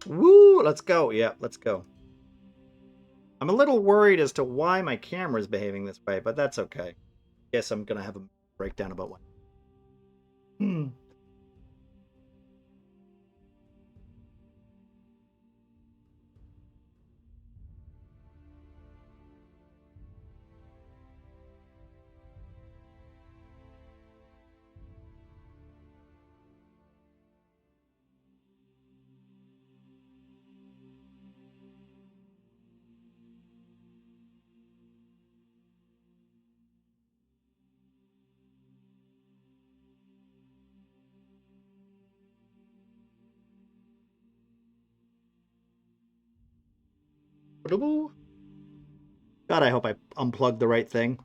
Woo! Let's go. Yeah, let's go. I'm a little worried as to why my camera is behaving this way, but that's okay. Guess I'm gonna have a breakdown about what. Hmm. God, I hope I unplugged the right thing.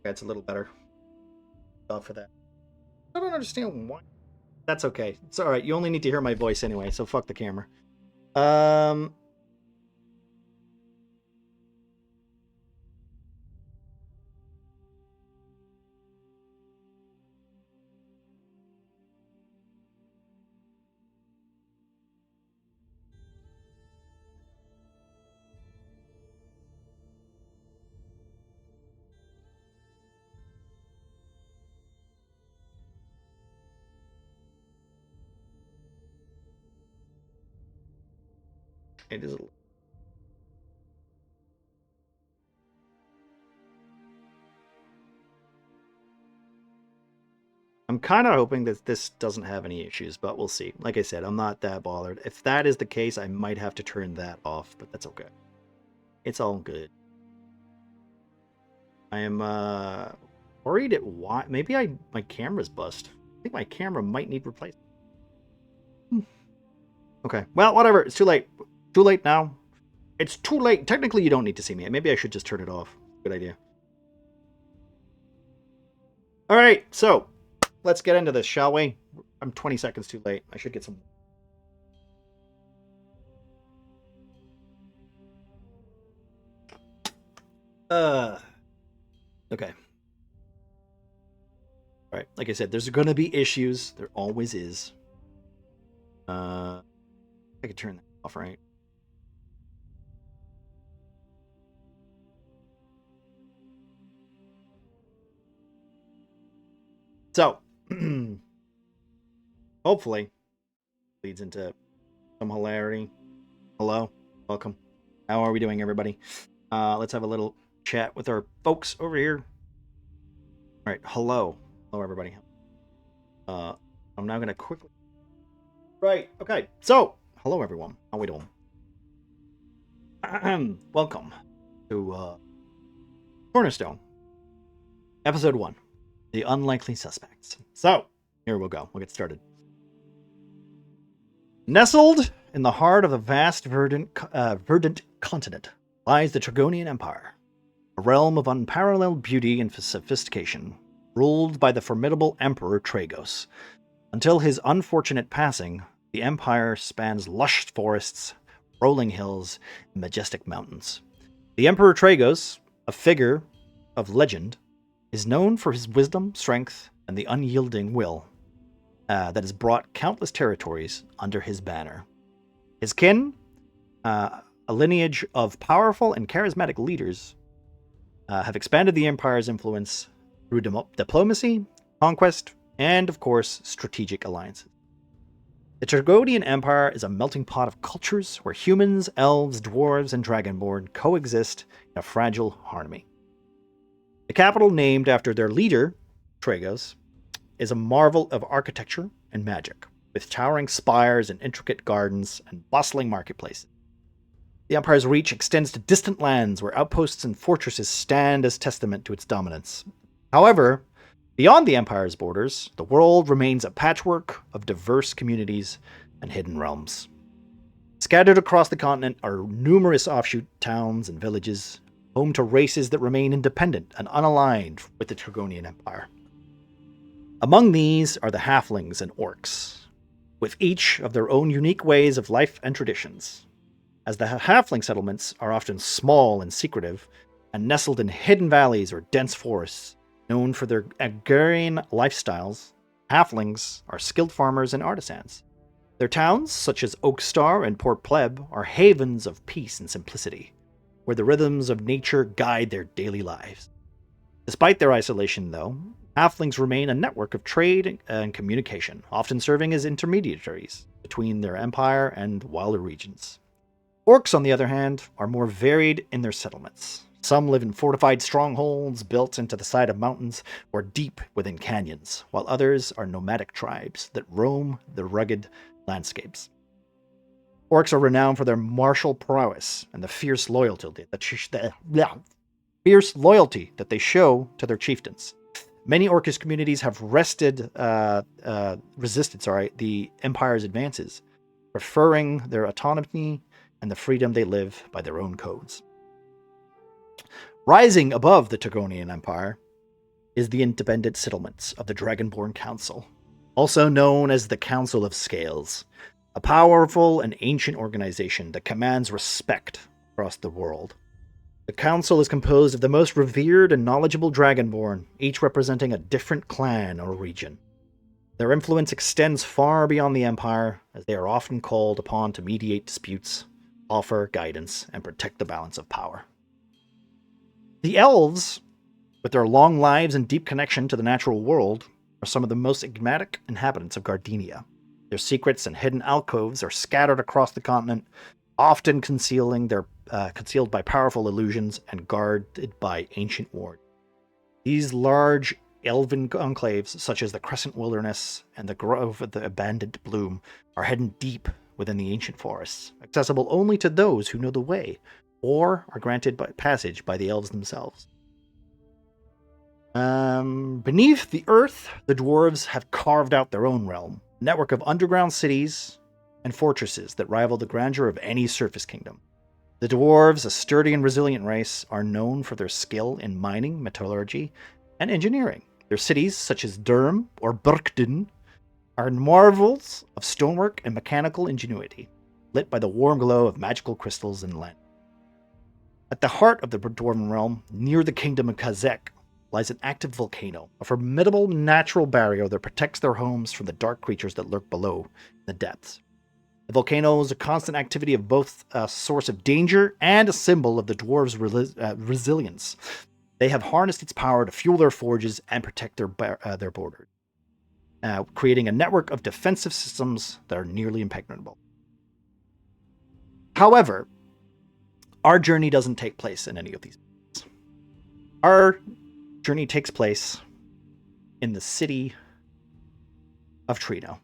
That's a little better. For that. I don't understand why. That's okay. It's all right. You only need to hear my voice anyway, so fuck the camera. Um. It is. I'm kind of hoping that this doesn't have any issues, but we'll see. Like I said, I'm not that bothered. If that is the case, I might have to turn that off, but that's okay. It's all good. I am worried at why. Maybe my camera's bust. I think my camera might need replacement. Okay. Well, whatever. It's too late. Too late now. It's too late. Technically, you don't need to see me. Maybe I should just turn it off. Good idea. All right. So let's get into this, shall we? I'm 20 seconds too late. I should get some. Okay. All right. Like I said, there's going to be issues. There always is. I could turn that off, right? So, hopefully, leads into some hilarity. Hello, welcome. How are we doing, everybody? Let's have a little chat with our folks over here. All right, hello, everybody. I'm now going to quickly. Right. Okay. So, hello, everyone. How we doing? Welcome to Cornerstone, episode 1, The Unlikely Suspects. So, here we'll go. We'll get started. Nestled in the heart of the vast verdant continent lies the Trigonian Empire, a realm of unparalleled beauty and sophistication, ruled by the formidable Emperor Tragos. Until his unfortunate passing, the empire spans lush forests, rolling hills, and majestic mountains. The Emperor Tragos, a figure of legend, is known for his wisdom, strength, and the unyielding will that has brought countless territories under his banner. His kin, a lineage of powerful and charismatic leaders, have expanded the empire's influence through diplomacy, conquest, and, of course, strategic alliances. The Trigonian Empire is a melting pot of cultures where humans, elves, dwarves, and dragonborn coexist in a fragile harmony. The capital, named after their leader, Tragos, is a marvel of architecture and magic, with towering spires and intricate gardens and bustling marketplaces. The Empire's reach extends to distant lands where outposts and fortresses stand as testament to its dominance. However, beyond the Empire's borders, the world remains a patchwork of diverse communities and hidden realms. Scattered across the continent are numerous offshoot towns and villages, home to races that remain independent and unaligned with the Trogonian Empire. Among these are the halflings and orcs, with each of their own unique ways of life and traditions. As the halfling settlements are often small and secretive, and nestled in hidden valleys or dense forests, known for their agrarian lifestyles, halflings are skilled farmers and artisans. Their towns, such as Oakstar and Port Pleb, are havens of peace and simplicity, where the rhythms of nature guide their daily lives. Despite their isolation, though, halflings remain a network of trade and communication, often serving as intermediaries between their empire and wilder regions. Orcs, on the other hand, are more varied in their settlements. Some live in fortified strongholds built into the side of mountains or deep within canyons, while others are nomadic tribes that roam the rugged landscapes. Orcs are renowned for their martial prowess and the fierce loyalty that they show to their chieftains. Many Orcish communities have resisted the Empire's advances, preferring their autonomy and the freedom they live by their own codes. Rising above the Trogonian Empire is the independent settlements of the Dragonborn Council, also known as the Council of Scales, a powerful and ancient organization that commands respect across the world. The council is composed of the most revered and knowledgeable Dragonborn, each representing a different clan or region. Their influence extends far beyond the Empire, as they are often called upon to mediate disputes, offer guidance, and protect the balance of power. The elves, with their long lives and deep connection to the natural world, are some of the most enigmatic inhabitants of Gardenia. Their secrets and hidden alcoves are scattered across the continent, often concealed by powerful illusions and guarded by ancient wards. These large elven enclaves, such as the Crescent Wilderness and the Grove of the Abandoned Bloom, are hidden deep within the ancient forests, accessible only to those who know the way, or are granted passage by the elves themselves. Beneath the earth, the dwarves have carved out their own realm, a network of underground cities and fortresses that rival the grandeur of any surface kingdom. The dwarves, a sturdy and resilient race, are known for their skill in mining, metallurgy, and engineering. Their cities, such as Durham or Burkden, are marvels of stonework and mechanical ingenuity, lit by the warm glow of magical crystals and land. At the heart of the Dwarven realm, near the kingdom of Kazek, lies an active volcano, a formidable natural barrier that protects their homes from the dark creatures that lurk below in the depths. The volcano is a constant activity of both a source of danger and a symbol of the dwarves' resilience. They have harnessed its power to fuel their forges and protect their borders, creating a network of defensive systems that are nearly impenetrable. However, our journey doesn't take place in any of these places. Our journey takes place in the city of Trino.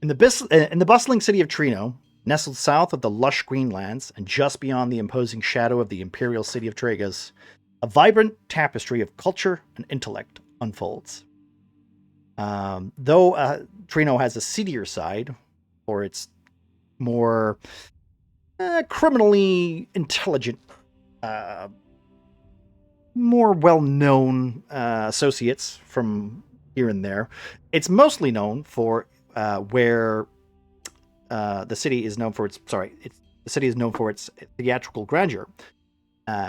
In the bustling city of Trino, nestled south of the lush green lands and just beyond the imposing shadow of the imperial city of Tragus, a vibrant tapestry of culture and intellect unfolds. Though Trino has a seedier side, for its more criminally intelligent, more well-known associates from here and there, it's mostly known for where the city is known for its theatrical grandeur,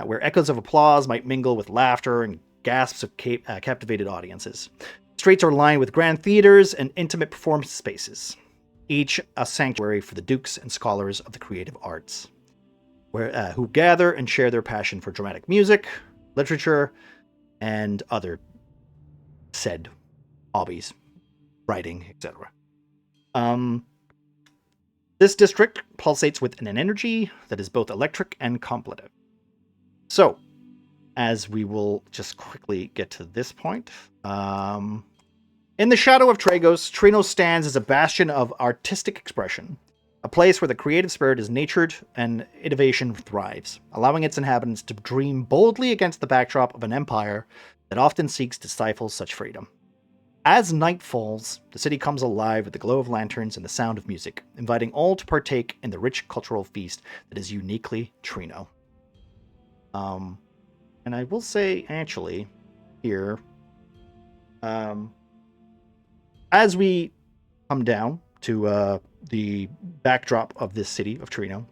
where echoes of applause might mingle with laughter and gasps of captivated audiences. Streets are lined with grand theaters and intimate performance spaces, each a sanctuary for the dukes and scholars of the creative arts, who gather and share their passion for dramatic music, literature, and other said hobbies, writing, etc. This district pulsates with an energy that is both electric and contemplative. So, as we will just quickly get to this point, in the shadow of Tragos, Trino stands as a bastion of artistic expression, a place where the creative spirit is nurtured and innovation thrives, allowing its inhabitants to dream boldly against the backdrop of an empire that often seeks to stifle such freedom. As night falls, the city comes alive with the glow of lanterns and the sound of music, inviting all to partake in the rich cultural feast that is uniquely Trino. And I will say, actually, here, as we come down to the backdrop of this city of Trino,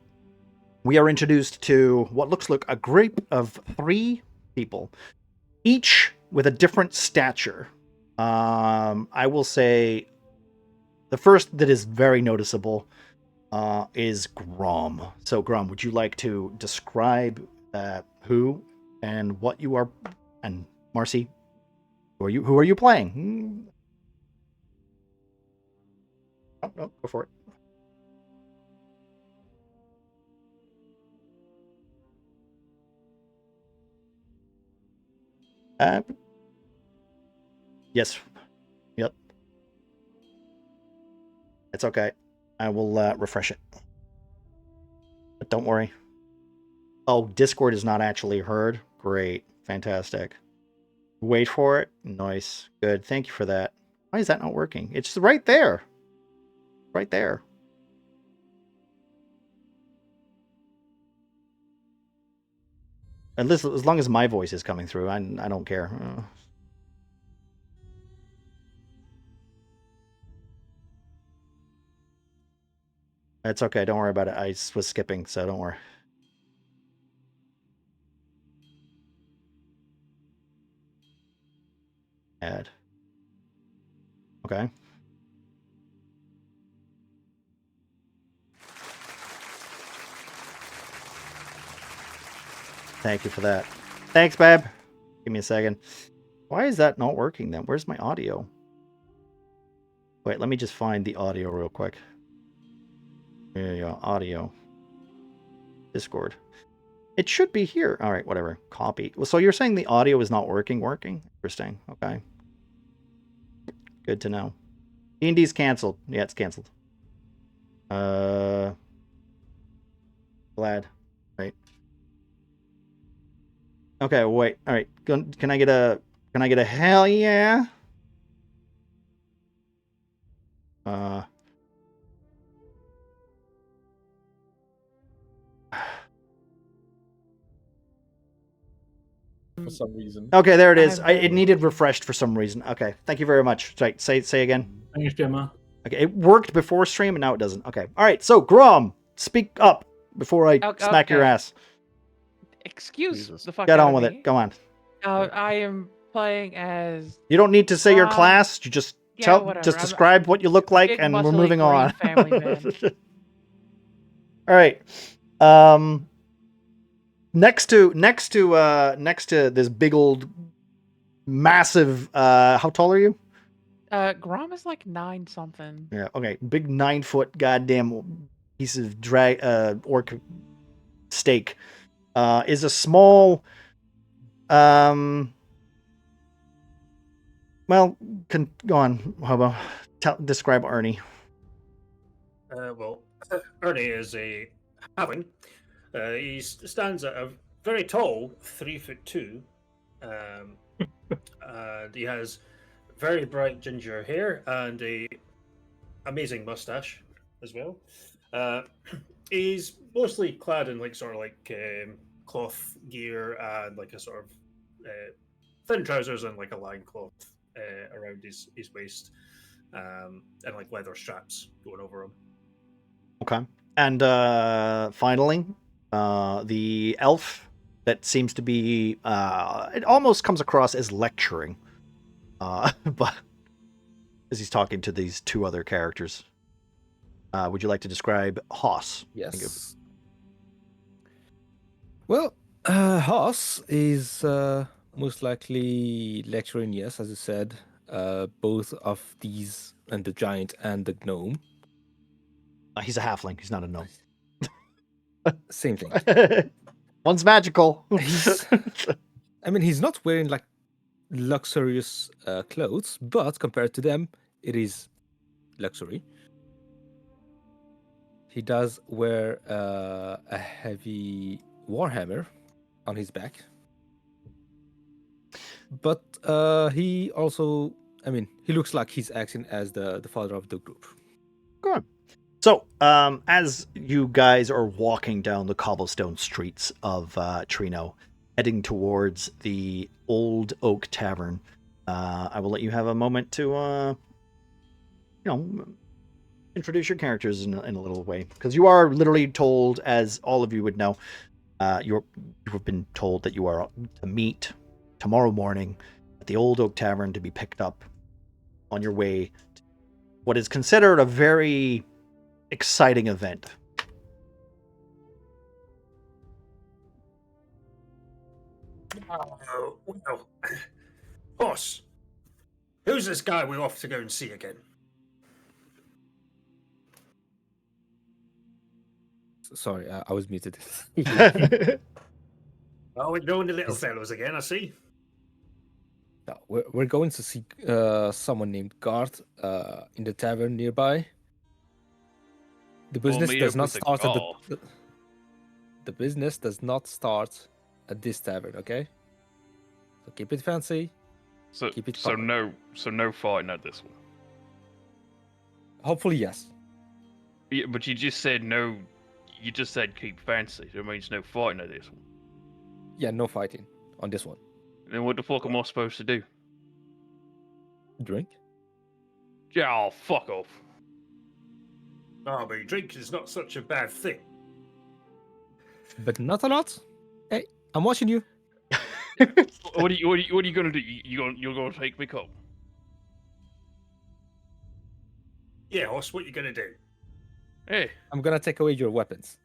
we are introduced to what looks like a group of 3 people, each with a different stature. I will say the first that is very noticeable is Grom. So, Grom, would you like to describe who and what you are, and Marcy, who are you playing? Oh, no, go for it. Yes. Yep. It's okay. I will refresh it. But don't worry. Oh, Discord is not actually heard. Great. Fantastic. Wait for it. Nice. Good. Thank you for that. Why is that not working? It's right there. Right there. And as long as my voice is coming through, I don't care. It's okay. Don't worry about it. I was skipping, so don't worry. Add. Okay. Thank you for that. Thanks, babe. Give me a second. Why is that not working then? Where's my audio? Wait, let me just find the audio real quick. There you go. Audio. Discord. It should be here. All right, whatever. Copy. Well, so you're saying the audio is not working? Interesting. Okay. Good to know. D&D's canceled. Yeah, it's canceled. Glad. Right. Okay, wait. All right. Can I get a hell yeah? For some reason. Okay, there it is. It needed refreshed for some reason. Okay, thank you very much. Right, say again. Thanks, Gemma. Okay, it worked before stream and now it doesn't. Okay, all right. So Grom, speak up before I smack your ass. Excuse the fuck Get out on of with me. it. Go on. I am playing as. You don't need to say your class. You just just describe what you look like, big, and we're muscly, moving on. family man. All right. Next to this big old massive how tall are you? Grom is like 9 something. Yeah, okay. Big 9-foot goddamn piece of orc steak. Is a small well, go on, Hobo. Describe Ernie. Well, Ernie is a halfling. He stands at a very tall 3'2", and he has very bright ginger hair and a amazing mustache as well. He's mostly clad in cloth gear and like a sort of thin trousers and like a loincloth around his waist, and like leather straps going over him. Okay. And finally, the elf that seems to be it almost comes across as lecturing, but as he's talking to these 2 other characters. Would you like to describe Hoss? Yes. Well, Hoss is most likely lecturing, yes, as you said, both of these, and the giant and the gnome. He's a halfling. He's not a gnome. Same thing. One's magical. I mean, he's not wearing like luxurious clothes, but compared to them, it is luxury. He does wear a heavy warhammer on his back, but he also I mean, he looks like he's acting as the father of the group. Good. So, as you guys are walking down the cobblestone streets of Trino, heading towards the Old Oak Tavern, I will let you have a moment to, introduce your characters in a little way, because you are literally told, as all of you would know, you have been told that you are to meet tomorrow morning at the Old Oak Tavern to be picked up on your way to what is considered a very exciting event. Well, boss, who's this guy we're off to go and see again? Sorry, I was muted. Oh, we're going to little fellows again, I see. No, we're going to see someone named Garth in the tavern nearby. The business meet does up not with the start at Garth. the business does not start at this tavern, okay? So keep it fancy. So, Keep it so proper. no fighting at this one. Hopefully, yes. Yeah, but you just said no. You just said keep fancy. That means no fighting at this one. Yeah, no fighting on this one. Then what the fuck am I supposed to do? Drink? Yeah, oh, fuck off. Oh, but drink is not such a bad thing. But not a lot. Hey, I'm watching you. What are you gonna do? You're gonna take me home? Yeah, Hoss, what you gonna do? Hey, I'm gonna take away your weapons.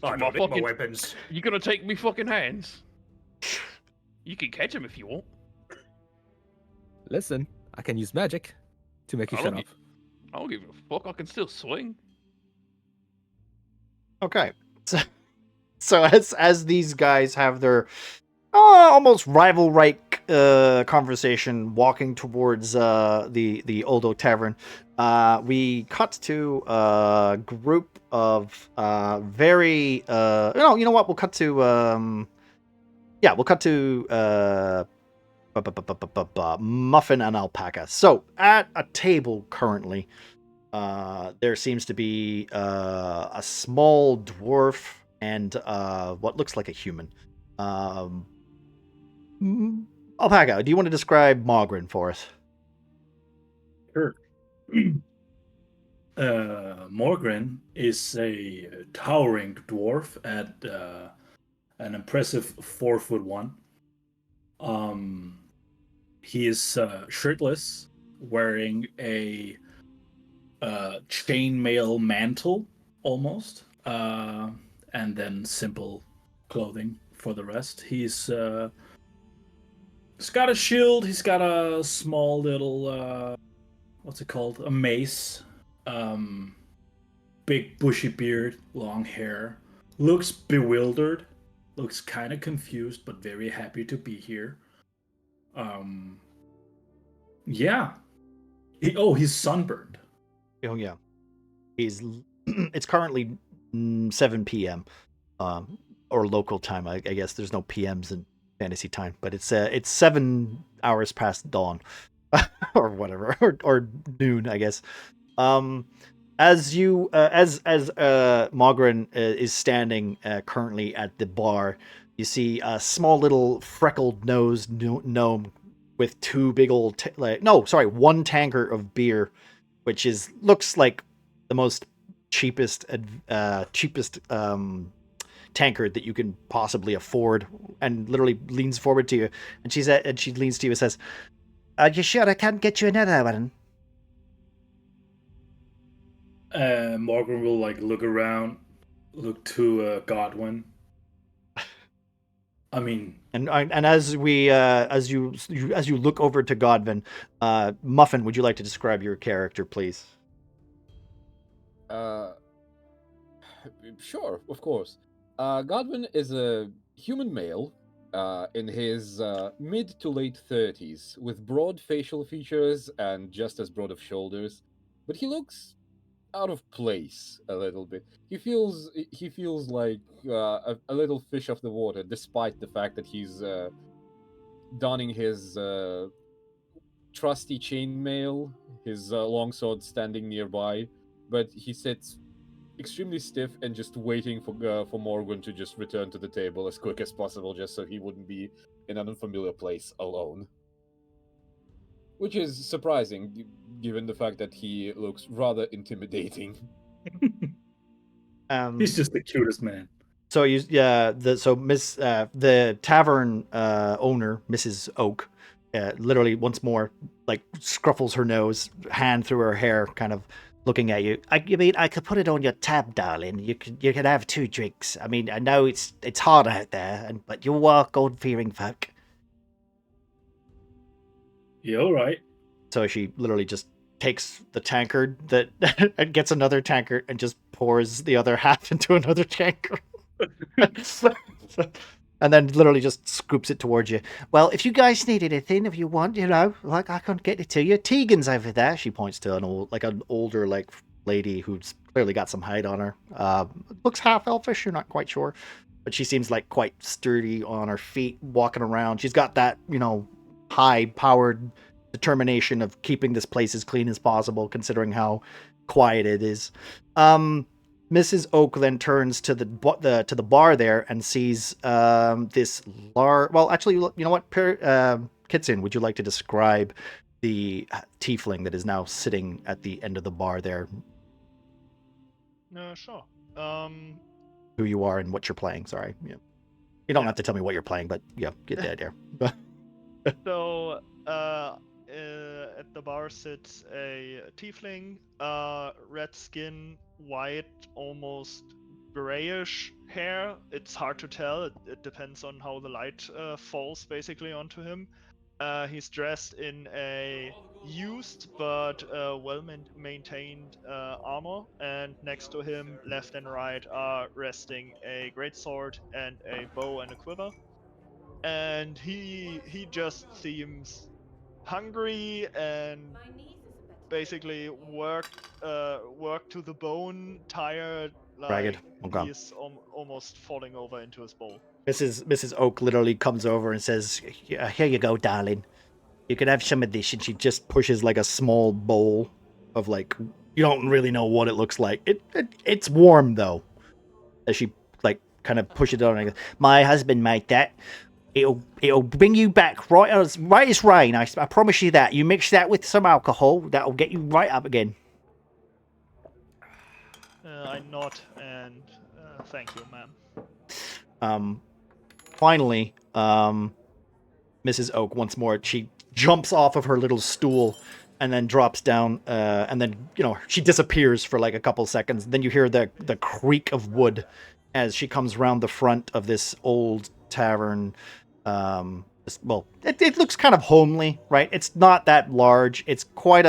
I my don't need my fucking- weapons. you gonna take me fucking hands? You can catch him if you want. Listen, I can use magic to make you I shut don't up. I don't give a fuck. I can still swing. Okay. So as these guys have their almost rival-like conversation walking towards the Old Oak Tavern, we cut to a group of very you know what, we'll cut to Muffin and Alpaca. So at a table currently, there seems to be a small dwarf and what looks like a human. Alpaca, do you want to describe Mogren for us? Sure. Morgren is a towering dwarf at an impressive 4'1". He is shirtless, wearing a chainmail mantle almost, and then simple clothing for the rest. He's got a shield. He's got a small little what's it called? A mace. Big bushy beard, long hair. Looks bewildered. Looks kind of confused, but very happy to be here. Yeah. He's sunburned. Oh yeah, he's. It's currently 7 p.m. Or local time. I guess there's no PMs in fantasy time, but it's 7 hours past dawn, or whatever, or noon, I guess. As Mogren is standing currently at the bar, you see a small little freckled nosed gnome with two big old one tankard of beer, which looks like the most cheapest tankard that you can possibly afford, and literally leans forward to you, and she leans to you and says, "Are you sure I can't get you another one?" Morgan will look around, look to Godwin. I mean, and as you look over to Godwin, Muffin, would you like to describe your character, please? Sure, of course. Godwin is a human male in his mid to late 30s with broad facial features and just as broad of shoulders, but he looks out of place a little bit. He feels like a little fish off the water, despite the fact that he's donning his trusty chainmail, his longsword standing nearby, but he sits extremely stiff and just waiting for Morgan to just return to the table as quick as possible, just so he wouldn't be in an unfamiliar place alone. Which is surprising, given the fact that he looks rather intimidating. He's just the cutest man. So the tavern owner, Mrs. Oak, literally once more like scruffles her nose, hand through her hair, kind of looking at you. You mean I could put it on your tab, darling? You could have 2 drinks. I mean, I know it's hard out there, but you are God-fearing folk. Yeah, all right. So she literally just takes the tankard and gets another tankard and just pours the other half into another tankard. And then literally just scoops it towards you. Well, if you guys need anything, if you want, like I can get it to you. Tegan's over there. She points to an older lady who's clearly got some height on her. Looks half elfish. You're not quite sure, but she seems like quite sturdy on her feet, walking around. She's got that high-powered determination of keeping this place as clean as possible, considering how quiet it is. Mrs. Oak then turns to the bar there and sees this large. Well, actually, you know what, Kitson, would you like to describe the tiefling that is now sitting at the end of the bar there? Sure. Who you are and what you're playing. Sorry, yeah. You don't have to tell me what you're playing, but yeah, get the idea. So, at the bar sits a tiefling, red skin, white, almost grayish hair. It's hard to tell. It depends on how the light falls basically onto him. He's dressed in a used but well-maintained armor, and next to him, left and right, are resting a greatsword and a bow and a quiver. And he just seems hungry and basically worked to the bone, tired, Ragged. like Okay. he's almost falling over into his bowl. Mrs. Oak literally comes over and says, "Here you go, darling. You can have some of this." And she just pushes like a small bowl of you don't really know what it looks like. It's warm though. As she kind of pushes it on and goes, "My husband made that. It'll bring you back right as rain. I promise you that. You mix that with some alcohol, that'll get you right up again." I nod and thank you, ma'am. Finally, Mrs. Oak once more, she jumps off of her little stool and then drops down, and then she disappears for like a couple seconds. Then you hear the creak of wood as she comes round the front of this old tavern. Well, it looks kind of homely, right? It's not that large. It's quite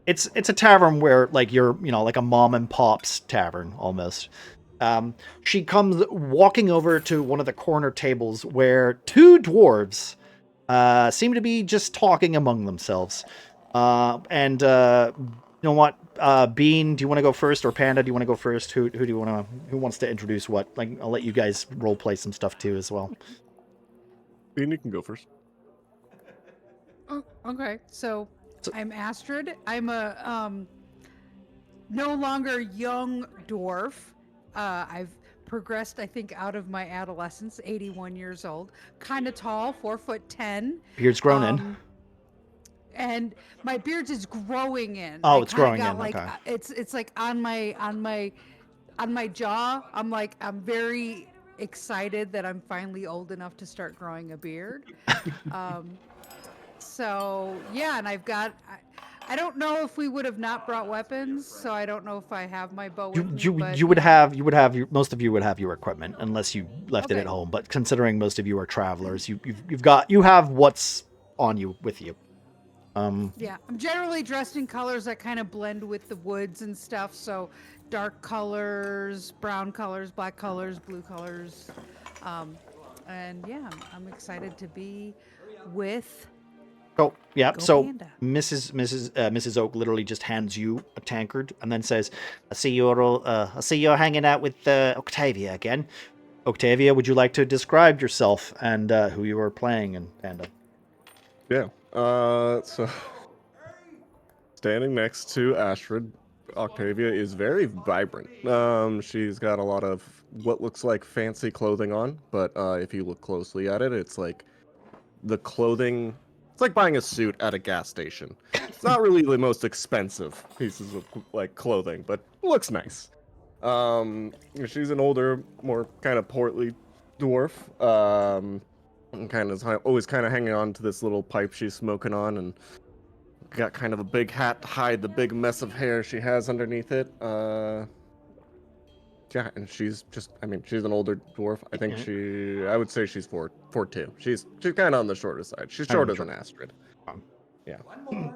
it's a tavern where you're like a mom and pop's tavern almost. She comes walking over to one of the corner tables where 2 dwarves seem to be just talking among themselves. And you know what? Bean, do you want to go first, or Panda, do you want to go first? Who wants to introduce what? I'll let you guys role play some stuff too as well. Bean, you can go first. Oh, okay. So I'm Astrid. I'm a no longer young dwarf. I've progressed, I think, out of my adolescence. 81 years old, kind of tall, 4'10". Beard's grown in. And my beard is growing in. Oh, it's growing in. Okay. It's like on my jaw. I'm very excited that I'm finally old enough to start growing a beard. So yeah, and I've got. I don't know if we would have not brought weapons, so I don't know if I have my bow with me. You would have most of you would have your equipment unless you left it at home. But considering most of you are travelers, you have what's on you with you. Yeah, I'm generally dressed in colors that kind of blend with the woods and stuff. So dark colors, brown colors, black colors, blue colors, and yeah, I'm excited to be with. Oh yeah. So Panda. Mrs. Oak literally just hands you a tankard and then says, I see you're hanging out with Octavia again. Octavia, would you like to describe yourself and who you are playing and Panda?" Yeah. So standing next to Astrid, Octavia is very vibrant. She's got a lot of what looks like fancy clothing on, but if you look closely at it, it's like the clothing. It's like buying a suit at a gas station. It's not really the most expensive pieces of like clothing, but looks nice. She's an older, more kind of portly dwarf. And kind of always kind of hanging on to this little pipe she's smoking on, and got kind of a big hat to hide the big mess of hair she has underneath it. Yeah, and she's just, I mean, she's an older dwarf. I think I would say she's 4'2". She's kind of on the shorter side. She's shorter than Astrid. Yeah.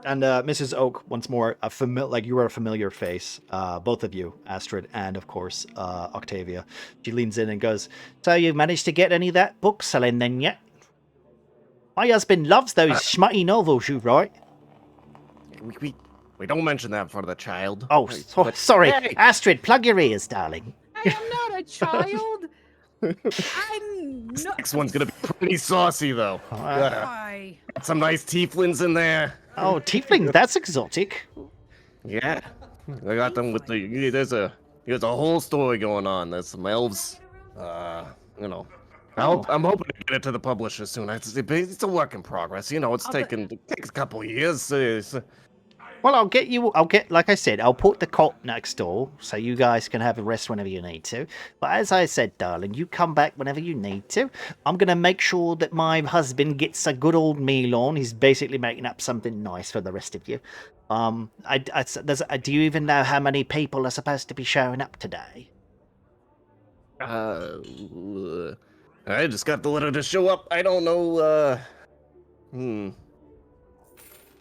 And Mrs. Oak, once more, like you were a familiar face, both of you, Astrid and of course Octavia. She leans in and goes, "So you managed to get any of that book selling then yet? My husband loves those smutty novels you write." We don't mention that in front of the child. Oh, sorry, Hey! Astrid, plug your ears, darling. I am not a child. I'm not. Next one's gonna be pretty saucy though. Why? Some nice tieflings in there. Oh, tiefling, that's exotic. Yeah, I got them with the. There's a whole story going on. There's some elves. You know. I'm hoping to get it to the publisher soon. It's a work in progress. You know, it takes a couple of years. Well, like I said, I'll put the cot next door so you guys can have a rest whenever you need to. But as I said, darling, you come back whenever you need to. I'm going to make sure that my husband gets a good old meal on. He's basically making up something nice for the rest of you. Do you even know how many people are supposed to be showing up today? I just got the letter to show up. I don't know,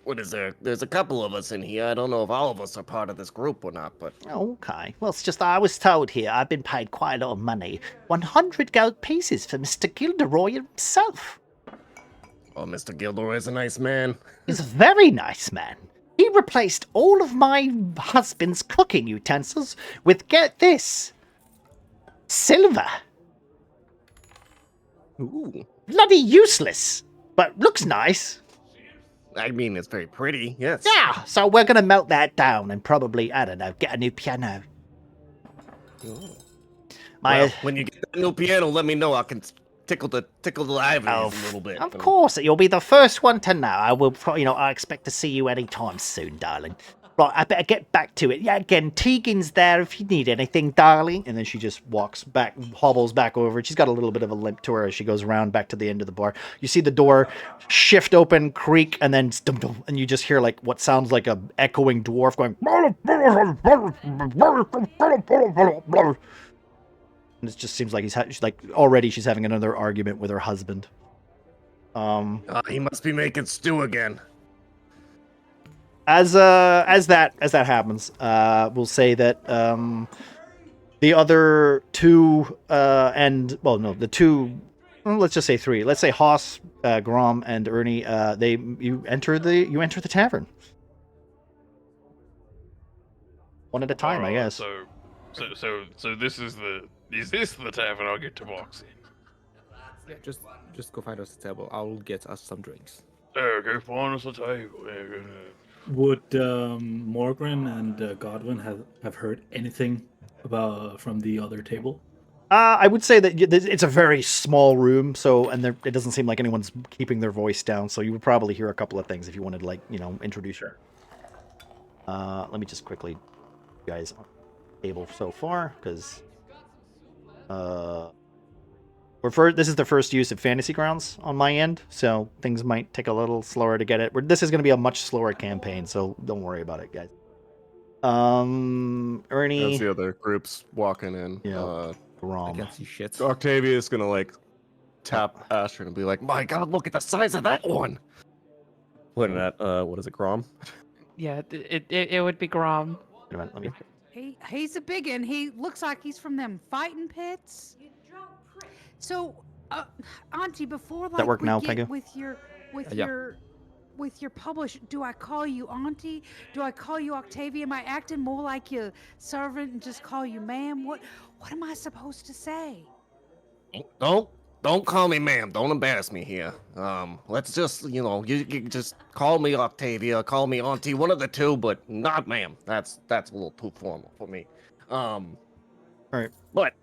What is there? There's a couple of us in here. I don't know if all of us are part of this group or not, but... Okay. Well, it's just I was told here I've been paid quite a lot of money. 100 gold pieces for Mr. Gilderoy himself. Oh, Mr. Gilderoy is a nice man. He's a very nice man. He replaced all of my husband's cooking utensils with, get this, silver. Ooh. Bloody useless, but looks nice. I mean, it's very pretty, yes. Yeah, so we're going to melt that down and probably, I don't know, get a new piano. Well, when you get the new piano, let me know. I can tickle the ivories a little bit. Of course, you'll be the first one to know. I expect to see you anytime soon, darling. Right, I better get back to it. Yeah, again, Tegan's there if you need anything, darling. And then she just hobbles back over. She's got a little bit of a limp to her as she goes around back to the end of the bar. You see the door shift open, creak, and then dum-dum, and you just hear like what sounds like a echoing dwarf going. And it just seems like she's already she's having another argument with her husband. He must be making stew again. As that happens, we'll say that the other two the two, let's just say three. Let's say Haas, Grom, and Ernie. You enter the tavern one at a time, I guess. So this is the tavern I'll get to walk in? Yeah, just go find us a table. I'll get us some drinks. Go find us a table. Would Morgren and Godwin have heard anything from the other table? I would say that it's a very small room, it doesn't seem like anyone's keeping their voice down. So you would probably hear a couple of things if you wanted to, introduce her. Let me just quickly, you guys, table so far because this is the first use of Fantasy Grounds on my end, so things might take a little slower to get it. This is going to be a much slower campaign, so don't worry about it, guys. Ernie. As the other groups walking in. Yeah. I can't see shit. Octavia is gonna tap Astrid and be like, "My God, look at the size of that one." Pointing at what is it, Grom? Yeah, it would be Grom. Wait a minute, let me... He's a biggin. He looks like he's from them fighting pits. So, Auntie, before that work we now, get Pegu? with your publish, do I call you Auntie? Do I call you Octavia? Am I acting more like your servant and just call you ma'am? What am I supposed to say? Don't don't call me ma'am. Don't embarrass me here. Let's just, you just call me Octavia, call me auntie, one of the two, but not ma'am. That's a little too formal for me. All right. But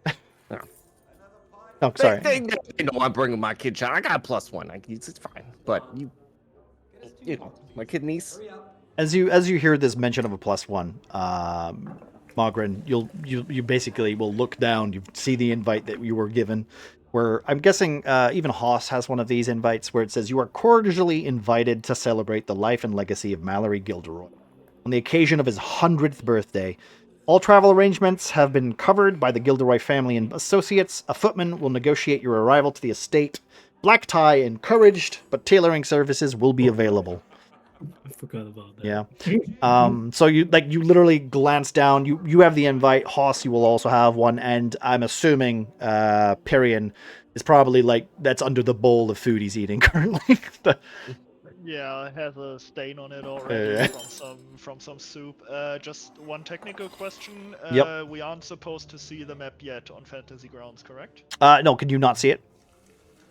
Oh, sorry. they know I'm bringing my kid child. I got a +1. It's fine. But my kid niece. As you hear this mention of a +1, Mogren, you basically will look down. You see the invite that you were given, where I'm guessing even Haas has one of these invites where it says you are cordially invited to celebrate the life and legacy of Mallory Gilderoy on the occasion of his 100th birthday. All travel arrangements have been covered by the Gilderoy family and associates. A footman will negotiate your arrival to the estate. Black tie encouraged, but tailoring services will be available. I forgot about that. Yeah. So you literally glance down. You have the invite. Haas, you will also have one, and I'm assuming Perian is probably that's under the bowl of food he's eating currently. Yeah, it has a stain on it already Yeah. from some soup. Just one technical question. Yep. We aren't supposed to see the map yet on Fantasy Grounds, correct? No, can you not see it?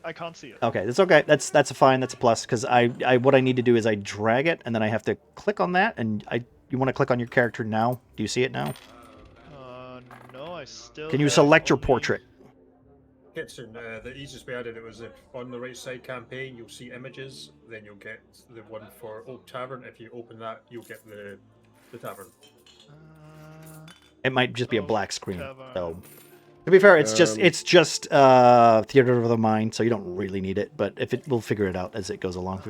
I can't see it. Okay, that's okay. That's a fine. That's a plus because what I need to do is I drag it and then I have to click on that and you want to click on your character now? Do you see it now? No, I still. Can you have select your only- portrait? Kitson, the easiest way I did it was if on the right side campaign you'll see images, then you'll get the one for Oak Tavern. If you open that, you'll get the tavern. It might just be a black screen. Tavern. So to be fair, it's just theater of the mind, so you don't really need it. But we'll figure it out as it goes along.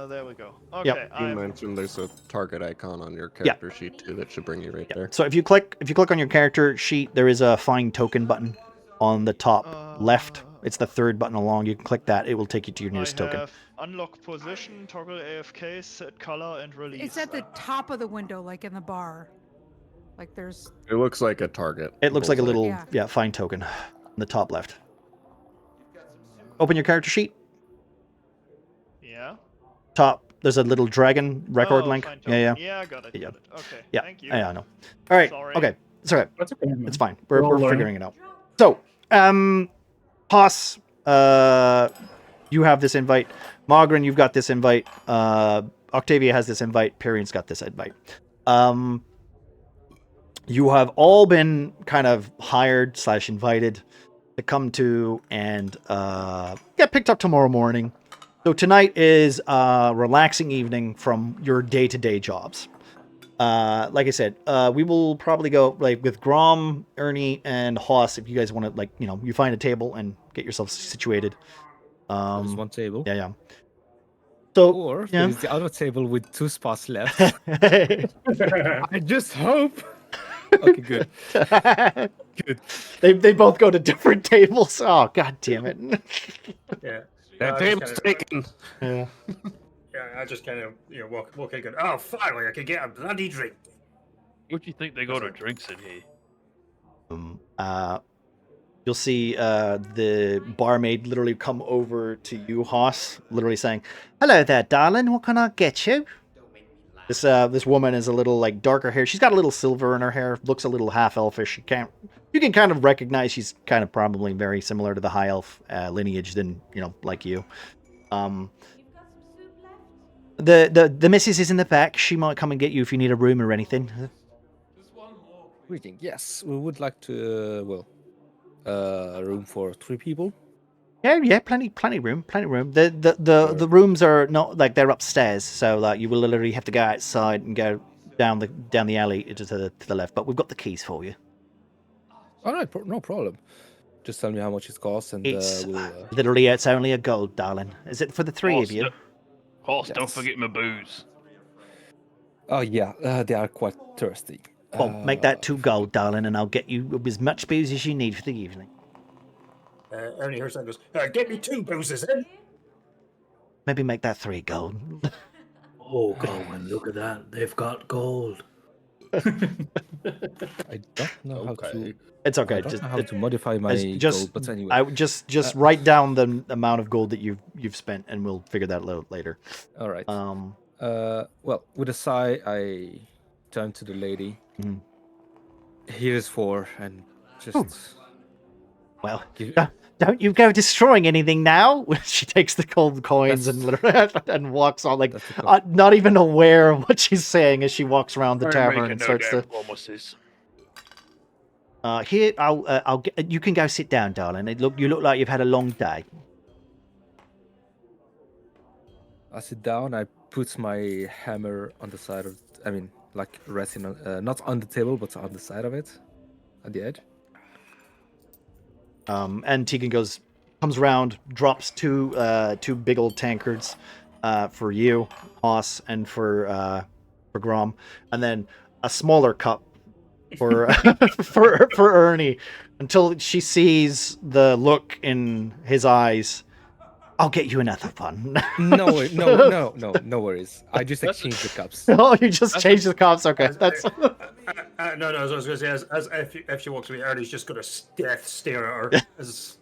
There we go. Okay. Yep. You mentioned there's a target icon on your character sheet too that should bring you right there. So if you click on your character sheet, there is a find token button on the top left. It's the third button along. You can click that. It will take you to your nearest token. Unlock position, toggle AFK, set color, and release. It's at the top of the window, like in the bar. Like there's. It looks like a target. It looks like a little Yeah. find token on the top left. Open your character sheet. Yeah. Top. There's a little dragon record link. Find Yeah. token. Yeah, got it. Yeah. Got it. Okay. Yeah. Thank you. Yeah, I know. All right. Sorry. Okay. It's all right. That's okay, man. It's fine. We're all We're learning. figuring it out. So, Haas, you have this invite. Mogren, you've got this invite. Octavia has this invite. Perian's got this invite. You have all been kind of hired / invited to come to and get picked up tomorrow morning. So tonight is a relaxing evening from your day-to-day jobs. Like I said, we will probably go with Grom, Ernie, and Haas if you guys want to you find a table and get yourself situated. There's one table. Yeah. So Or yeah. there's the other table with 2 spots left. I just hope. Okay, good. Good. They both go to different tables. Oh, god damn it. Yeah. That table's taken. Yeah. Yeah, I just kind of walk in, going, oh, finally I can get a bloody drink. What do you think they go to drinks in here? You'll see the barmaid literally come over to you, Haas, literally saying, "Hello there, darling. What can I get you?" This woman is a little darker hair. She's got a little silver in her hair. Looks a little half elfish. You can kind of recognize she's kind of probably very similar to the high elf lineage than like you. The missus is in the back. She might come and get you if you need a room or anything. Greeting. Yes, we would like to. A room for 3 people. Yeah, plenty room. The rooms are not they're upstairs, so you will literally have to go outside and go down the alley to the left. But we've got the keys for you. All right, no problem. Just tell me how much it costs, and It's we'll. literally it's only a gold, darling. Is it for the 3 of you? Horse, don't Yes. forget my booze. Oh yeah, they are quite thirsty. Well, make that 2 gold, darling, and I'll get you as much booze as you need for the evening. Ernie hears that and goes, get me 2 boozes in. Maybe make that 3 gold. Oh, Colin, look at that. They've got gold. I don't know how to. It's okay. I don't know how to modify my gold, but anyway. I would just write down the amount of gold that you've spent, and we'll figure that out later. All right. Well, with a sigh, I turn to the lady. Mhm. Here's 4, and just Well, Give- don't you go destroying anything now. She takes the gold coins and That's- literally and walks on, like That's a co- not even aware of what she's saying as she walks around the We're tavern making and no starts damn to. promises. Here, I'll get. You can go sit down, darling. You look like you've had a long day. I sit down. I put my hammer on the side of. I mean, like resting on, not on the table, but on the side of it, at the edge. And Tegan comes around, drops two big old tankards, for you, Haas, and for Grom, and then a smaller cup for for Ernie, until she sees the look in his eyes. I'll get you another one. No worries. I just exchange the cups. Oh, you just changed the cups. Okay, As- that's. No, as I was going to say, as if she walks away, Ernie's just going to death stare at her. As,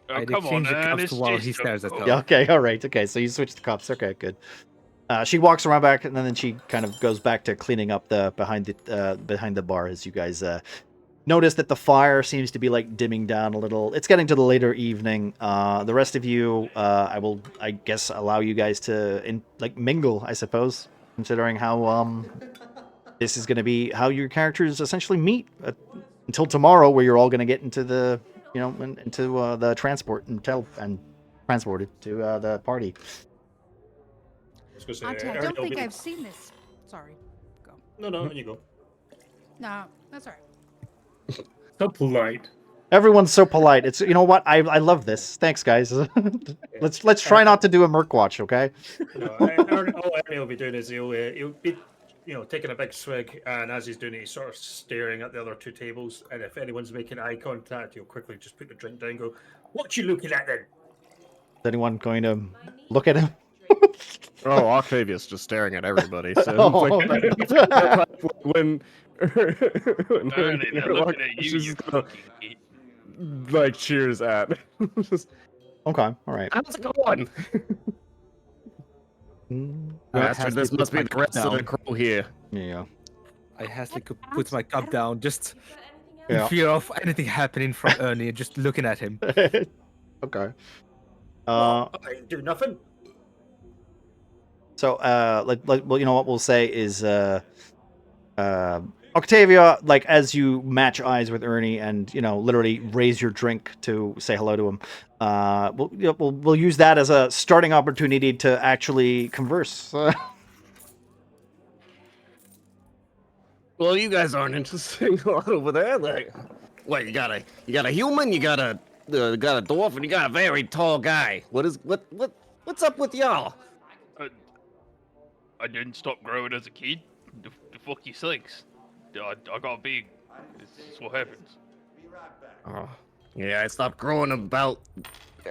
Oh, I'd come on, exchange the man. cups It's while just he a stares at cup. them. Yeah, okay, all right, okay. So you switch the cups. Okay, good. She walks around back, and then she kind of goes back to cleaning up the behind the bar as you guys notice that the fire seems to be like dimming down a little. It's getting to the later evening. The rest of you, I guess, allow you guys to mingle, I suppose, considering how this is going to be how your characters essentially meet until tomorrow, where you're all going to get into the into the transport and transported to the party. I was going to say, Auntie, I Ernie don't will think be- I've seen this. Sorry. Go. No, on you go. No, that's all right. So polite. Everyone's so polite. It's what I love this. Thanks, guys. Let's try not to do a Merc watch, okay? All Ernie will be doing is he'll be, taking a big swig, and as he's doing it, he's sort of staring at the other two tables. And if anyone's making eye contact, he'll quickly just put the drink down and go, "What you looking at then?" Is anyone going to look at him? Oh, Octavius just staring at everybody. So Oh. when Ernie, they're looking at you, she's you just gonna, fucking geek. like cheers at. Just, Okay, all right. how's it going? Bastard, this must be the rest of the crew here. Yeah. I hastily put my cup down, just Yeah. in fear of anything happening from Ernie, just looking at him. Okay. I didn't do nothing. So, well, you know what we'll say is, Octavia, like as you match eyes with Ernie and literally raise your drink to say hello to him, we'll use that as a starting opportunity to actually converse. Well, you guys aren't interesting over there. Like, what you got a human, you got a dwarf, and you got a very tall guy. What's up with y'all? I didn't stop growing as a kid. The fuck you thinks? I got big. It's what happens. Oh, yeah, I stopped growing about.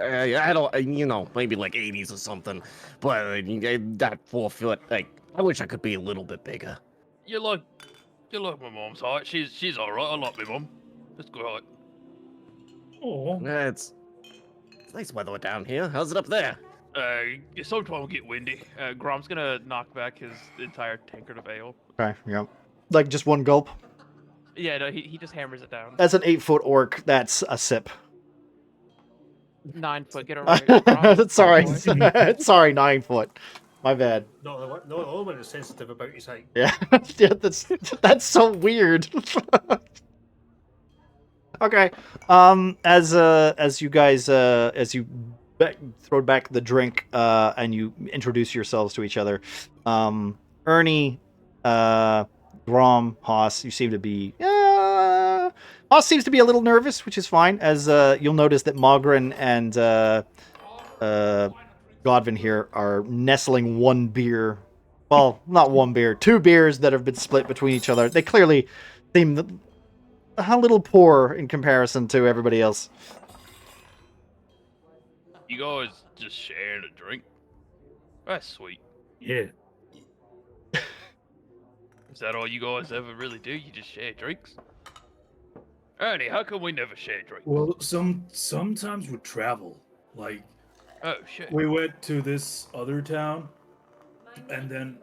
I don't, maybe like 80s or something. But that 4 foot, like, I wish I could be a little bit bigger. You're like my mom's height. She's alright. I like my mom. That's good height. Oh, It's nice weather down here. How's it up there? Sometimes it'll get windy. Grom's gonna knock back his entire tankard of ale. Okay, yeah. Like just one gulp. Yeah, no, he just hammers it down. As an 8-foot orc, that's a sip. 9 foot, get over it. Grom. Sorry, Boy. sorry, 9 foot. My bad. No, the woman is sensitive about his height. Yeah, yeah, that's so weird. Okay, as you guys throw back the drink and you introduce yourselves to each other, Ernie, Grom, Haas, you seem to be Haas seems to be a little nervous, which is fine, as you'll notice that Mogren and Godwin here are nestling one beer. Well, not one beer, 2 beers that have been split between each other. They clearly seem a little poor in comparison to everybody else. You guys just sharing a drink? That's sweet. yeah. Is that all you guys ever really do? You just share drinks? Ernie, how come we never share drinks? Well, sometimes we travel. Like, Oh shit. we went to this other town, and then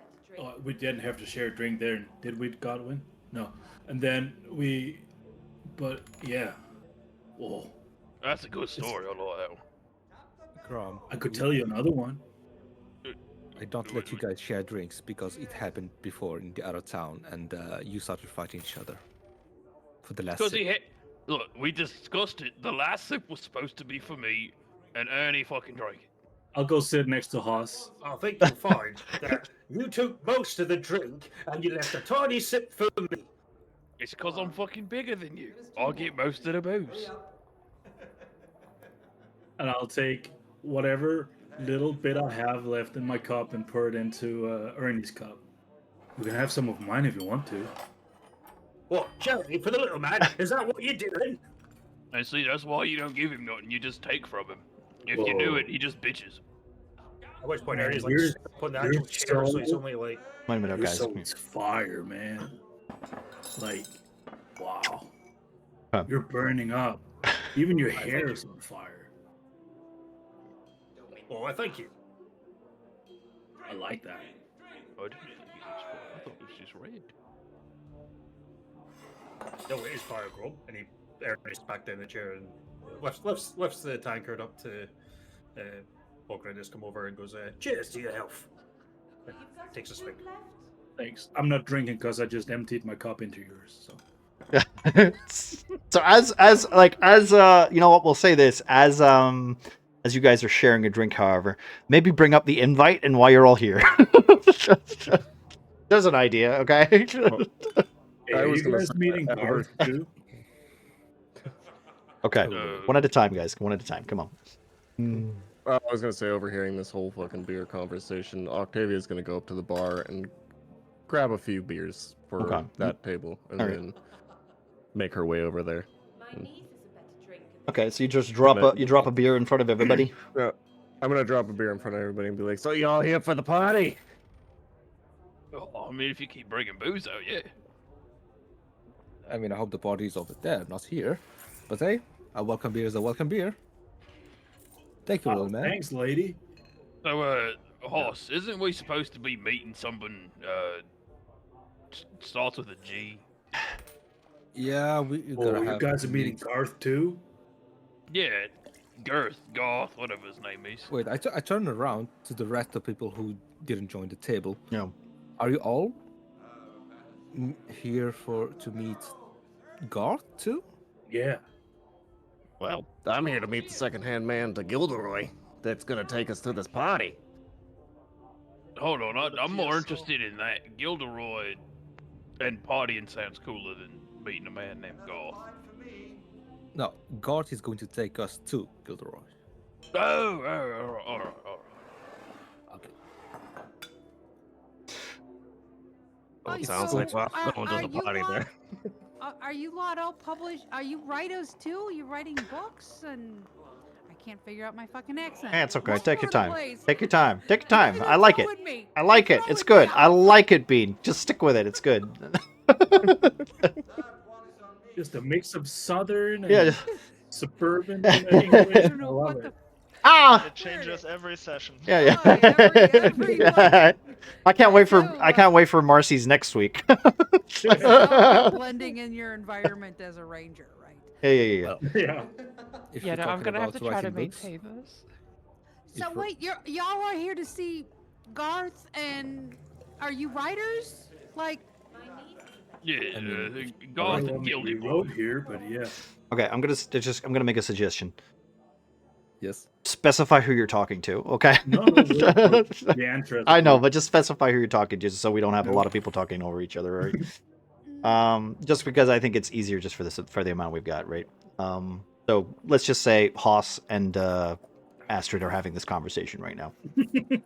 we didn't have to share a drink there, did we, Godwin? No. And then but yeah, Whoa. That's a good story. I like that one. Grom, I could tell you another one. I don't let you guys share drinks because it happened before in the other town, and you started fighting each other for the last Because sip. he hit. Look, we discussed it. The last sip was supposed to be for me, and Ernie fucking drank it. I'll go sit next to Haas. I think you'll find that you took most of the drink and you left a tiny sip for me. It's because I'm fucking bigger than you. I'll get most of the booze. And I'll take whatever little bit I have left in my cup and pour it into Ernie's cup. You can have some of mine if you want to. What, charity for the little man? Is that what you're doing? And see, that's why you don't give him nothing. You just take from him. If you do Whoa. it, he just bitches. At which point, Man, Ernie's like you're- putting the you're actual chair, so he's so- only like. Wait a minute, Your guys. soul's fire, man. Like, wow. Huh. You're burning up. Even your hair is on fire. Oh, I thank you. I like that. I didn't think it was fire. I thought it was just red. No, it is fire, Grub. And he Ernie's back down the chair and lifts the tankard up to Ogren. Just come over and goes, "Cheers to your health." And takes a swig. Thanks. I'm not drinking because I just emptied my cup into yours. So So you know what, we'll say this as you guys are sharing a drink, however, maybe bring up the invite and why you're all here. There's an idea, okay? hey, I are was you gonna guys say meeting that Garth too? Okay, Uh, one at a time, guys. One at a time. Come on. I was gonna say, overhearing this whole fucking beer conversation, Octavia's gonna go up to the bar and grab a few beers for Okay. that table, and Alright. then make her way over there. Okay, so you just drop a beer in front of everybody. Yeah, I'm gonna drop a beer in front of everybody and be like, "So y'all here for the party?" Oh, I mean, if you keep bringing booze out, yeah. I mean, I hope the party's over there, not here. But hey, a welcome beer is a welcome beer. Thank you, Oh, little man. thanks, lady. So, Hoss, isn't we supposed to be meeting someone, starts with a G? Yeah, we Oh, gotta you have guys are to meeting meet- Garth too? Yeah, Girth, Garth, whatever his name is. Wait, I turned around to the rest of people who didn't join the table. No. Are you all here to meet Garth too? Yeah. Well, I'm here to meet the second-hand man to Gilderoy. That's gonna take us to this party. Hold on, I'm more interested in that. Gilderoy and partying sounds cooler than meeting a man named Garth. No, Garth is going to take us to Gilderoy. Oh, all right. Okay. Well, Oh, sounds so like we're are- going are to the you party lot- there. Are you lot all published? Are you writers too? Are you writing books? And I can't figure out my fucking accent. Eh, it's okay. What Take your part of time. place? Take your time. Take your time. You're I like it. throwing me. I like You're it. It's throwing me good. I off. like it, Bean. Just stick with it. It's good. Just a mix of southern and Yeah. suburban I English. I I don't know love what it. the. Ah. It changes every session. Yeah, yeah. Oh, every Yeah. I can't wait for do, I can't wait for Marcy's next week. Oh, blending in your environment as a ranger, right? Yeah. Well, Yeah. if Yeah, you're no, I'm talking gonna have about to try to writing books, maintain this. So If we're- wait, y'all are here to see Garth, and are you writers? Like, Yeah, I mean, Garth Well, and we Gildy wrote Boy. here, but yeah. Okay, I'm gonna make a suggestion. yes. Specify who you're talking to, okay? No, the interest. I know, but just specify who you're talking to, so we don't have a lot of people talking over each other, right? Just because I think it's easier just for the amount we've got, right? So let's just say Haas and Astrid are having this conversation right now,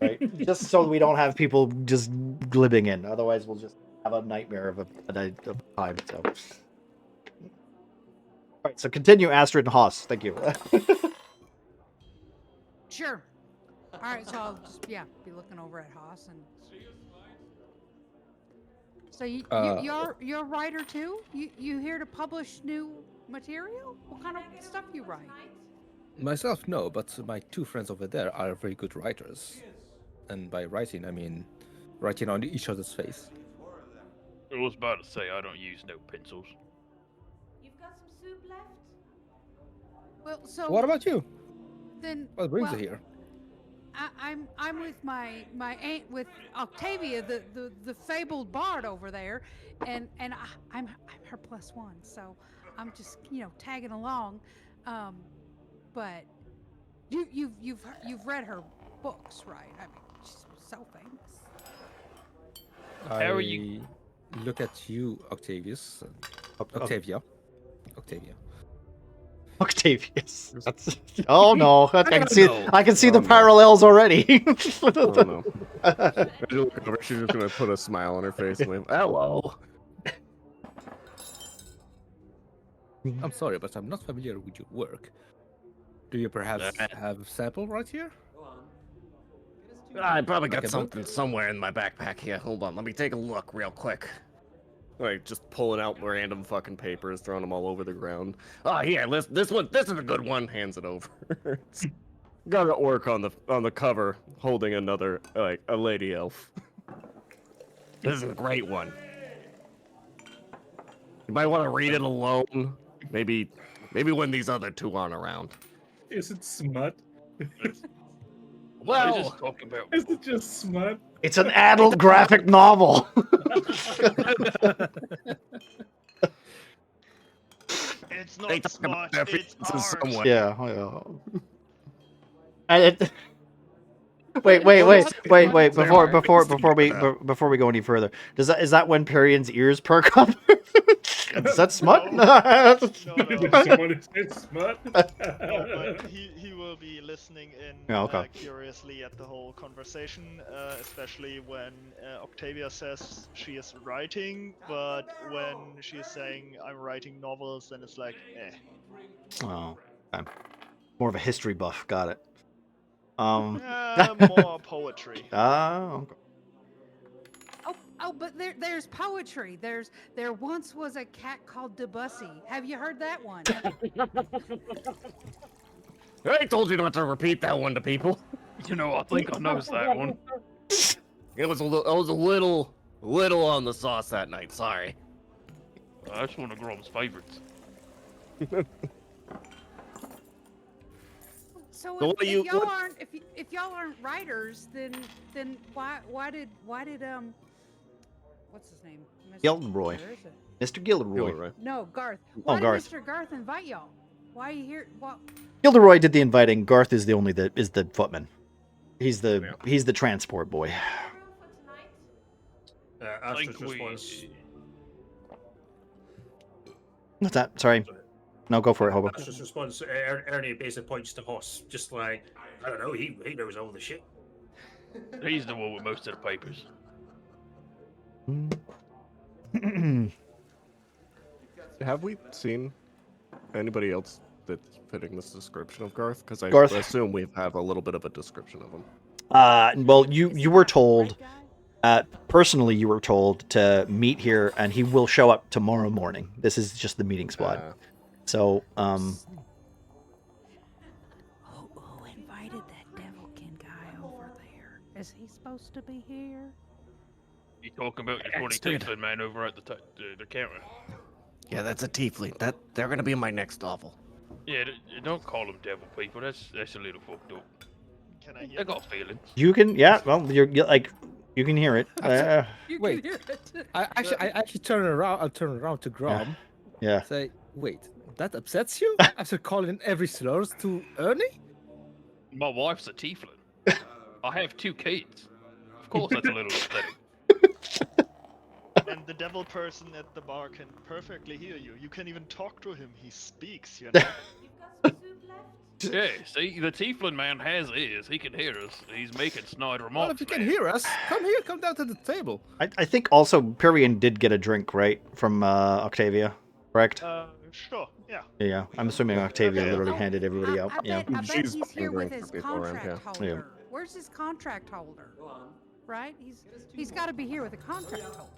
right? Just so we don't have people just glibbing in. Otherwise, we'll just have a nightmare of a time. So, all right. So continue, Astrid and Haas. Thank you. sure. All right, so I'll just be looking over at Haas and. So you're a writer too? You here to publish new material? What kind of stuff you write? Myself, no, but my two friends over there are very good writers. And by writing, I mean writing on each other's face. I was about to say I don't use no pencils. You've got some soup left? Well, so What about you? then? What brings well, you here? I'm with my aunt, with Octavia, the fabled bard over there, and I'm her +1, so I'm just tagging along. But you've read her books, right? I mean, she's so famous. I How are you- look at you, Octavius. Octavia. Octavia. Octavius. That's, oh no, I can don't see. know. I can see the Oh, no. parallels already. Oh no. She's looking over, she's just gonna put a smile on her face and wave, hello. I'm sorry, but I'm not familiar with your work. Do you perhaps have a sample right here? I probably Like got a book? something somewhere in my backpack here. Hold on, let me take a look real quick. Like, just pulling out random fucking papers, throwing them all over the ground. Oh, here, this one, this is a good one. Hands it over. Got an orc on the cover, holding another, like, a lady elf. This is a great one. You might want to read it alone. Maybe when these other two aren't around. Is it smut? We're just talking about. Is it just smut? It's an adult graphic novel. It's They not talk about smart, their it's feelings in some art. way. Yeah. Wait. Before we go any further, is that when Perion's ears perk up? Is that smut? No, Somebody say smut? no, but he will be listening in Yeah, okay. curiously at the whole conversation, especially when Octavia says she is writing, but when she's saying I'm writing novels, then it's like, Oh, okay. More of a history buff. Got it. more poetry. Okay. Oh, but there's poetry. There once was a cat called Debussy. Have you heard that one? I told you not to repeat that one to people. You know, I think I knows that one. It was a little on the sauce that night. Sorry. That's one of Grom's favorites. So So if y'all aren't writers, then why did what's his name? Gilderoy. Where is it? Mr. Gilderoy. Gilroy. No, Garth. Oh, Why did Garth. Mr. Garth invite y'all? Why are you here? What? Gilderoy did the inviting. Garth is the footman. He's the transport boy. Astra's response. What's that? Sorry. No, go for it, Hobo. Astra's response. Ernie basically points to Hoss, just like, I don't know, he knows all the shit. He's the one with most of the papers. Have we seen anybody else that's fitting this description of Garth? Because I Garth. assume we have a little bit of a description of him. Well, you were told, personally, you were told to meet here, and he will show up tomorrow morning. This is just the meeting spot. So, Who invited that Devilkin guy over there? Is he supposed to be here? You talking about your 22 man over at the counter? Yeah, that's a tiefling. They're gonna be in my next novel. Yeah, don't call them devil people. That's a little fucked up. Can I hear? They got feelings. you can, yeah, well, you're like, you can hear it. You Wait. can hear it. I actually turn around. I'll turn around to Grom. Yeah. Say, wait, that upsets you? After calling every slurs to Ernie? My wife's a tiefling. I have 2 kids. Of course, that's a little upsetting. And the devil person at the bar can perfectly hear you. You can even talk to him. He speaks, you know. Yeah, see, the tiefling man has ears. He can hear us. He's making snide remarks. Well, if you can man. hear us, come here, come down to the table. I think also Perion did get a drink, right, from Octavia, correct? Sure, yeah. Yeah, I'm assuming Octavia Okay. literally handed everybody out. I Yeah. bet She's he's here with buying his drinks for people around, contract yeah. holder. Where's his contract holder? Right? He's got to be here with a contract holder.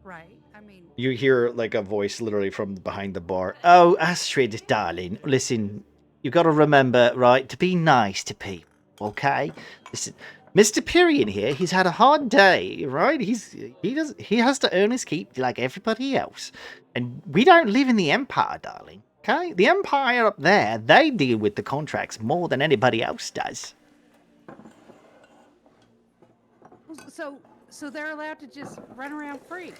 Right? I mean, You hear like a voice literally from behind the bar. Oh, Astrid, darling, listen, you got to remember, right, to be nice to people, okay? Listen, Mr. Perion here, he's had a hard day, right? He has to earn his keep like everybody else, and we don't live in the Empire, darling. Okay? The Empire up there, they deal with the contracts more than anybody else does. So they're allowed to just run around free.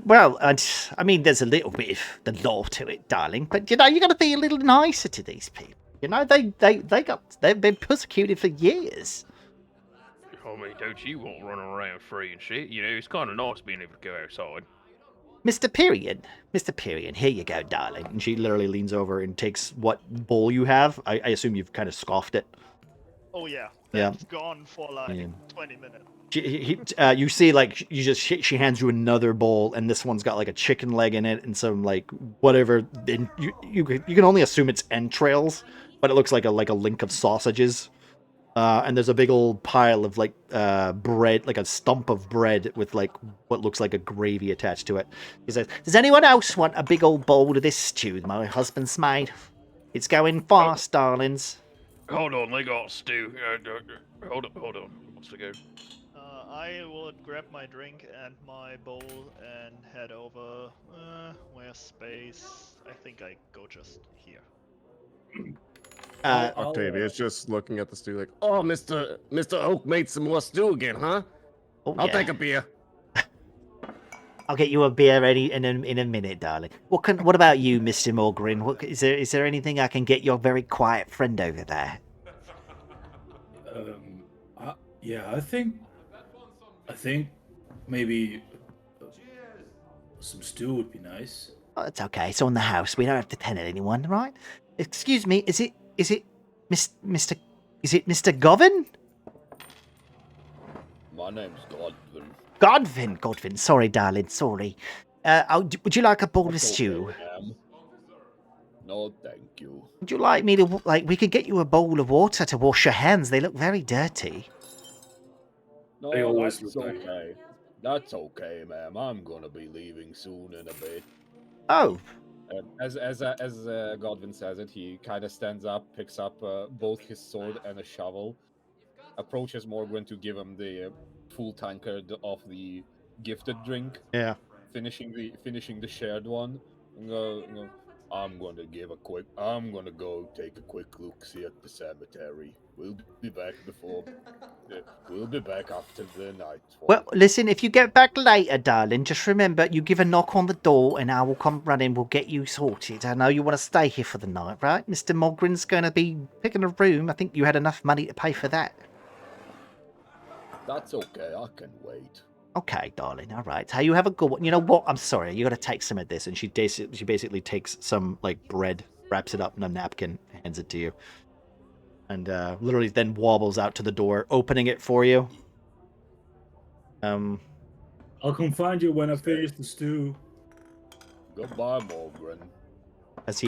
Well, I mean, there's a little bit of the law to it, darling, but you got to be a little nicer to these people. They've been persecuted for years. I mean, don't you want running around free and shit? You know, it's kind of nice being able to go outside. Mr. Period, here you go, darling. And she literally leans over and takes what bowl you have. I assume you've kind of scoffed it. Oh yeah, Yeah. that's gone for like Yeah. 20 minutes. You see, like, she hands you another bowl, and this one's got like a chicken leg in it and some like whatever. And you can only assume it's entrails, but it looks like a link of sausages. And there's a big old pile of like bread, like a stump of bread with like what looks like a gravy attached to it. He says, "Does anyone else want a big old bowl of this stew my husband's made? It's going fast, darlings." Hold on, they got stew. Hold on. What's to go? I would grab my drink and my bowl and head over. Where's space? I think I go just here. Octavia's just looking at the stew like, oh, Mr. Oak made some more stew again, huh? Oh, I'll yeah. take a beer. I'll get you a beer in a minute, darling. What about you, Mr. Morgrin? Is there anything I can get your very quiet friend over there? Yeah, I think maybe some stew would be nice. Oh, it's okay. It's on the house. We don't have to tell anyone, right? Excuse me. Is it Mr. Govin? My name's Godwin. Godwin. Sorry, darling. Sorry. Would you like a bowl of stew? No, thank you. Would you like me to, we could get you a bowl of water to wash your hands. They look very dirty. No, They always that's look like- okay. That's okay, ma'am. I'm gonna be leaving soon in a bit. Oh. As Godwin says it, he kind of stands up, picks up both his sword and a shovel, approaches Morgwin to give him the full tankard of the gifted drink. Yeah. Finishing the shared one. And go, I'm gonna go take a quick look see at the cemetery. We'll be back after the nightfall. Well, listen, if you get back later, darling, just remember, you give a knock on the door and I will come running. We'll get you sorted. I know you want to stay here for the night, right? Mr. Mogren's going to be picking a room. I think you had enough money to pay for that. That's okay. I can wait. Okay, darling. All right. How you have a good one. You know what? I'm sorry. You got to take some of this. And she basically takes some bread, wraps it up in a napkin, hands it to you. And literally then wobbles out to the door, opening it for you. I'll come find you when I finish the stew. Goodbye, Morgren. As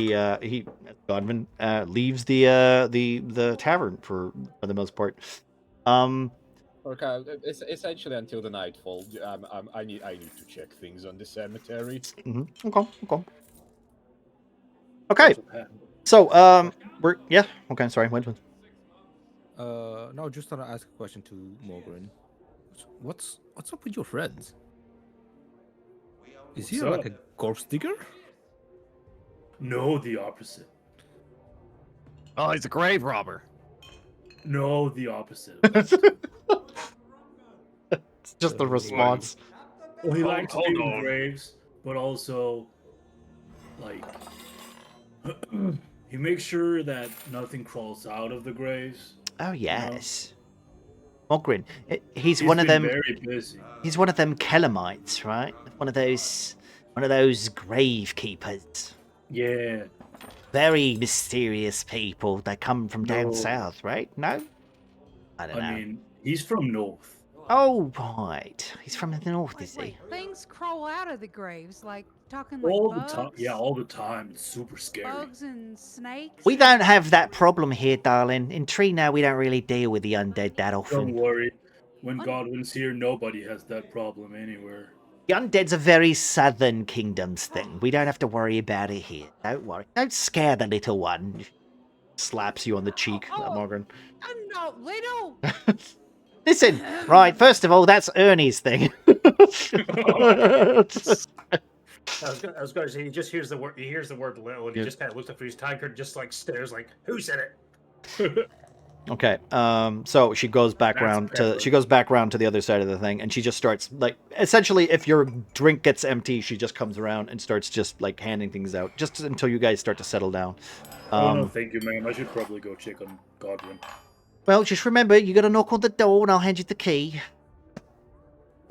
Godwin leaves the tavern for the most part. Okay, it's essentially until the nightfall. I need to check things on the cemetery. Mm-hmm. Okay. So Okay. Sorry. Wait. No, just want to ask a question to Morgren. What's up with your friends? Is he like a ghost digger? No, the opposite. Oh, he's a grave robber. No, the opposite. It's just the response. Well, he likes hold digging on. graves, but also, he makes sure that nothing crawls out of the graves. Oh yes. Mogren. He's He's one of been them. Very busy. He's one of them Kelamites, right? One of those grave keepers. Yeah. Very mysterious people. They come from down No. south, right? No? I don't know. I mean, he's from north. Oh, right. He's from the north, is he? Wait, things crawl out of the graves, talking All bugs, the time. Yeah, all the time. It's super scary. bugs and snakes. We don't have that problem here, darling. In Tree now, we don't really deal with the undead that Don't often. worry. When Godwin's here, nobody has that problem anywhere. The undead's a very southern kingdoms thing. We don't have to worry about it here. Don't worry. Don't scare the little one. Slaps you on the cheek, Morgan. I'm not little. Listen, right, first of all, that's Ernie's thing. I was going to say he just hears the word. He hears the word little, and he just kind of looks up at his tankard, just like stares, like, "Who said it?" Okay. So she goes back That's round pepper. to the other side of the thing, and she just starts like essentially, if your drink gets empty, she just comes around and starts just like handing things out, just until you guys start to settle down. Oh no, thank you, ma'am. I should probably go check on Godwin. Well, just remember, you got to knock on the door, and I'll hand you the key.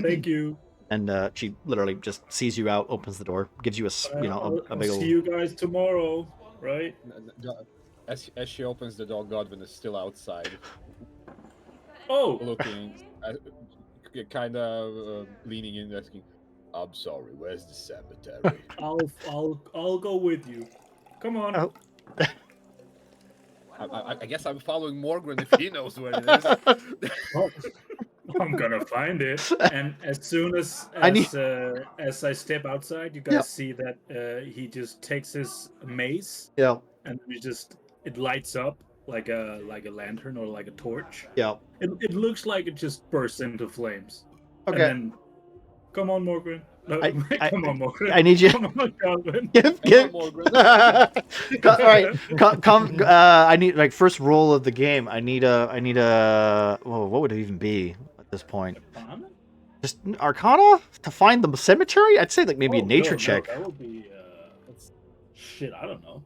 Thank you. And she literally just sees you out, opens the door, gives you a I'll big see old. you guys tomorrow, right? As she opens the door, Godwin is still outside, Oh, looking, kind of leaning in, asking, "I'm sorry, where's the cemetery?" I'll go with you. Come on. Oh. I guess I'm following Morgan if he knows where it is. Oh, I'm gonna find it. And as soon as I step outside, you guys Yeah. see that he just takes his mace Yeah. and it lights up like a lantern or like a torch. Yeah. It looks like it just bursts into flames. Okay. And then, come on, Morgan. Come on, Morgan. I need you. Come on, Calvin. Give. Come on, Morgan. All right. Come. I need like first roll of the game. I need a. Oh, what would it even be at this point? Arcana? Just Arcana to find the cemetery. I'd say like maybe a Oh, nature no, check. that would be. Shit, I don't know.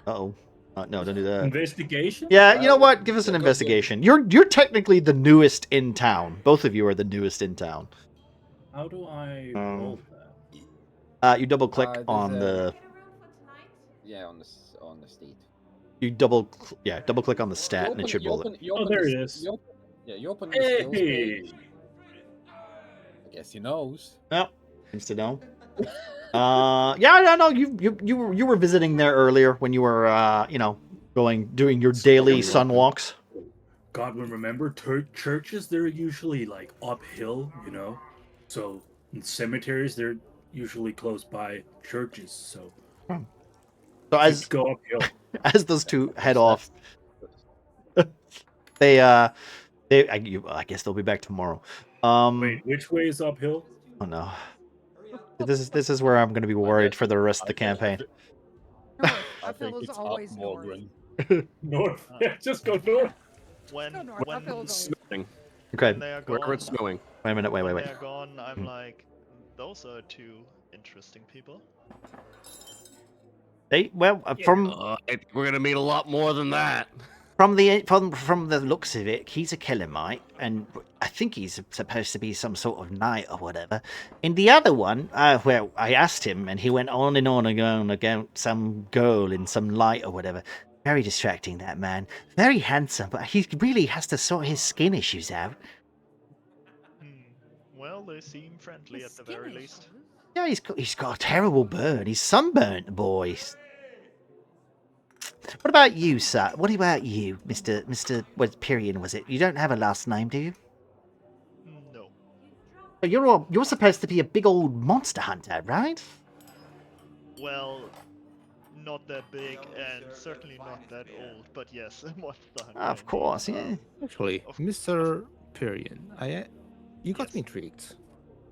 Uh-oh. No, don't do that. Investigation? Yeah, you know what? Give us an investigation. You're technically the newest in town. Both of you are the newest in town. How do I roll that? You double click There's on the. Yeah, on the state. You double click on the stat and it should roll it. Oh, there it is. You open the skills Hey! page. I guess he knows. Well, seems to know. Yeah, no, you were visiting there earlier when you were doing your daily sun walks. Godwin, remember churches? They're usually like uphill, you know. So in cemeteries, they're usually close by churches. So as go uphill. As those two head off, I guess they'll be back tomorrow. Wait, which way is uphill? Oh no. This is where I'm going to be worried for the rest of the campaign. North. I think Uphill is it's always up, north. Morgan. North. Yeah, just go north. When Go north. Uphill is always. Snowing. Okay. they are Wherever gone, it's snowing. Wait a minute. Wait. when they are gone, I'm like, those are two interesting people. From We're gonna meet a lot more than that. From the looks of it, he's a Kellamite, and I think he's supposed to be some sort of knight or whatever. And the other one, well, I asked him, and he went on and on about some girl in some light or whatever. Very distracting, that man. Very handsome, but he really has to sort his skin issues out. Well, they seem friendly at the very least. Yeah, he's got a terrible burn. He's sunburnt, the boy. What about you, sir? What about you, Mr. What Pyrian was it? You don't have a last name, do you? No. But you're supposed to be a big old monster hunter, right? Well, not that big and certainly not that old, but yes, monster hunter. Of course, yeah. Actually, Mr. Pyrian, you got me intrigued.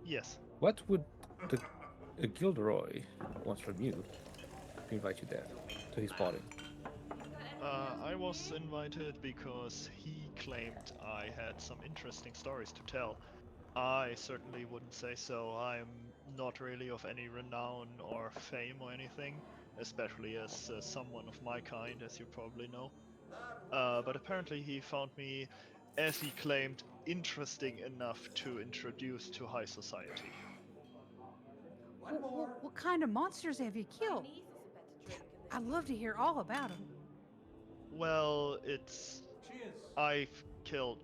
Yes. What would the Gilderoy want from you to invite you there to his party? I was invited because he claimed I had some interesting stories to tell. I certainly wouldn't say so. I'm not really of any renown or fame or anything, especially as someone of my kind, as you probably know. But apparently he found me, as he claimed, interesting enough to introduce to high society. What kind of monsters have you killed? I'd love to hear all about them. Well, I've killed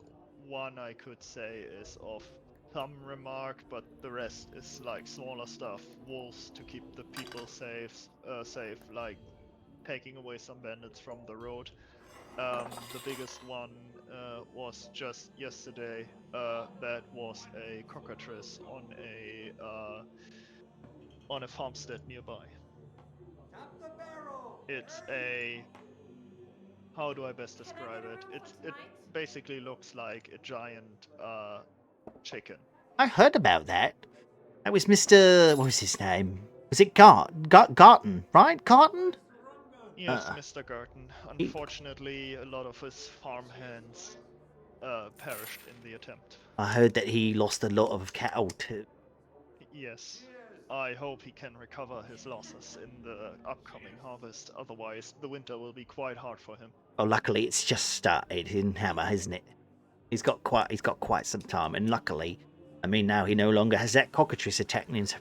one, I could say, is of some remark, but the rest is like smaller stuff. Wolves to keep the people safe, like taking away some bandits from the road. The biggest one was just yesterday. That was a cockatrice on a farmstead nearby. It's a how do I best describe it? It basically looks like a giant chicken. I heard about that. That was Mr. What was his name? Was it Garton, right? Garton? Yes, Uh, Mr. Garten. he- Unfortunately, a lot of his farmhands perished in the attempt. I heard that he lost a lot of cattle too. Yes. I hope he can recover his losses in the upcoming harvest, otherwise the winter will be quite hard for him. Oh, luckily it's just started in Hammer, hasn't it? He's got quite some time, and luckily, I mean, now he no longer has that cockatrice attacking his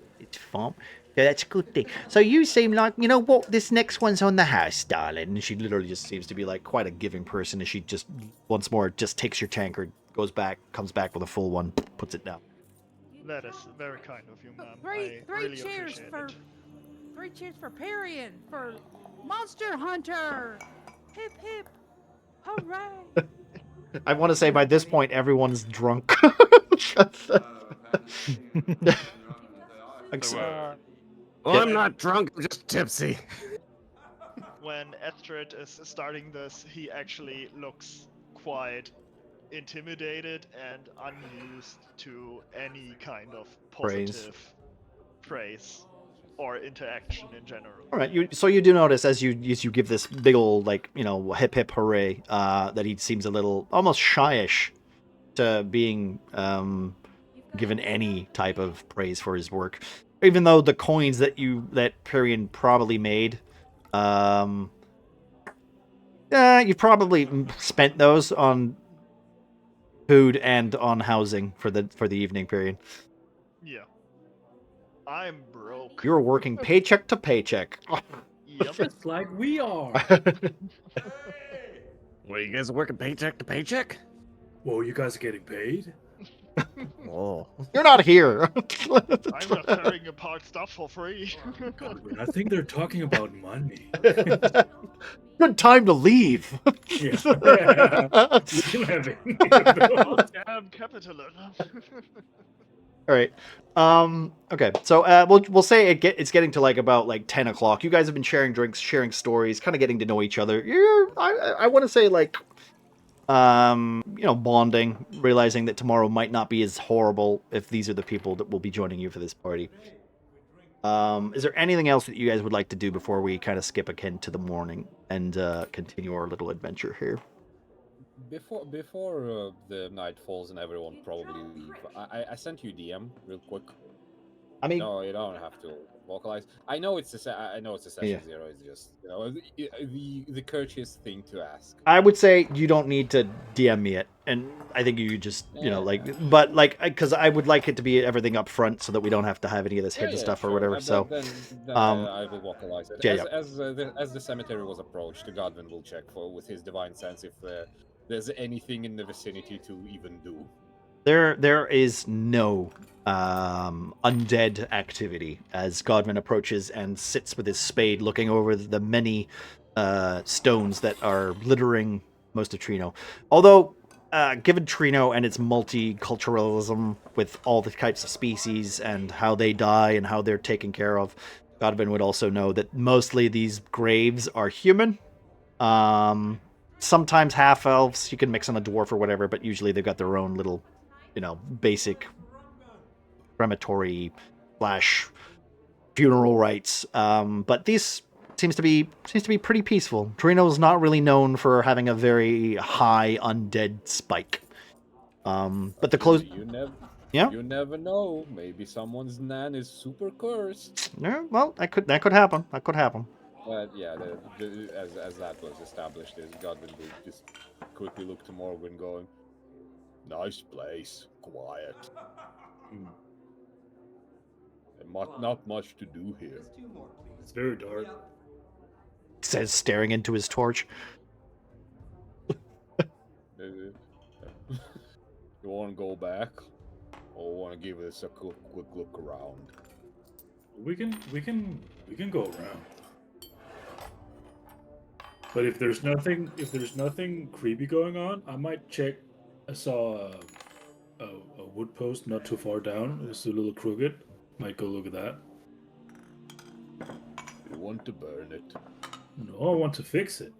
farm. So that's a good thing. So you seem like, you know what, this next one's on the house, darling. And she literally just seems to be like quite a giving person, and she just once more just takes your tankard, goes back, comes back with a full one, puts it down. That is very kind of you, ma'am. Three I really cheers appreciate for it. 3 cheers for Parian, for Monster Hunter. Hip hip, hooray! I want to say by this point everyone's drunk. So, Well, I'm not drunk. I'm just tipsy. When Estrid is starting this, he actually looks quite intimidated and unused to any kind of Praise. positive praise or interaction in general. All right, so you do notice as you give this big old like hip hip hooray that he seems a little almost shyish to being given any type of praise for his work, even though the coins that Perian probably made, you probably spent those on food and on housing for the evening period. Yeah. I'm broke. You were working paycheck to paycheck. Yep. Just like we are. What, you guys working paycheck to paycheck? Whoa, you guys are getting paid? Oh. You're not here. I'm not tearing apart stuff for free. Godwin, I think they're talking about money. Good time to leave. Yeah. Oh, damn capitalism. All right. Okay. So we'll say it's getting to about 10 o'clock. You guys have been sharing drinks, sharing stories, kind of getting to know each other. I want to say bonding, realizing that tomorrow might not be as horrible if these are the people that will be joining you for this party. Is there anything else that you guys would like to do before we kind of skip ahead to the morning and continue our little adventure here? Before the night falls and everyone probably leave, I sent you DM real quick. I mean, no, you don't have to vocalize. I know it's a session Yeah. 0. It's just the courteous thing to ask. I would say you don't need to DM me it, and I think you just because I would like it to be everything up front so that we don't have to have any of this hidden stuff or sure. whatever. So Then I will vocalize it. yeah, As the cemetery was approached, Godwin will check with his divine sense if there's anything in the vicinity to even do. There is no undead activity as Godwin approaches and sits with his spade looking over the many stones that are littering most of Trino. Although, given Trino and its multiculturalism with all the types of species and how they die and how they're taken care of, Godwin would also know that mostly these graves are human. Sometimes half-elves, you can mix in a dwarf or whatever, but usually they've got their own little basic crematory / funeral rites. But these seems to be pretty peaceful. Torino's not really known for having a very high undead spike. But the close, You never know. Maybe someone's nan is super cursed. Yeah, well, that could happen. That could happen. But yeah, as that was established, Godwin will just quickly look to Morgan, going, "Nice place, quiet. Not much to do here. It's very dark." Says, staring into his torch. You want to go back, or want to give us a quick look around?" We can go around. But if there's nothing creepy going on, I might check. I saw a wood post not too far down. It's a little crooked. Might go look at that. You want to burn it? No, I want to fix it.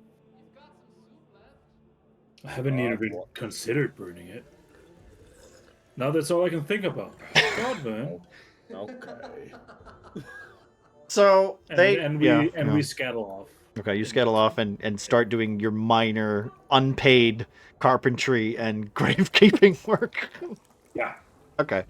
I haven't even considered burning it. Now that's all I can think about. God, man. Okay. So they And yeah, we scuttle off. Okay, you scuttle off and start doing your minor unpaid carpentry and gravekeeping work. Yeah. Okay.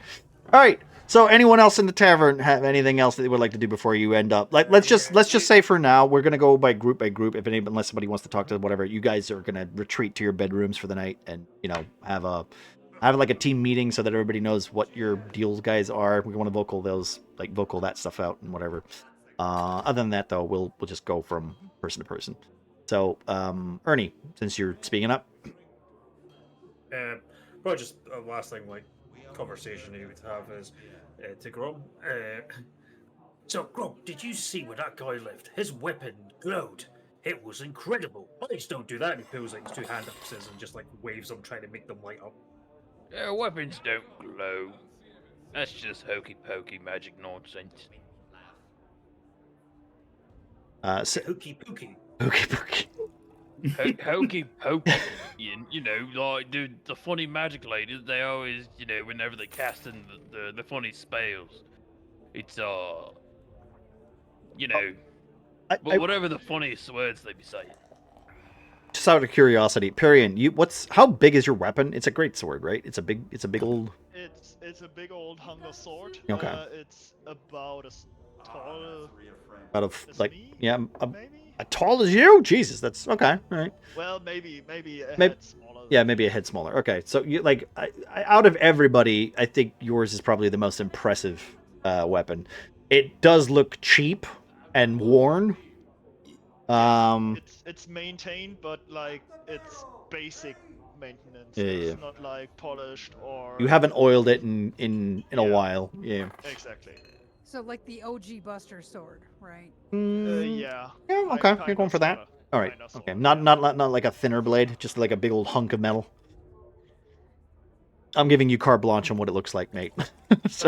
All right. So anyone else in the tavern have anything else that they would like to do before you end up? Like let's just say for now we're gonna go by group. If unless somebody wants to talk to whatever, you guys are gonna retreat to your bedrooms for the night and have like a team meeting so that everybody knows what your deals guys are. We want to vocal that stuff out and whatever. Other than that though, we'll just go from person to person. So Ernie, since you're speaking up, Probably just a last thing, like conversation you would have is to Grom. So, Grom, did you see where that guy lived? His weapon glowed. It was incredible. Bodies don't do that. And he pulls like his two hand axes and just like waves them, trying to make them light up. Weapons don't glow. That's just hokey pokey magic nonsense. Hokey pokey. Okay, okay. Hokey pokey. You know, like the funny magic ladies, they always, whenever they cast in the funny spells, it's whatever the funniest words they be saying. Just out of curiosity, Perian, how big is your weapon? It's a great sword, right? It's a big old. It's a big old hunger sword. Okay. It's about as tall Out of as like me, maybe. as tall as you. Jesus, that's okay. All right. Well, maybe a head smaller. Yeah, maybe a head smaller. Okay, so you out of everybody, I think yours is probably the most impressive weapon. It does look cheap and worn. It's maintained, but like it's basic maintenance. Yeah, It's yeah. not like polished or. You haven't oiled it in a while. Yeah. Exactly. So like the OG Buster sword, right? Yeah. Yeah. Okay, you're going for that. All right. Okay. Not like a thinner blade, just like a big old hunk of metal. I'm giving you carte blanche on what it looks like, mate. It's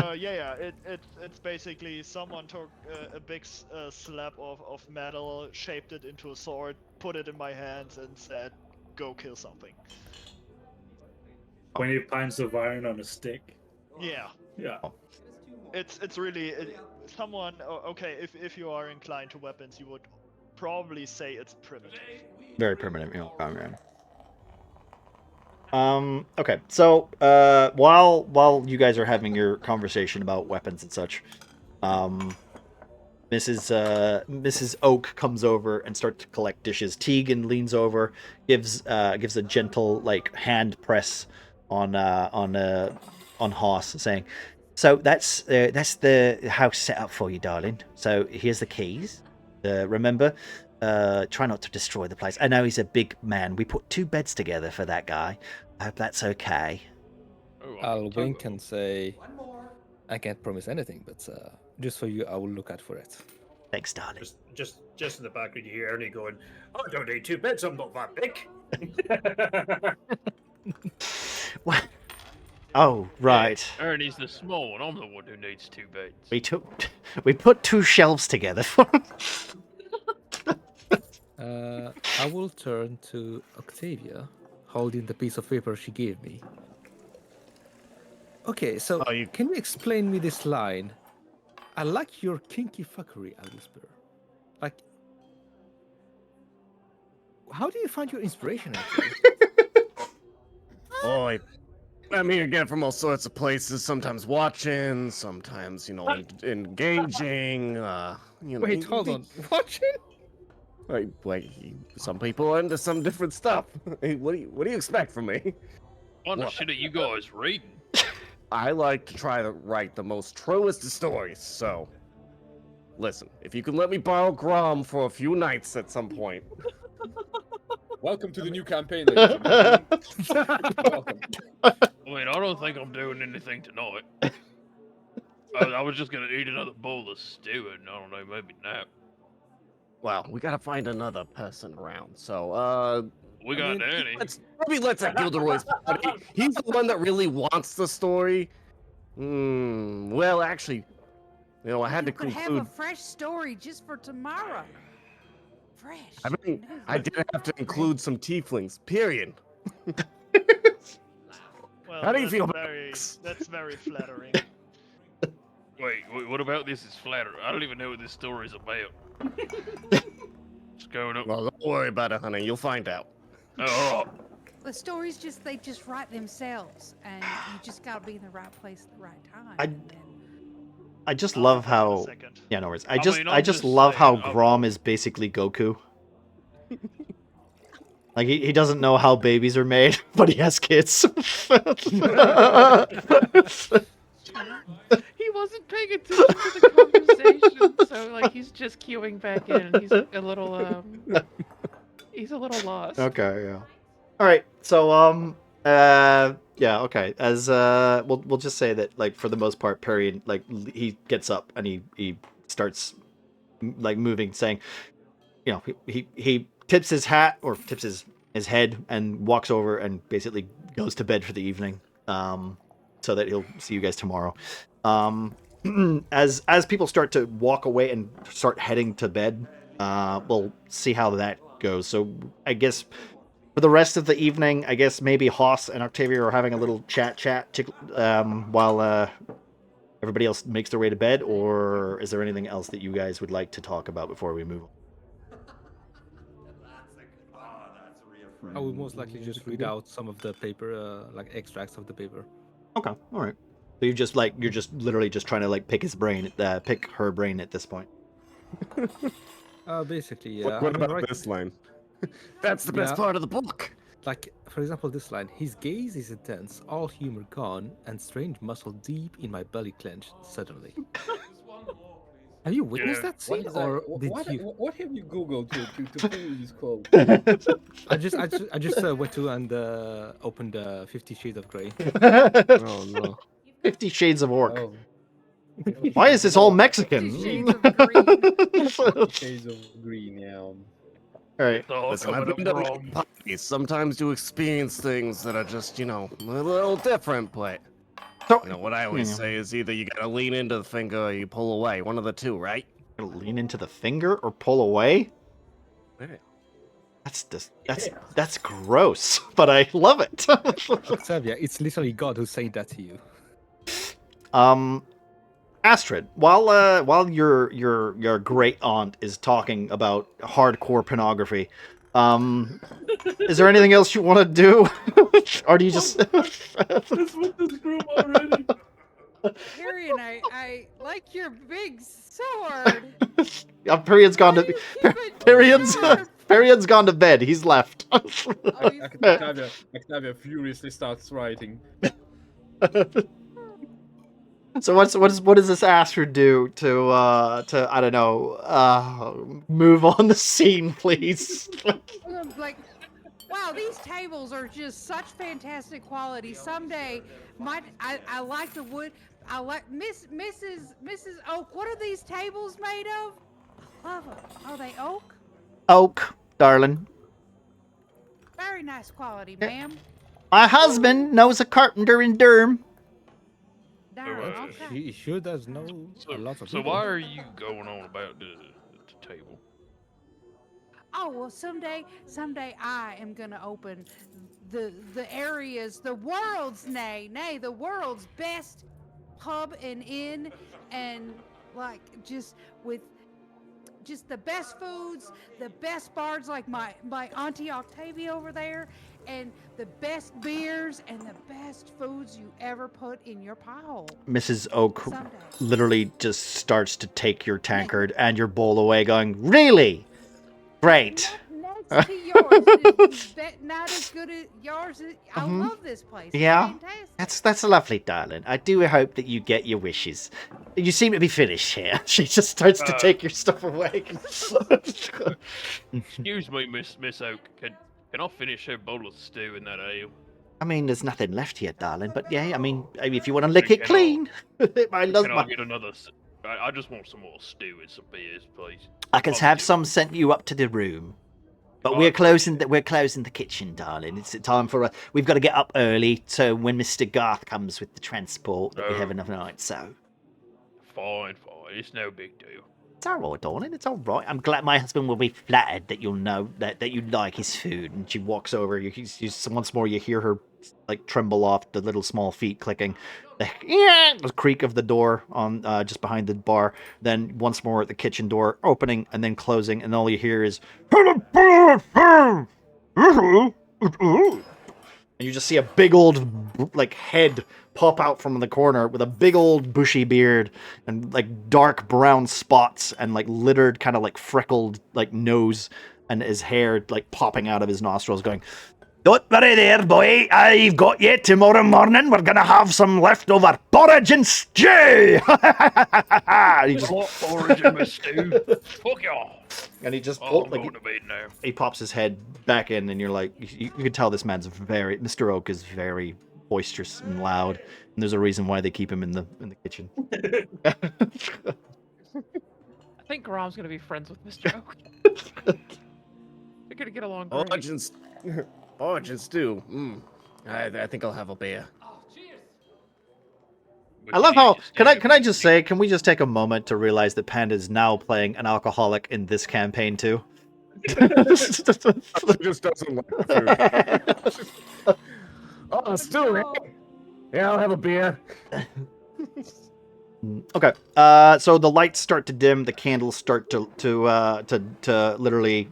basically someone took a big slab of metal, shaped it into a sword, put it in my hands, and said, "Go kill something." 20 pints of iron on a stick. Yeah. Yeah. It's really someone. Okay, if you are inclined to weapons, you would probably say it's primitive. Very primitive, okay. Okay, so while you guys are having your conversation about weapons and such, Mrs. Oak comes over and starts to collect dishes. Tegan leans over, gives a gentle hand press on Haas, saying, "So that's the house set up for you, darling. So here's the keys. Remember, try not to destroy the place. I know he's a big man. We put 2 beds together for that guy. I hope that's okay." I'll wink and say, I can't promise anything, but just for you, I will look out for it. Thanks, darling. Just in the background, you hear Ernie going, "I don't need 2 beds. I'm not that big." What? Oh, right. Yeah, Ernie's the small one. I'm the one who needs 2 beds. We put 2 shelves together for him. I will turn to Octavia, holding the piece of paper she gave me. Okay, so can you explain me this line? I like your kinky fuckery, I whisper. Like, how do you find your inspiration, actually? Oh, I mean, you get it from all sorts of places. Sometimes watching, sometimes, engaging. Wait, hold on. Watching? Like, some people are into some different stuff. Hey, what do you expect from me? What the shit are you guys reading? I like to try to write the most truest of stories, so listen, if you can let me borrow Grom for a few nights at some point. Welcome to the new campaign, ladies and gentlemen. Welcome. Wait, I don't think I'm doing anything tonight. I was just gonna eat another bowl of stew, and I don't know, maybe nap. Well, we gotta find another person around, so We got Danny. Maybe let's have Gilderoy's buddy. He's the one that really wants the story. Well, actually, I had to could conclude. have a fresh story just for tomorrow. Fresh. I mean, I did have to include some tieflings. Period. Well, How do you feel? That's very flattering. Wait, what about this is flattering? I don't even know what this story is about. What's going on? Well, don't worry about it, honey. You'll find out. Oh, The stories they just write themselves, and you just gotta be in the right place at the right time. I- and then- I just I'll love hop in a how. second. Yeah, no worries. I mean, I I'm just just love how saying, Grom is basically Goku. Like he doesn't know how babies are made, but he has kids. He wasn't paying attention to the conversation, so like he's just queuing back in. And he's a little lost. Okay, yeah. All right. So yeah, okay. As we'll just say that like for the most part Perry like he gets up and he starts like moving, saying, you know, he tips his hat or tips his head and walks over and basically goes to bed for the evening. So that he'll see you guys tomorrow. As people start to walk away and start heading to bed, we'll see how that goes. So I guess for the rest of the evening, I guess maybe Haas and Octavia are having a little chat while everybody else makes their way to bed, or is there anything else that you guys would like to talk about before we move on? I would most likely just read out some of the paper, like extracts of the paper. Okay, all right. So you're just literally just trying to like pick her brain at this point. Basically, yeah. What I mean, about right- this line? That's the best Yeah. part of the book. Like, for example, this line: "His gaze is intense, all humor gone, and strange muscle deep in my belly clenched suddenly." Have you witnessed that What scene, is that? or Wh- did what, you? what have you googled to pull this quote? I just went to and opened 50 Shades of Grey. Oh no. 50 Shades of Orc. Oh, Why is this all Mexican? 50 Shades of Green. 50 Shades of Green, yeah. All right. it's all Listen, I've coming been up to wrong. parties. Sometimes you experience things that are just, you know, a little different, but So, you know what I always yeah. say is either you gotta lean into the finger or you pull away. One of the two, right? Lean into the finger or pull away? Yeah. That's gross, but I love it. Octavia, it's literally God who's saying that to you. Astrid, while your great aunt is talking about hardcore pornography, is there anything else you want to do, or do you just? That's what this room already. Harry and I like your big sword. Perion's gone Why to do you keep it Perion's sharp? Perion's gone to bed. He's left. Oh, he's back. Octavia furiously starts writing. So what does this Astrid do to I don't know, move on the scene, please? Like, wow, these tables are just such fantastic quality. Someday, I like the wood. I like Mrs. Oak. What are these tables made of? I love them. Are they oak? Oak, darling. Very nice quality, ma'am. My husband knows a carpenter in Durham. Darn, uh, okay. He sure does know a lot of So people. why are you going on about the table? Oh well, someday I am gonna open the area's, the world's the world's best pub and inn, and like just with just the best foods, the best bars, like my auntie Octavia over there, and the best beers and the best foods you ever put in your pie hole. Mrs. Oak Someday. literally just starts to take your tankard and your bowl away, going, "Really? Great." Next to yours is not as good as yours. I Mhm. love this place. It's Yeah, fantastic. that's lovely, darling. I do hope that you get your wishes. You seem to be finished here. She just starts to take your stuff away. Excuse me, Miss Oak. Can I finish her bowl of stew in that ale? I mean, there's nothing left here, darling. But yeah, I mean, if you want to lick it Can I- clean, I love Can I my. get another? I just want some more stew and some beers, please. I can I'll have do. some sent you up to the room. But Oh, we're I closing the kitchen, darling. It's time for we've got to get up early so when Mr. Garth comes with the transport that we have Oh. enough night. So Fine. It's no big deal. it's all right, darling. It's all right. I'm glad my husband will be flattered that you'll know that you like his food. And she walks over. You once more you hear her like tremble off, the little small feet clicking, the creak of the door on just behind the bar. Then once more the kitchen door opening and then closing, and all you hear is. And you just see a big old like head pop out from the corner with a big old bushy beard and like dark brown spots and like littered kind of like freckled like nose and his hair like popping out of his nostrils going, "Don't worry there, boy. I've got you. Tomorrow morning we're going to have some leftover porridge and stew." He just, Porridge and my stew. Fuck y'all. and he just Oh, I'm like, going to bed now. he pops his head back in, and you're like, you can tell this man's Mr. Oak is very boisterous and loud, and there's a reason why they keep him in the kitchen. I think Grom's gonna be friends with Mr. Oak. They're gonna get along great. Porridge and stew. I think I'll have a beer. I love how can I just say, can we just take a moment to realize that Panda is now playing an alcoholic in this campaign too? She just doesn't like food. Oh, stew. Yeah, I'll have a beer. Okay. So the lights start to dim, the candles start to literally,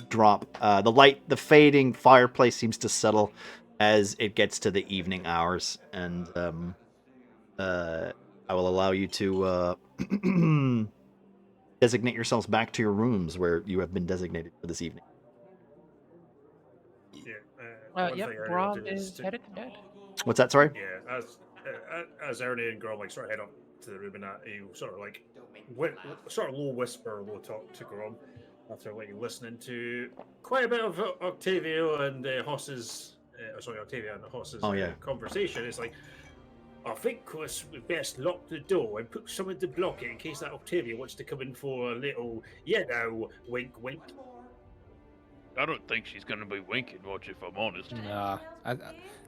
drop. The fading fireplace seems to settle as it gets to the evening hours, and I will allow you to designate yourselves back to your rooms where you have been designated for this evening. Yeah. Yep, Grom is headed to bed. What's that? Sorry. Yeah, as Ernie and Grom like sort of head up to the room and that, you sort of like sort of low whisper, low talk to Grom after like listening to quite a bit of Octavio and Octavia and Hoss's conversation. It's like, I think we best lock the door and put someone to block it in case that Octavia wants to come in for a little, wink, wink. I don't think she's going to be winking much, if I'm honest. Nah,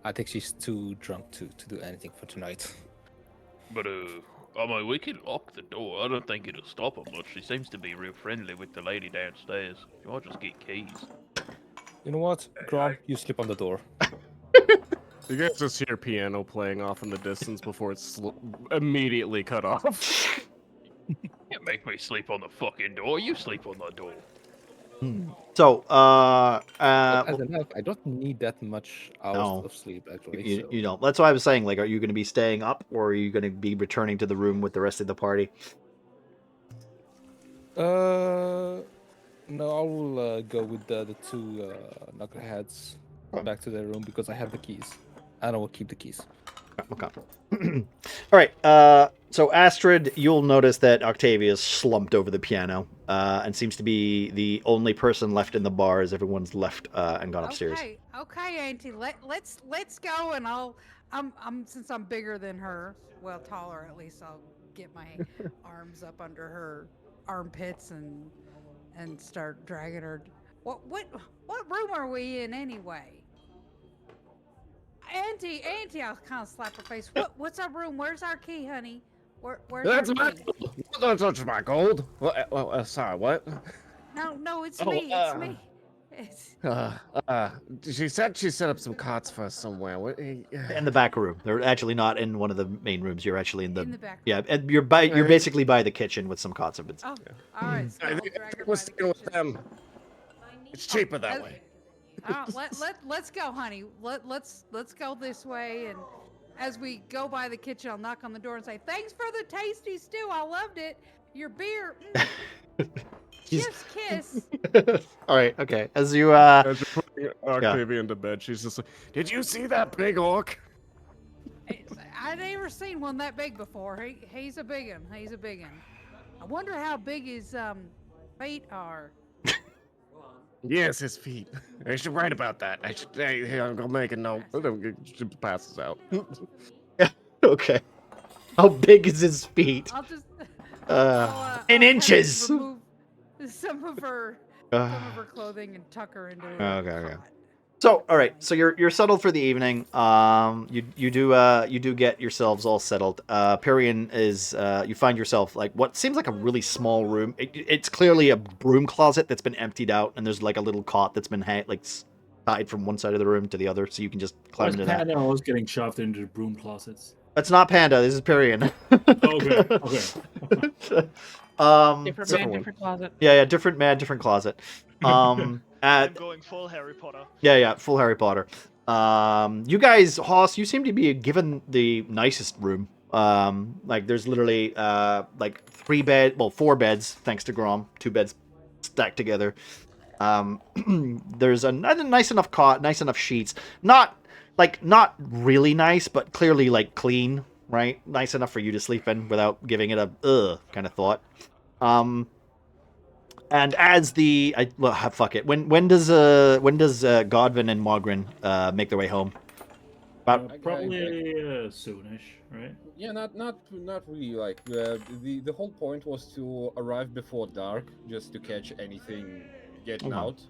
I think she's too drunk to do anything for tonight. But, we can lock the door. I don't think it'll stop her much. She seems to be real friendly with the lady downstairs. You might just get keys. You know what, Grom? You slip on the door. You guys just hear piano playing off in the distance before it's immediately cut off. You make me sleep on the fucking door. You sleep on the door. So, As enough, I don't need that much hours of sleep, actually. you don't. That's why I was saying, like, are you going to be staying up, or are you going to be returning to the room with the rest of the party? No, I will go with the two knuckleheads back to their room because I have the keys. And I will keep the keys. Okay. All right. So Astrid, you'll notice that Octavia is slumped over the piano, and seems to be the only person left in the bar as everyone's left and gone upstairs. Okay, Auntie. Let's go, and I'm since I'm bigger than her, well, taller at least. I'll get my arms up under her armpits and start dragging her. What room are we in anyway? Auntie, I'll kind of slap her face. What's our room? Where's our key, honey? Where's That's our my key? gold. Don't touch my gold. Sorry, what? No, it's me. It's me. She said she set up some cots for us somewhere. In the back room. They're actually not in one of the main rooms. You're actually in the back room. Yeah, and you're basically by the kitchen with some cots of it. Oh, all right. So I I'll think drag her we're by the staying with kitchen. them. It's cheaper that way. Let's go, honey. Let's go this way, and as we go by the kitchen, I'll knock on the door and say, "Thanks for the tasty stew. I loved it. Your beer, chef's kiss." All right, okay. As you As you're putting Octavia into bed, she's just like, "Did you see that big orc?" I never seen one that big before. He's a big one. He's a big one. I wonder how big his feet are. Yes, his feet. I should write about that. I'm gonna make a note. She passes out. okay. How big is his feet? I'll just In I'll have inches. remove some of her clothing and tuck her into her Okay. So, all right. So you're settled for the evening. You do get yourselves all settled. Perion is you find yourself like what seems like a really small room. It's clearly a broom closet that's been emptied out, and there's like a little cot that's been tied from one side of the room to the other, so you can just climb into that. I was getting shoved into the broom closets. That's not Panda. This is Perian. Okay. Different so- man, different closet. yeah, different man, different closet. I'm At, going full Harry Potter. yeah, full Harry Potter. You guys, Hoss, you seem to be given the nicest room. Like there's literally like 4 beds, thanks to Grom, 2 beds stacked together. There's a nice enough cot, nice enough sheets. Not really nice, but clearly like clean, right? Nice enough for you to sleep in without giving it a kind of thought. And as fuck it. When does Godwin and Mogren make their way home? About Probably soonish, right? Yeah, not really. Like the whole point was to arrive before dark, just to catch anything getting Okay. out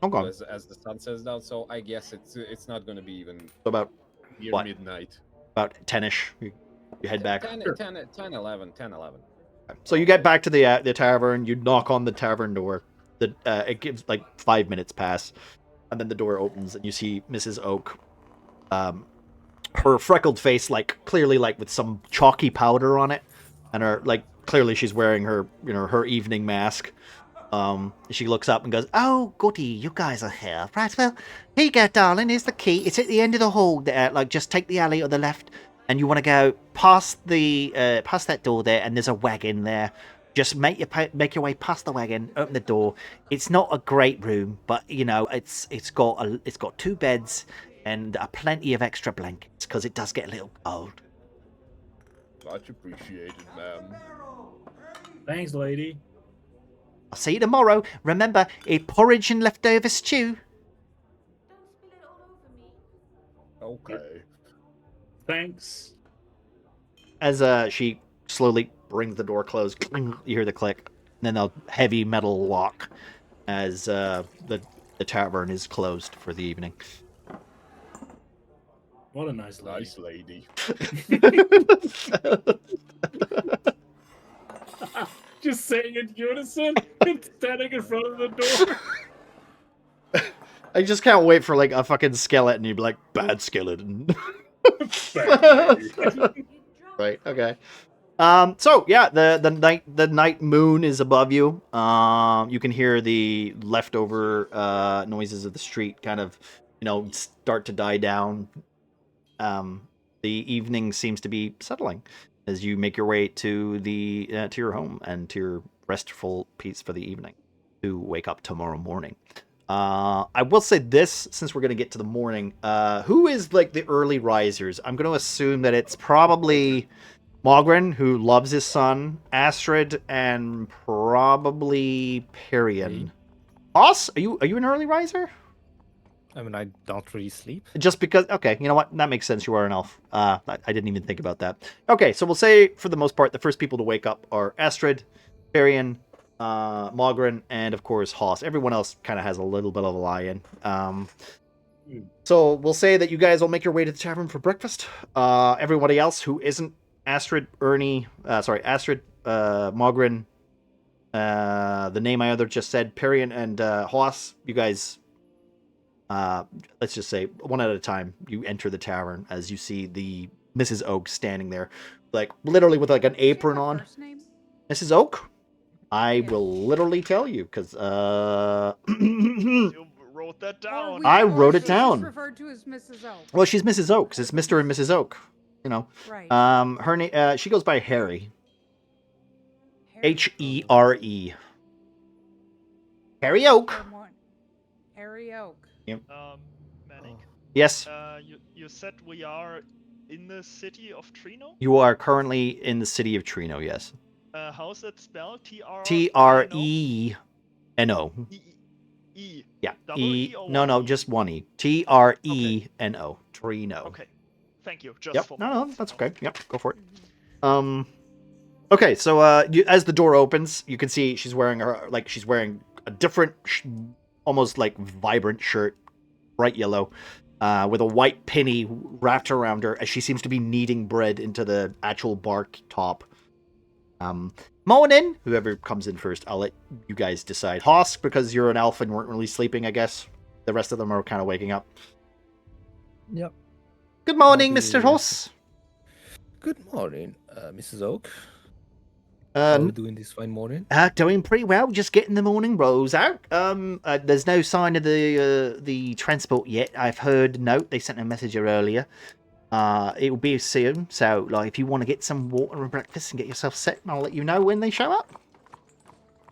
Okay. as the sun sets down. So I guess it's not going to be even So about near what? midnight. About 10ish. You head back. 10, 11. So you get back to the tavern. You knock on the tavern door. It gives like 5 minutes pass, and then the door opens, and you see Mrs. Oak. Her freckled face, like clearly like with some chalky powder on it, and her like clearly she's wearing her her evening mask. She looks up and goes, "Oh, goody, you guys are here. Right, well, here you go, darling. Here's the key. It's at the end of the hall there. Like, just take the alley on the left, and you want to go past that door there, and there's a wagon there. Just make your way past the wagon, open the door. It's not a great room, but it's got 2 beds and plenty of extra blankets because it does get a little cold." Much appreciated, ma'am. Thanks, lady. I'll see you tomorrow. Remember, eat porridge and leftover stew. Okay. Thanks. As she slowly brings the door closed, you hear the click, and then a heavy metal lock as the tavern is closed for the evening. What a nice lady. Nice lady. Just saying in unison and standing in front of the door. I just can't wait for like a fucking skeleton. You'd be like, bad skeleton. Right. Okay. So yeah, the night moon is above you. You can hear the leftover noises of the street kind of start to die down. The evening seems to be settling as you make your way to to your home and to your restful peace for the evening to wake up tomorrow morning. I will say this, since we're going to get to the morning, who is like the early risers? I'm going to assume that it's probably Mogren, who loves his son, Astrid, and probably Perian. Oss, are you an early riser? I mean, I don't really sleep. Just because, okay, you know what? That makes sense. You are an elf. I didn't even think about that. Okay, so we'll say, for the most part, the first people to wake up are Astrid, Perian, Mogren, and of course, Hoss. Everyone else kind of has a little bit of a lie-in. So we'll say that you guys will make your way to the tavern for breakfast. Everybody else who isn't Astrid, Mogren, the name I just said, Perian, and Hoss, you guys... let's just say one at a time, you enter the tavern as you see the Mrs. Oak standing there, like literally with like an apron on. Mrs. Oak? I will literally tell you because You wrote that down. I wrote it down. Referred to as Mrs. Oak. Well, she's Mrs. Oak. It's Mr. and Mrs. Oak. Right. Her name. She goes by Harry. Here. Harry Oak. Harry Oak. Manic. Yes. You said we are in the city of Trino? You are currently in the city of Trino. Yes. How's that spelled? Treno? E. Yeah. Double E or No, one no, E? just one E. Treno. Trino. Okay. Thank you. Just Yep. for No, that's okay. Yep. Go for it. Okay. So, as the door opens, you can see she's wearing a different, almost like vibrant shirt, bright yellow, with a white penny wrapped around her as she seems to be kneading bread into the actual bark top. Morning, whoever comes in first, I'll let you guys decide. Hoss, because you're an elf and weren't really sleeping, I guess. The rest of them are kind of waking up. Yep. Good morning, I'll Mr. be- Hoss. Good morning, Mrs. Oak. How are you Uh, doing this fine morning? doing pretty well. Just getting the morning rolls out. There's no sign of the transport yet. I've heard a note. They sent a message earlier. It will be soon. So, like, if you want to get some water and breakfast and get yourself set, I'll let you know when they show up.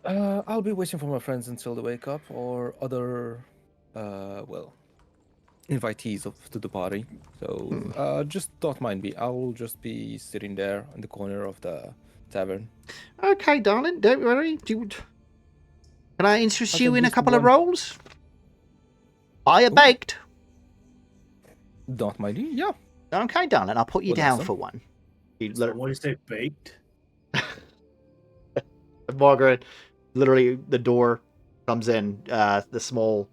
I'll be waiting for my friends until they wake up, or other, invitees to the party. So, just don't mind me. I'll just be sitting there in the corner of the tavern. Okay, darling. Don't worry. Can I interest I you got in a just couple of one- rolls? Fire baked. Don't mind you? Yeah. Okay, darling. I'll put you Well, down awesome. for one. You So what do you say, baked? Margaret, literally, the door comes in. The small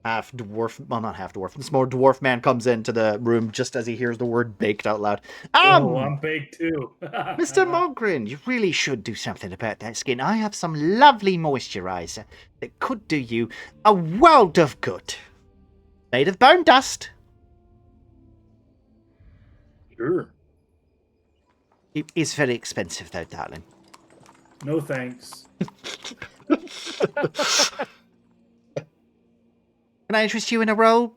half dwarf, well, not half dwarf, the small dwarf man comes into the room just as he hears the word baked out loud. Oh, I'm baked too. Mr. Mogren, you really should do something about that skin. I have some lovely moisturizer that could do you a world of good. Made of bone dust. Sure. It is very expensive, though, darling. No thanks. Can I interest you in a roll?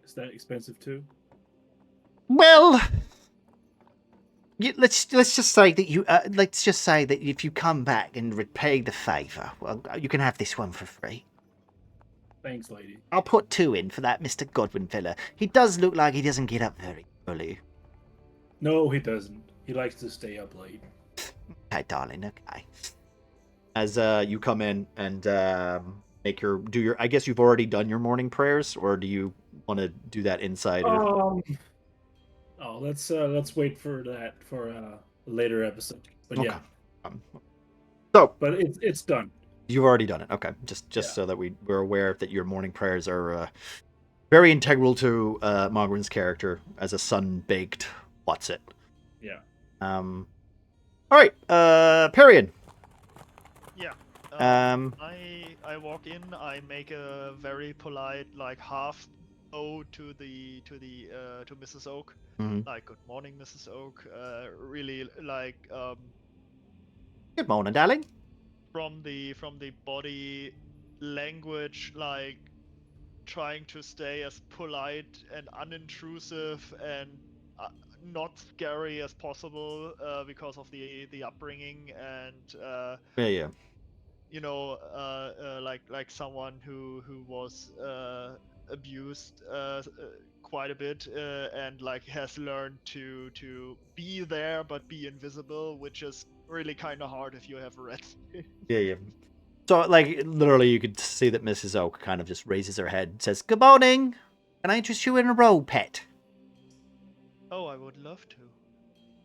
Is that expensive too? Well, let's just say that if you come back and repay the favor, well, you can have this one for free. Thanks, lady. I'll put 2 in for that Mr. Godwin fella. He does look like he doesn't get up very early. No, he doesn't. He likes to stay up late. Okay, darling. Okay. As you come in and I guess you've already done your morning prayers, or do you want to do that inside? Or... Let's wait for that for a later episode. But Okay. yeah. So, but it's done. You've already done it. Okay, just so that we're aware that your morning prayers are very integral to Mogren's character as a sun-baked what's it. Yeah. All right, Perian. Yeah. I walk in. I make a very polite, like half ode to Mrs. Oak. Mhm. Like, good morning, Mrs. Oak. Really like Good morning, darling. from the body language, like trying to stay as polite and unintrusive and not scary as possible because of the upbringing and Yeah. you know, like someone who was abused quite a bit and like has learned to be there but be invisible, which is really kind of hard if you have red skin. Yeah. So, like, literally, you could see that Mrs. Oak kind of just raises her head and says, "Good morning. Can I interest you in a roll, pet?" Oh, I would love to.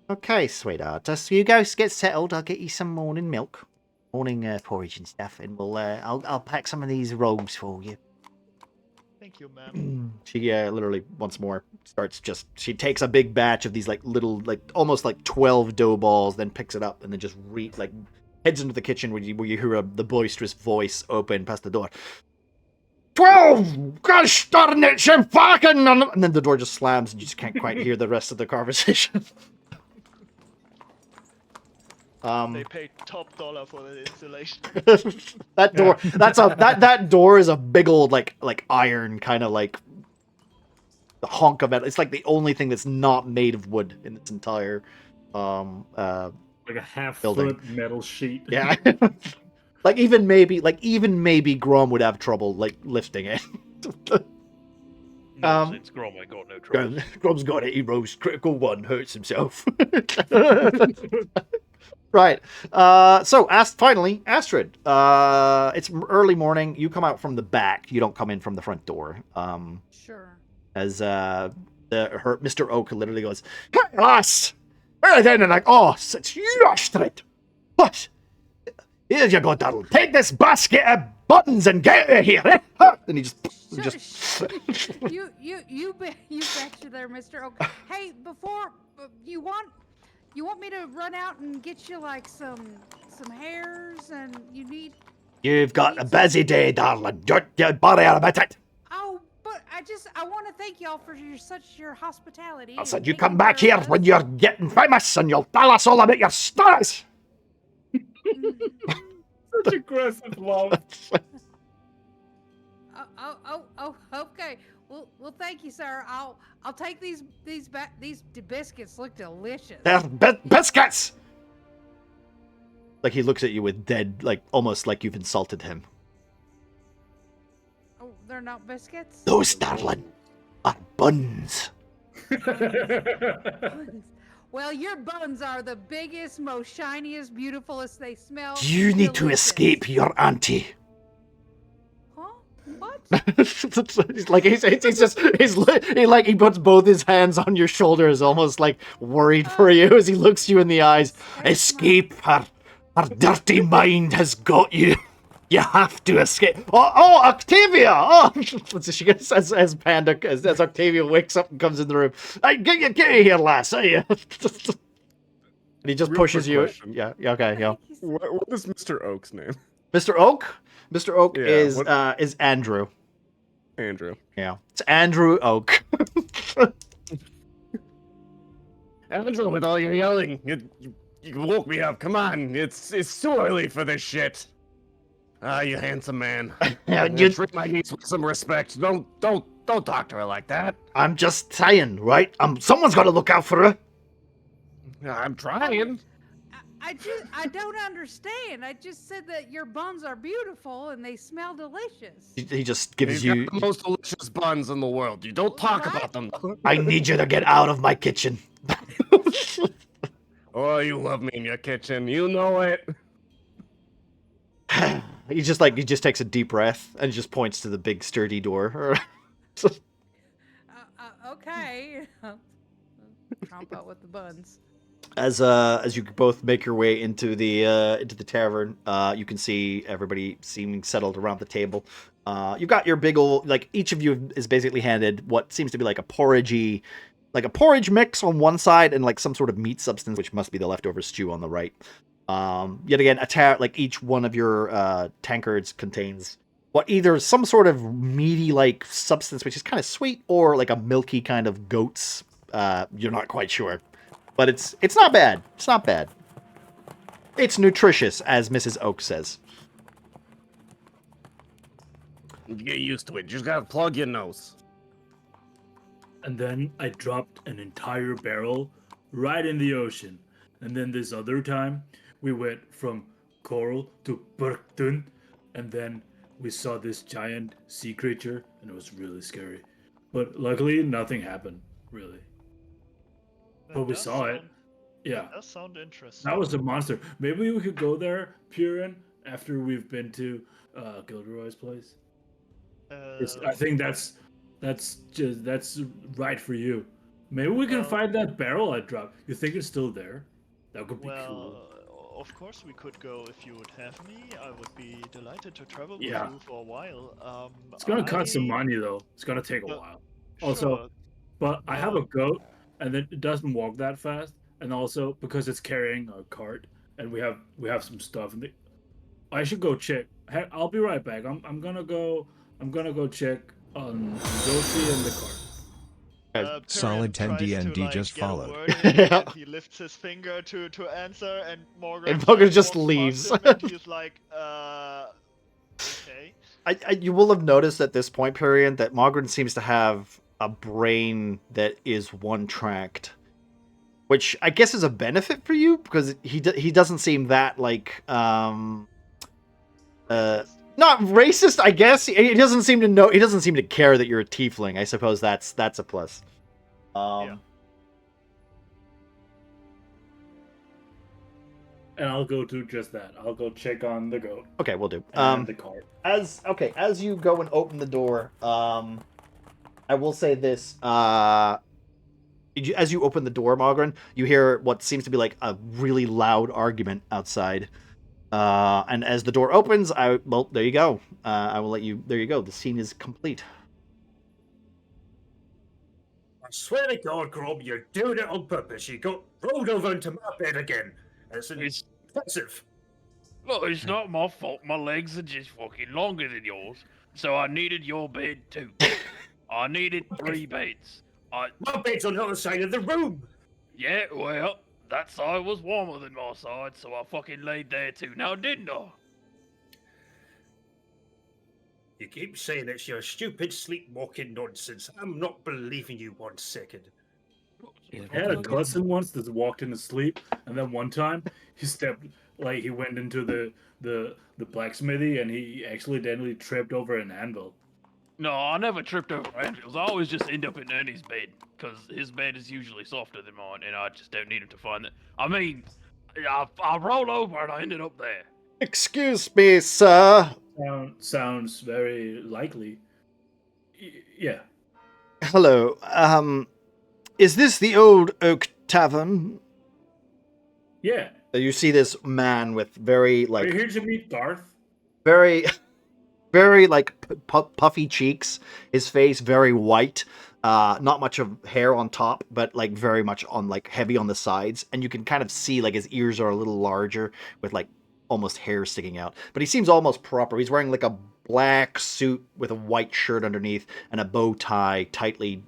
Okay, sweetheart. Just you go get settled. I'll get you some morning milk, morning porridge and stuff, and I'll pack some of these rolls for you. Thank you, ma'am. She literally once more she takes a big batch of these like little almost like 12 dough balls, then picks it up and then just heads into the kitchen where you hear the boisterous voice open past the door. 12! Gosh darn it, you fucking... And then the door just slams and you just can't quite hear the rest of the conversation. They paid top dollar for the installation. That door, that door is a big old like iron kind of like the honk of metal. It's like the only thing that's not made of wood in this entire like a half building. foot metal sheet. Yeah. Like even maybe Grom would have trouble like lifting it. No, since Grom ain't got no trouble. Grom's got it. He rolls critical 1, hurts himself. Right. So finally, Astrid. It's early morning. You come out from the back. You don't come in from the front door. Sure. As Mr. Oak literally goes, "Hey, lass! Where then?" And like, "Oh, it's you, Astrid. What? Here you go, Darrell. Take this basket of buttons and get out of here." Eh? And he You betcha there, Mr. Oak. Hey, before you want me to run out and get you like some hairs, and You've got a busy day, darling. Get body out of it. Oh, but I I want to thank y'all for your hospitality. I and said, you taking come back care here of when us." you're getting famous and you'll tell us all about your stories. Such aggressive love. Okay. Well, thank you, sir. I'll take these biscuits. Look delicious. They're biscuits! Like, he looks at you with dead, like, almost like you've insulted him. Oh, they're not biscuits? Those, darling, are buns. Well, your buns are the biggest, most shiniest, beautifulest. They smell You need to delicious. escape your auntie. Huh? What? He's like he puts both his hands on your shoulders, almost like worried for you as he looks you in the eyes. Escape her. Her dirty mind has got you. You have to escape. Oh, Octavia! Oh, she gets as Panda as Octavia wakes up and comes in the room. Hey, get here, lass. Hey. And he just Real pushes quick you. question. Yeah. Okay. Yeah. What is Mr. Oak's name? Mr. Oak. Mr. Oak Yeah, is Andrew. Andrew. Yeah, it's Andrew Oak. Andrew, with all your yelling, you woke me up. Come on, it's too early for this shit. Ah, you handsome man. You treat my niece with some respect. Don't talk to her like that. I'm just saying, right? Someone's got to look out for her. I'm trying. I don't understand. I just said that your buns are beautiful and they smell delicious. He just gives He's you. got the most delicious buns in the world. You don't talk What? about them. I need you to get out of my kitchen. Oh, you love me in your kitchen. You know it. he just takes a deep breath and just points to the big sturdy door. Okay. Tromp out with the buns. As you both make your way into the tavern, you can see everybody seeming settled around the table. You've got your big old, like, each of you is basically handed what seems to be like a porridge mix on one side and like some sort of meat substance, which must be the leftover stew on the right. Yet again, like each one of your tankards contains what either some sort of meaty like substance, which is kind of sweet, or like a milky kind of goat's. You're not quite sure. But it's not bad. It's not bad. It's nutritious, as Mrs. Oak says. Get used to it. You just gotta plug your nose. And then I dropped an entire barrel right in the ocean. And then this other time, we went from coral to Burktun, and then we saw this giant sea creature, and it was really scary. But luckily, nothing happened, really. But we saw it. Yeah. That does sound interesting. That was a monster. Maybe we could go there, Purin, after we've been to Gilderoy's place. I think that's right for you. Maybe we can find that barrel I dropped. You think it's still there? That could be cool. Of course we could go if you would have me. I would be delighted to travel with Yeah. you for a while. It's gonna cost some money though. It's gonna take a while. Also, Sure. but I have a goat, and then it doesn't walk that fast, and also because it's carrying a cart, and we have some stuff. And I should go check. I'll be right back. I'm gonna go check on Josie and the cart. Solid 10 DND just get a followed. word in, and he lifts his finger to answer, and Morgan just walks leaves. past him, and he's like, okay. You will have noticed at this point, Period, that Mogren seems to have a brain that is one-tracked, which I guess is a benefit for you because he doesn't seem that like not racist. I guess he doesn't seem to know. He doesn't seem to care that you're a tiefling. I suppose that's a plus. Yeah. And I'll go do just that. I'll go check on the goat. Okay, we'll do. And the cart. As you go and open the door, I will say this. As you open the door, Mogren, you hear what seems to be like a really loud argument outside. And as the door opens, there you go. I will let you. There you go. The scene is complete. I swear to God, Grob, you're doing it on purpose. You got rolled over into my bed again. It's impressive. Look, it's not my fault. My legs are just fucking longer than yours, so I needed your bed too. I needed 3 beds. My bed's on the other side of the room. Yeah, well, that side was warmer than my side, so I fucking laid there too. Now, didn't I? You keep saying it's your stupid sleepwalking nonsense. I'm not believing you 1 second. I had a cousin once that walked into sleep, and then one time he went into the blacksmithy, and he accidentally tripped over an anvil. No, I never tripped over anvils. I always just end up in Ernie's bed, because his bed is usually softer than mine, and I just don't need him to find it. I mean, I rolled over and I ended up there. Excuse me, sir. Sounds very likely. Yeah. Hello. Is this the Old Oak Tavern? Yeah. You see this man with very Are you here to meet Darth? very, very like puffy cheeks. His face very white. Not much of hair on top, but like very much on like heavy on the sides, and you can kind of see like his ears are a little larger with like almost hair sticking out. But he seems almost proper. He's wearing like a black suit with a white shirt underneath and a bow tie tightly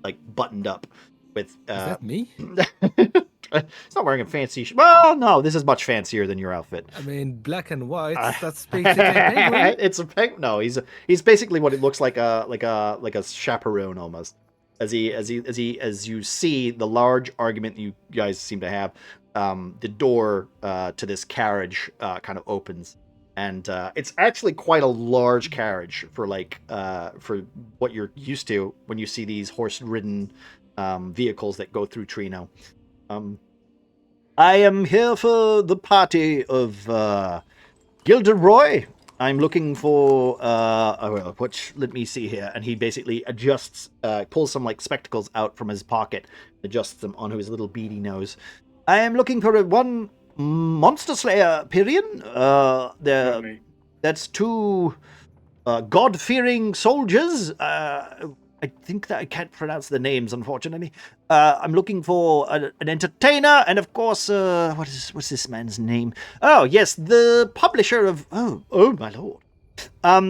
like buttoned up with Is that me? He's not wearing a fancy well, no, this is much fancier than your outfit. I mean, black and white. That's basically a penguin. It's a penguin. No, he's basically what it looks like a chaperone almost. As you see the large argument you guys seem to have, the door to this carriage kind of opens, and it's actually quite a large carriage for for what you're used to when you see these horse-ridden vehicles that go through Trino. I am here for the party of Gilderoy. I'm looking for let me see here. And he basically adjusts, pulls some like spectacles out from his pocket, adjusts them onto his little beady nose. I am looking for one Monster Slayer, Pyrian. That's 2 God-fearing soldiers. I think that I can't pronounce the names, unfortunately. I'm looking for an entertainer, and of course, what's this man's name? Oh, yes, the publisher of. Oh, my lord.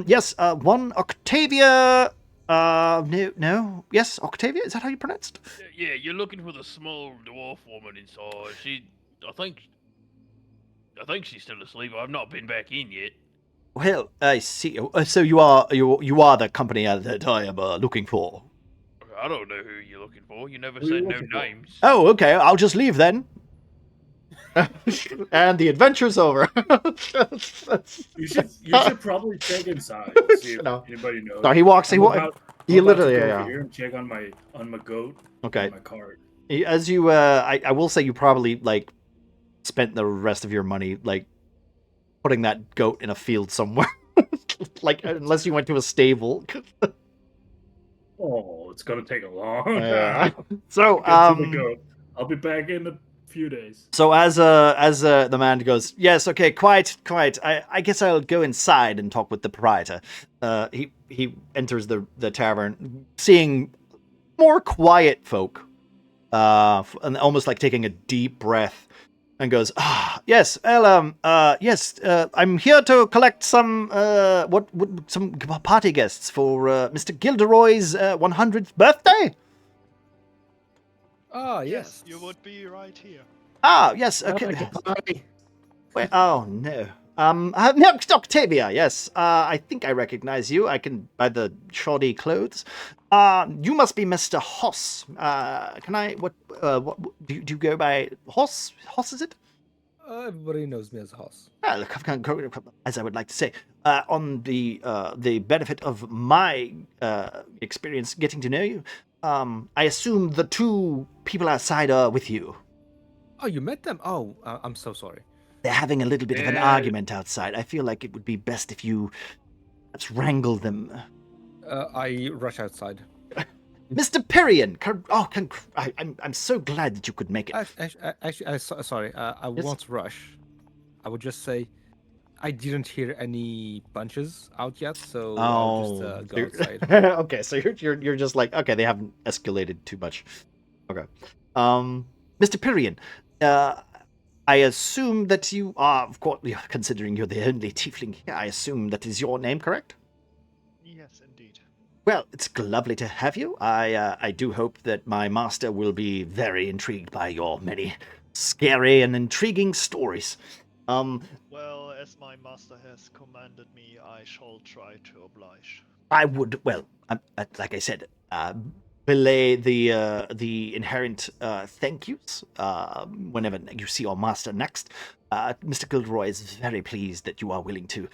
Yes, one Octavia. No, yes, Octavia. Is that how you pronounce it? Yeah, you're looking for the small dwarf woman inside. I think she's still asleep. I've not been back in yet. Well, I see. So you are the company that I am looking for. I don't know who you're looking for. You never said no names. Oh, okay. I'll just leave then. And the adventure's over. You should probably check inside. See if anybody knows. No, he walks. He literally. To go over here and check on my goat. Okay. My cart. As you, I will say you probably like spent the rest of your money like putting that goat in a field somewhere. Like unless you went to a stable. Oh, it's gonna take a long time. Yeah. So I'll be back in a few days. So as the man goes, yes, okay, quite. I guess I'll go inside and talk with the proprietor. He enters the tavern, seeing more quiet folk, and almost like taking a deep breath, and goes, yes, yes, I'm here to collect some some party guests for Mr. Gilderoy's 100th birthday. Ah, yes. You would be right here. Ah, yes, okay. Wait, oh no. Octavia, yes. I think I recognize you. I can by the shoddy clothes. You must be Mr. Hoss. Can I? What do you go by? Hoss? Hoss is it? Everybody knows me as Hoss. As I would like to say, on the benefit of my experience getting to know you, I assume the 2 people outside are with you. Oh, you met them? Oh, I'm so sorry. They're having a little bit of an argument outside. I feel like it would be best if you perhaps wrangle them. I rush outside. Mr. Pyrian! I'm so glad that you could make it. Actually, sorry. I won't rush. I would just say I didn't hear any bunches out yet, so I'll just go outside. Okay, so you're just like, okay, they haven't escalated too much. Okay. Mr. Pyrian, I assume that you are, of course, considering you're the only tiefling here, I assume that is your name, correct? Yes, indeed. Well, it's lovely to have you. I do hope that my master will be very intrigued by your many scary and intriguing stories. Well, as my master has commanded me, I shall try to oblige. I would, well, like I said, belay the inherent thank yous whenever you see your master next. Mr. Gilderoy is very pleased that you are willing to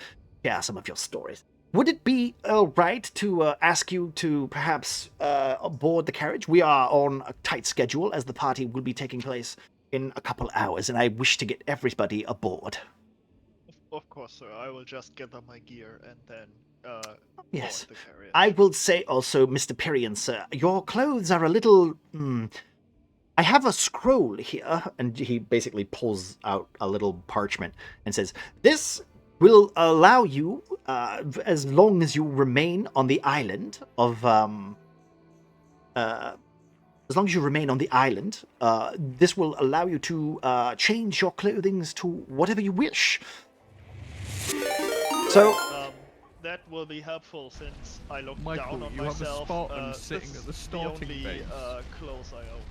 share some of your stories. Would it be all right to ask you to perhaps board the carriage? We are on a tight schedule as the party will be taking place in a couple hours, and I wish to get everybody aboard. Of course, sir. I will just gather my gear and then Yes. board the carriage. I will say also, Mr. Perian, sir, your clothes are a little. I have a scroll here, and he basically pulls out a little parchment and says, "This will allow you, as long as you remain on the island of, as long as you remain on the island, this will allow you to change your clothing to whatever you wish." So. That will be helpful since I looked Michael, down on you have a myself. Spartan sitting This at the is starting the only base. clothes I own.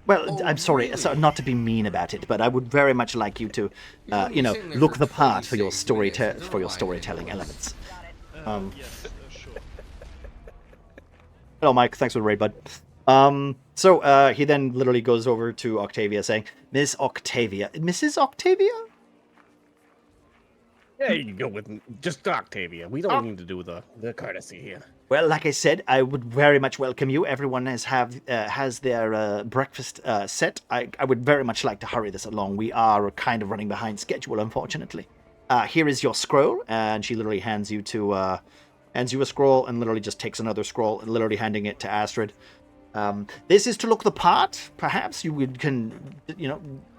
Well, I'm sorry, so not to be mean about it, but I would very much like you to, look the part for your storytelling elements. Yes, sure. Hello, Mike. Thanks for the raid, bud. So he then literally goes over to Octavia, saying, Mrs. Octavia? There you go with just Octavia. We don't need to do the courtesy here. Well, like I said, I would very much welcome you. Everyone has their breakfast set. I would very much like to hurry this along. We are kind of running behind schedule, unfortunately. Here is your scroll, and she literally hands you a scroll, and literally just takes another scroll, and literally handing it to Astrid. This is to look the part. Perhaps you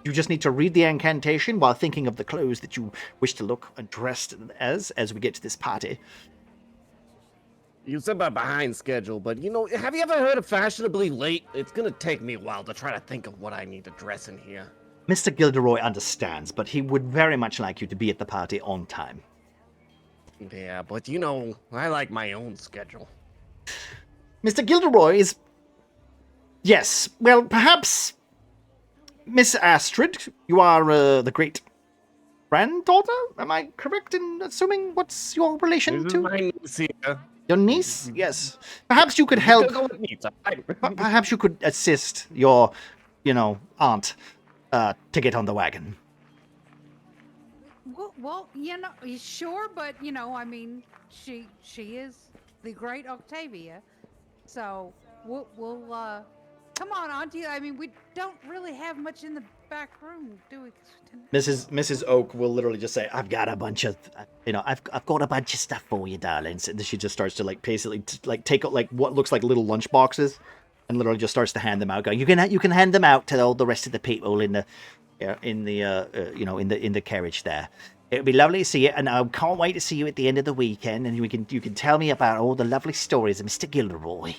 you just need to read the incantation while thinking of the clothes that you wish to look and dressed as we get to this party. You said about behind schedule, but have you ever heard of fashionably late? It's gonna take me a while to try to think of what I need to dress in here. Mr. Gilderoy understands, but he would very much like you to be at the party on time. Yeah, but I like my own schedule. Mr. Gilderoy is... Yes, well, perhaps... Miss Astrid, you are the great granddaughter? Am I correct in assuming what's your relation This to? is my niece here. Your niece? Yes. Perhaps you could help... Perhaps you could assist your, aunt to get on the wagon. Well, sure, but I mean, she is the great Octavia, so we'll come on, Auntie. I mean, we don't really have much in the back room, do we? Mrs. Oak will literally just say, "I've got a bunch of, I've got a bunch of stuff for you, darlings." And she just starts to basically take out what looks like little lunch boxes, and literally just starts to hand them out. Going, you can hand them out to all the rest of the people in the carriage there. It'll be lovely to see you, and I can't wait to see you at the end of the weekend, and you can tell me about all the lovely stories of Mr. Gilderoy.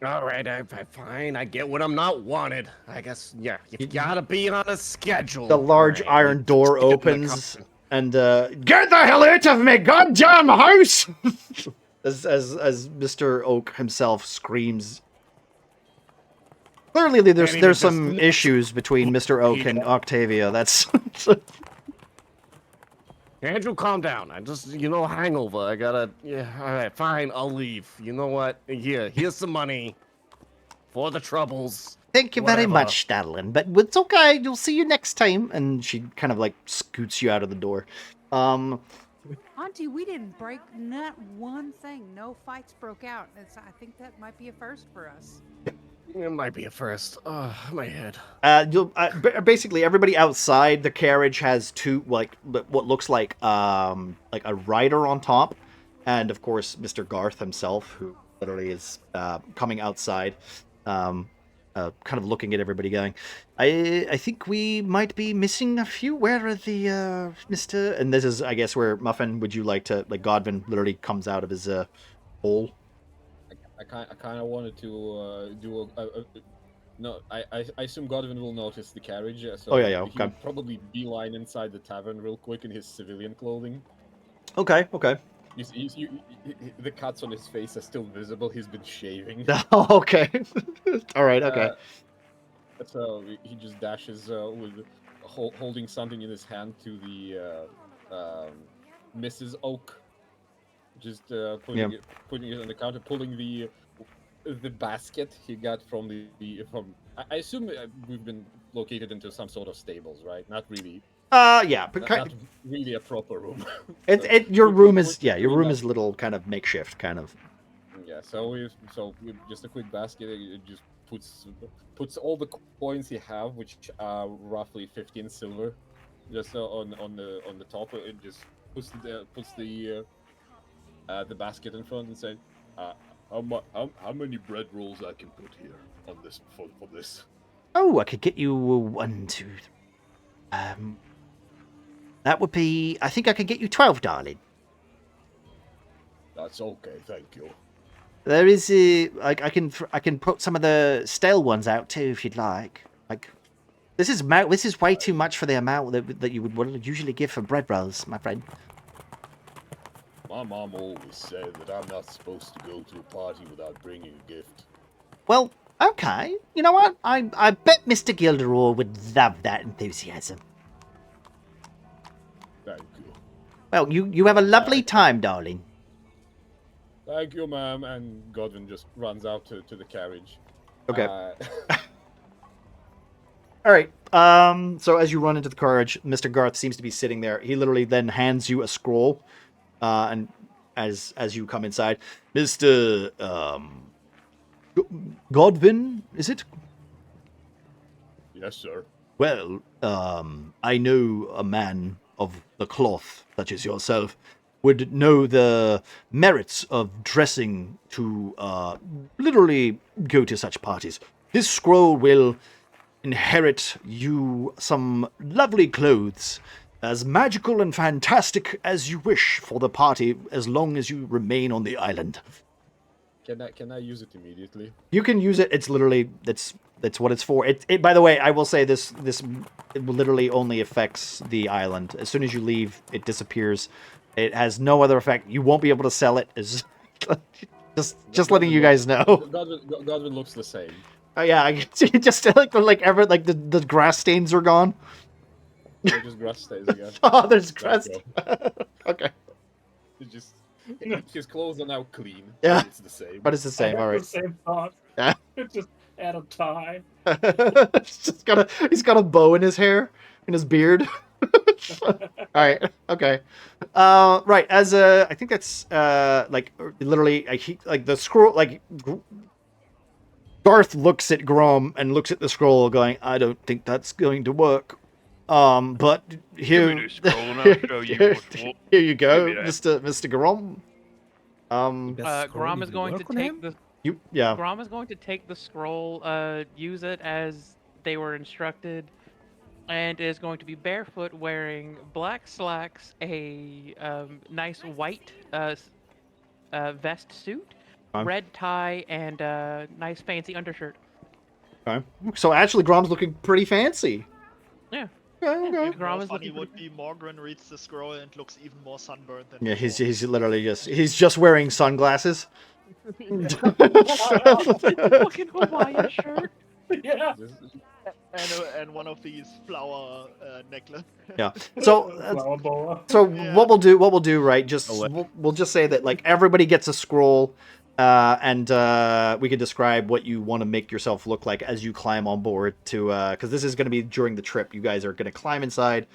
All right, fine. I get what I'm not wanted. I guess, yeah, you gotta be on a schedule. The large iron door opens, and get the hell out of my goddamn house! as Mr. Oak himself screams. Clearly, there's some issues between Mr. Oak and Octavia. That's. Andrew, calm down. I just, hangover. I gotta. Yeah, all right, fine. I'll leave. You know what? Here's some money for the troubles. Thank you very much, darling. But it's okay. You'll see you next time. And she kind of scoots you out of the door. Auntie, we didn't break not one thing. No fights broke out. I think that might be a first for us. It might be a first. Oh, my head. Basically, everybody outside the carriage has two, what looks like a rider on top, and of course Mr. Garth himself, who literally is coming outside, kind of looking at everybody, going, "I think we might be missing a few. Where are the Mr.?" And this is, I guess, where Muffin. Would you like to Godwin literally comes out of his hole? I kind of wanted to do no. I assume Godwin will notice the carriage. So okay. He'll probably beeline inside the tavern real quick in his civilian clothing. Okay. The cuts on his face are still visible. He's been shaving. Okay. All right. Okay. So he just dashes with holding something in his hand to the Mrs. Oak. Just putting it on the counter, pulling the basket he got from from. I assume we've been located into some sort of stables, right? Not really. Yeah, but Not really a proper room. Your room is a little kind of makeshift, kind of. Yeah, so we just a quick basket. It just puts all the coins you have, which are roughly 15 silver, just on the top. It just puts the basket in front and said, how many bread rolls I can put here on this for this? Oh, I could get you 1, 2, 3. That would be. I think I could get you 12, darling. That's okay, thank you. There is I can put some of the stale ones out too if you'd like. Like, this is way too much for the amount that you would usually give for bread rolls, my friend. My mom always said that I'm not supposed to go to a party without bringing a gift. Well, okay. You know what? I bet Mr. Gilderoy would love that enthusiasm. Thank you. Well, you have a lovely time, darling. Thank you, ma'am. And Godwin just runs out to the carriage. Okay. All right. So as you run into the carriage, Mr. Garth seems to be sitting there. He literally then hands you a scroll, and as you come inside, Mr. Godwin, is it? Yes, sir. Well, I know a man of the cloth, such as yourself, would know the merits of dressing to literally go to such parties. This scroll will inherit you some lovely clothes, as magical and fantastic as you wish for the party, as long as you remain on the island. Can I use it immediately? You can use it. It's literally that's what it's for. It by the way, I will say this it literally only affects the island. As soon as you leave, it disappears. It has no other effect. You won't be able to sell it. It's just letting you guys know. Godwin looks the same. Oh yeah, I can see just the grass stains are gone. They're just grass stains again. Oh, there's grass. Okay. It's just his clothes are now clean. Yeah, it's the same. But it's the same. All right. The same thought. Yeah. Just add a tie. He's got a bow in his hair, in his beard. All right. Okay. Right. As I think that's like literally like the scroll like. Garth looks at Grom and looks at the scroll, going, "I don't think that's going to work." But here, Give me the scroll and I'll show you what. Here you go, Give me that. Mr. Grom. Grom is going to take the. Grom is going to take the scroll, use it as they were instructed, and is going to be barefoot, wearing black slacks, a nice white vest suit, red tie, and a nice fancy undershirt. Okay. So actually, Grom's looking pretty fancy. Yeah. Okay. Grom More is funny looking would be Morgan reads the scroll and looks even more sunburned than Yeah, before. he's literally just wearing sunglasses. Fucking Hawaiian shirt. Yeah. And one of these flower necklace. Yeah. So what we'll do, right? Just we'll just say that like everybody gets a scroll, and we can describe what you want to make yourself look like as you climb on board to because this is going to be during the trip. You guys are going to climb inside.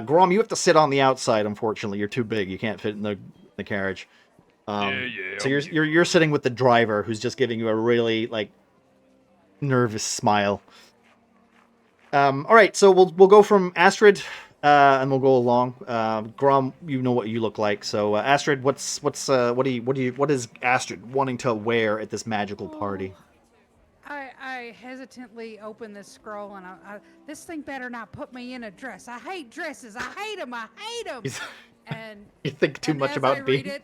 Grom, you have to sit on the outside. Unfortunately, you're too big. You can't fit in the carriage. So you're sitting with the driver, who's just giving you a really like nervous smile. All right, so we'll go from Astrid, and we'll go along. Grom, you know what you look like. So Astrid, what is Astrid wanting to wear at this magical party? I hesitantly open this scroll and this thing better not put me in a dress. I hate dresses. I hate them. And you think too much about being. Read it,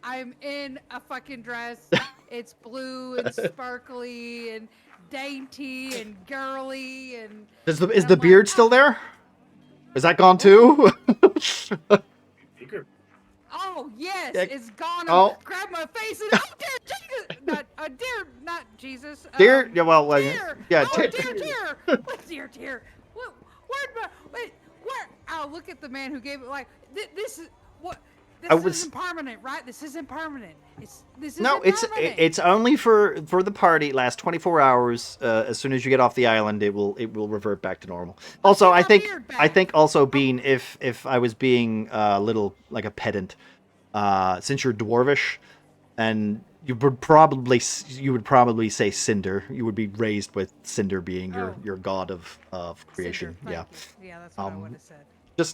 I'm in a fucking dress. It's blue and sparkly and dainty and girly and. Is the beard still there? Is that gone too? Oh yes, Yeah. it's gone. Oh. Grab my face and dear Jesus, not Jesus. Dear, yeah, well, dear. yeah, Dear. What dear? What? Where? Oh, look at the man who gave it. Like this is what. This isn't permanent, right? This isn't permanent. It's only for the party. It lasts 24 hours. As soon as you get off the island, it will revert back to normal. Also, I think also being if I was being a little like a pedant, since you're dwarvish, and you would probably say Cinder. You would be raised with Cinder being your god of creation. Cinder, yeah, that's what I would have said.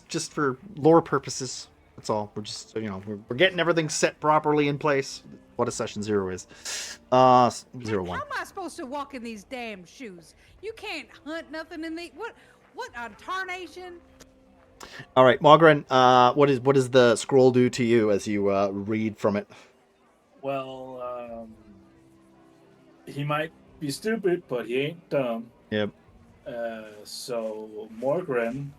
Just for lore purposes. That's all. We're just we're getting everything set properly in place. What a session 0 is. 0-1. How am I supposed to walk in these damn shoes? You can't hunt nothing in the what a tarnation. All right, Mogren, what does the scroll do to you as you read from it? Well, he might be stupid, but he ain't dumb. Yep. So Morgren,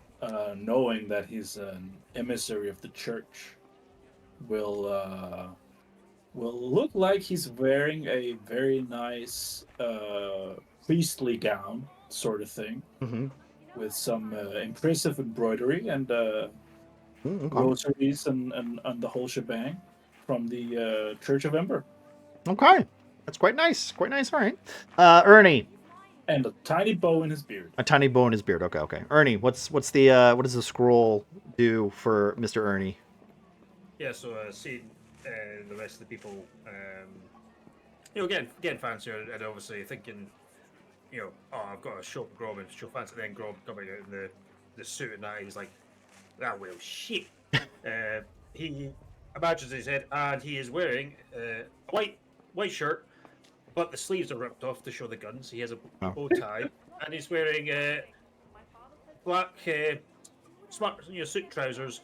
knowing that he's an emissary of the church, will look like he's wearing a very nice priestly gown, sort of thing, with some impressive embroidery and rosaries and the whole shebang from the Church of Ember. Okay, that's quite nice. Quite nice. All right, Ernie. And a tiny bow in his beard. A tiny bow in his beard. Okay. Ernie, what does the scroll do for Mr. Ernie? Yeah, so seeing the rest of the people, getting fancier, and obviously thinking, I've got to show Grom and show fancy. Then Grom coming out in the suit and that, he's like, shit. He imagines his head, and he is wearing a white shirt. But the sleeves are ripped off to show the guns. He has a bow tie, and he's wearing black smart suit trousers.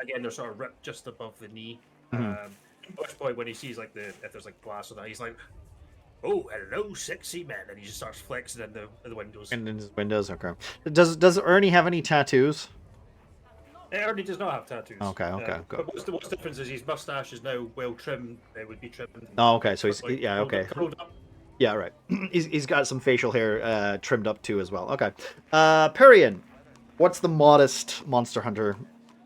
Again, they're sort of ripped just above the knee. At which point, when he sees if there's glass on that, he's like, "Oh, hello, sexy man," and he just starts flexing in the windows. In his windows, okay. Does Ernie have any tattoos? Ernie does not have tattoos. Okay, good. But what's the difference is his mustache is now well trimmed. It would be trimmed. Oh, okay. So he's okay. Curled up. Yeah, right. He's got some facial hair trimmed up too as well. Okay. Perian, what's the modest monster hunter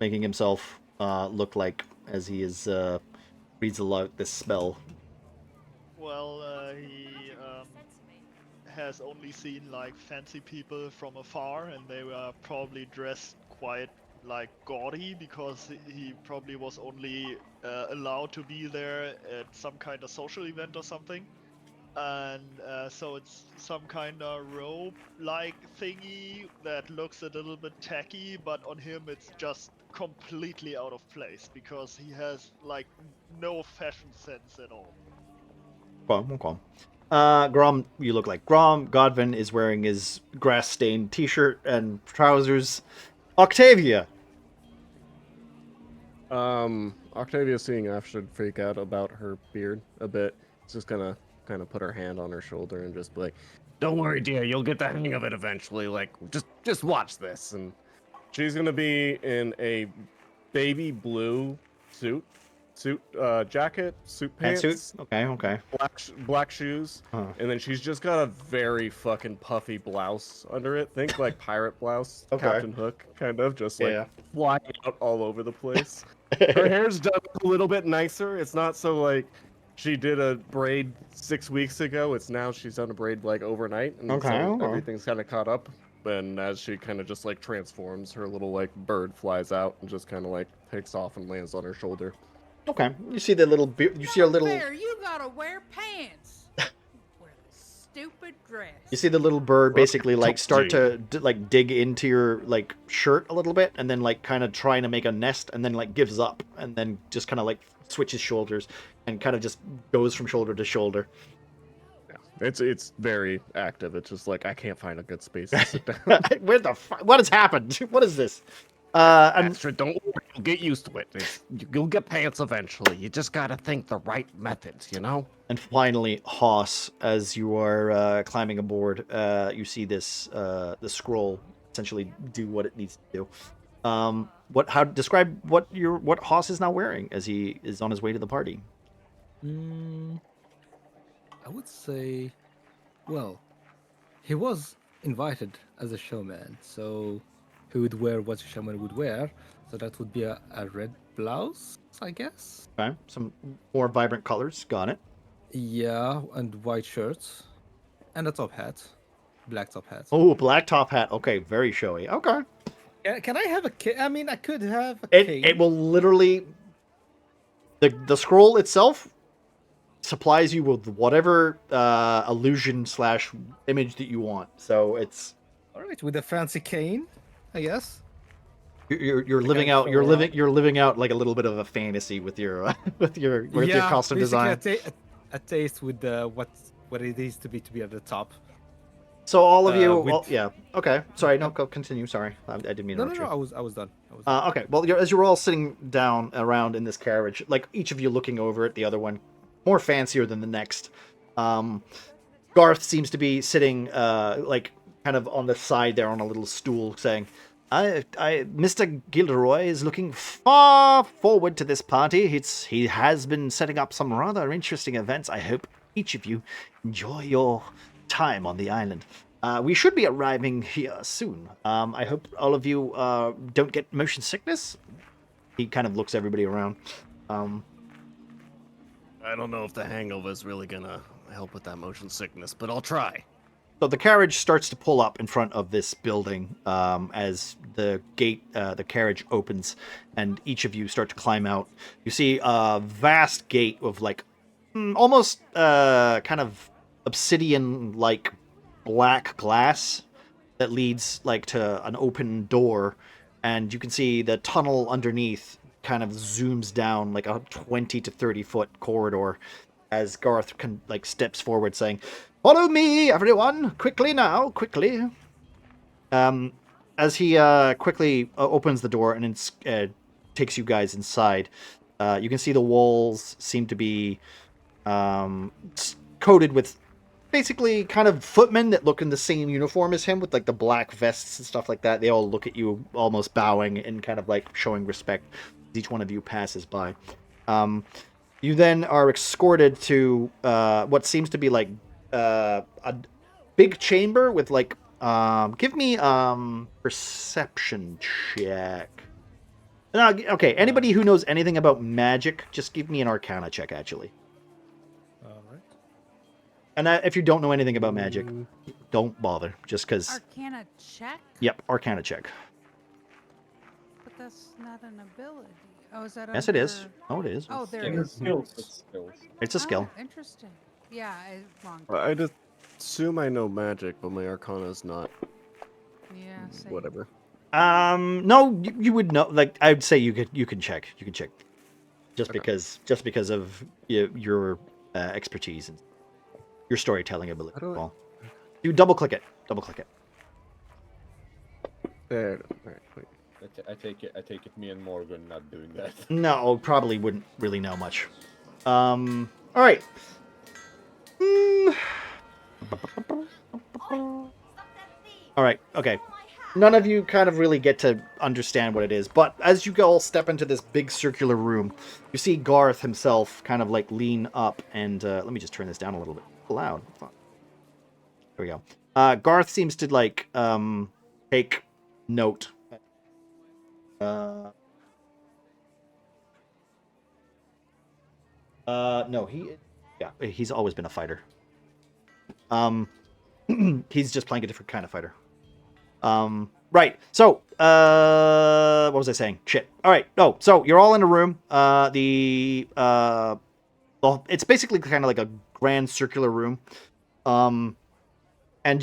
making himself look like as he reads aloud this spell? Well, he has only seen fancy people from afar, and they were probably dressed quite gaudy, because he probably was only allowed to be there at some kind of social event or something, and so it's some kind of robe-like thingy that looks a little bit tacky, but on him it's just completely out of place because he has no fashion sense at all. Okay. Grom, you look like Grom. Godwin is wearing his grass-stained t-shirt and trousers. Octavia. Octavia, seeing Astrid freak out about her beard a bit, is just gonna kind of put her hand on her shoulder and just be like, "Don't worry, dear, you'll get the hang of it eventually. Just watch this." And she's gonna be in a baby blue jacket, suit pants, suit. Okay. Black shoes, and then she's just got a very fucking puffy blouse under it. Think pirate blouse, Captain Hook, kind of, just flying out all over the place. Her hair's done a little bit nicer. It's not so she did a braid 6 weeks ago. It's now she's done a braid overnight, and so everything's kind of caught up. And as she kind of just transforms, her little bird flies out and just kind of takes off and lands on her shoulder. Okay, you see the little you see a little. Fair, you gotta wear pants. Wear the stupid dress. You see the little bird basically start to dig into your shirt a little bit, and then kind of trying to make a nest, and then gives up, and then just kind of switches shoulders, and kind of just goes from shoulder to shoulder. Yeah, it's very active. It's just I can't find a good space to sit down. Where the what has happened? What is this? Astrid, don't worry, you'll get used to it. You'll get pants eventually. You just gotta think the right methods, And finally, Hoss, as you are climbing aboard, you see this the scroll essentially do what it needs to do. describe what Haas is now wearing as he is on his way to the party. I would say, well, he was invited as a showman, so he would wear what a showman would wear. So that would be a red blouse, I guess. Okay, some more vibrant colors. Got it. Yeah, and white shirts, and a top hat, black top hat. Oh, black top hat. Okay, very showy. Okay. Can I have a cape? I mean, I could have a cape. It will literally. The scroll itself supplies you with whatever illusion / image that you want. So it's all right with a fancy cane, I guess. You're living out you're living out like a little bit of a fantasy with your your costume design. A taste with what it is to be at the top. So all of you, yeah, okay. Sorry, no, go continue. Sorry, I didn't mean to interrupt you. I was done. Okay, well, as you're all sitting down around in this carriage, like each of you looking over at the other one, more fancier than the next. Garth seems to be sitting like kind of on the side there on a little stool, saying, Mr. Gilderoy is looking far forward to this party. He has been setting up some rather interesting events. I hope each of you enjoy your time on the island. We should be arriving here soon. I hope all of you don't get motion sickness. He kind of looks everybody around. I don't know if the hangover is really gonna help with that motion sickness, but I'll try. So the carriage starts to pull up in front of this building as the carriage opens, and each of you start to climb out. You see a vast gate of like almost kind of obsidian-like black glass that leads like to an open door, and you can see the tunnel underneath kind of zooms down like a 20 to 30 foot corridor as Garth steps forward saying, "Follow me, everyone! Quickly now, quickly!" As he quickly opens the door and takes you guys inside, you can see the walls seem to be coated with basically kind of footmen that look in the same uniform as him with like the black vests and stuff like that. They all look at you almost bowing and kind of like showing respect as each one of you passes by. You then are escorted to what seems to be like a big chamber with like give me perception check. No, okay, anybody who knows anything about magic, just give me an arcana check actually. And if you don't know anything about magic, don't bother. Just because. Arcana check? Yep, Arcana check. But that's not an ability. Oh, is that? Yes, it is. Oh, it is. Oh, there it is. It's a skill. Oh, interesting. Yeah, wrong. I just assume I know magic, but my Arcana is not. Yeah. Same. Whatever. No, you would know. Like I'd say you can check. You can check. Just because of your expertise and your storytelling ability. Well, you double click it. There. Right, wait. I take it. Me and Morgan not doing that. No, probably wouldn't really know much. All right. All right. Okay. None of you kind of really get to understand what it is, but as you all step into this big circular room, you see Garth himself kind of like lean up and let me just turn this down a little bit. Loud. There we go. Garth seems to like take note. No, he's always been a fighter. He's just playing a different kind of fighter. Right. So, what was I saying? Shit. All right. Oh, so you're all in a room. It's basically kind of like a grand circular room. And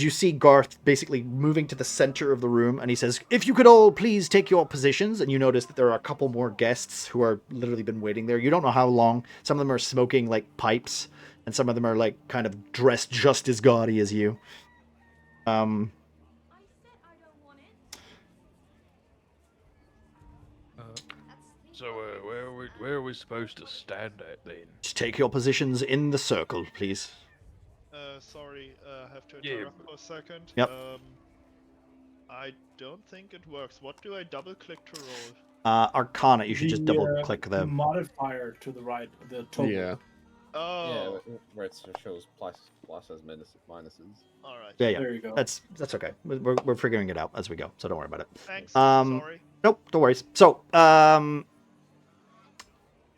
you see Garth basically moving to the center of the room, and he says, "If you could all please take your positions." And you notice that there are a couple more guests who are literally been waiting there. You don't know how long. Some of them are smoking like pipes, and some of them are like kind of dressed just as gaudy as you. So where are we supposed to stand at then? Just take your positions in the circle, please. Sorry, I have to interrupt for a second. Yep. I don't think it works. What do I double click to roll? Arcana, you should just double click the modifier to the right, the total. Yeah. Oh. Yeah, where it shows pluses, minuses. All right. Yeah. There you go. That's okay. We're figuring it out as we go, so don't worry about it. Thanks. Sorry. Nope, don't worry. So,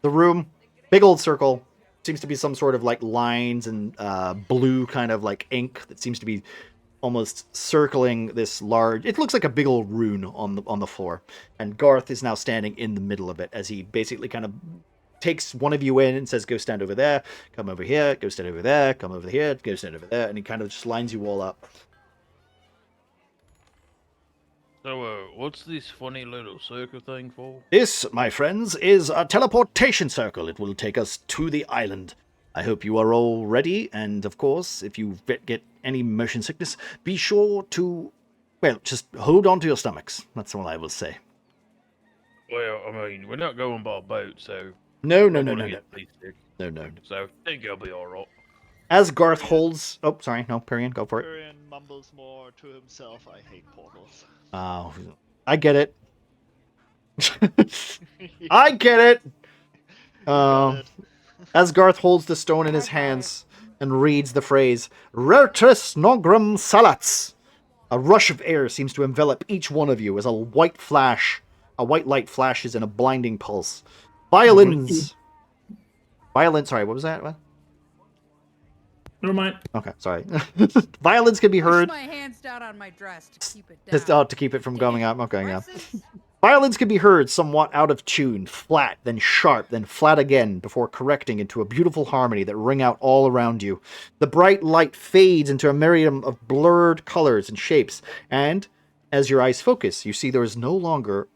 the room, big old circle, seems to be some sort of like lines and blue kind of like ink that seems to be almost circling this large. It looks like a big old rune on the floor, and Garth is now standing in the middle of it as he basically kind of takes one of you in and says, "Go stand over there, come over here, go stand over there, come over here, go stand over there," and he kind of just lines you all up. So, what's this funny little circle thing for? This, my friends, is a teleportation circle. It will take us to the island. I hope you are all ready, and of course, if you get any motion sickness, be sure to, well, just hold on to your stomachs. That's all I will say. Well, I mean, we're not going by boat, so... No. No. So, I think I'll be alright. As Garth holds... Oh, sorry, no, Perian, go for it. Perian mumbles more to himself, I hate portals. Oh, I get it. I get it! As Garth holds the stone in his hands and reads the phrase, Rertus nogram salats. A rush of air seems to envelop each one of you as a white light flashes in a blinding pulse. Sorry, what was that? What? Never mind. Okay, sorry. Violins can be heard. Push my hands down on my dress to keep it down. To keep it from going up. Okay, yeah. Violins can be heard somewhat out of tune, flat, then sharp, then flat again, before correcting into a beautiful harmony that ring out all around you. The bright light fades into a myriad of blurred colors and shapes, and as your eyes focus, you see you are no longer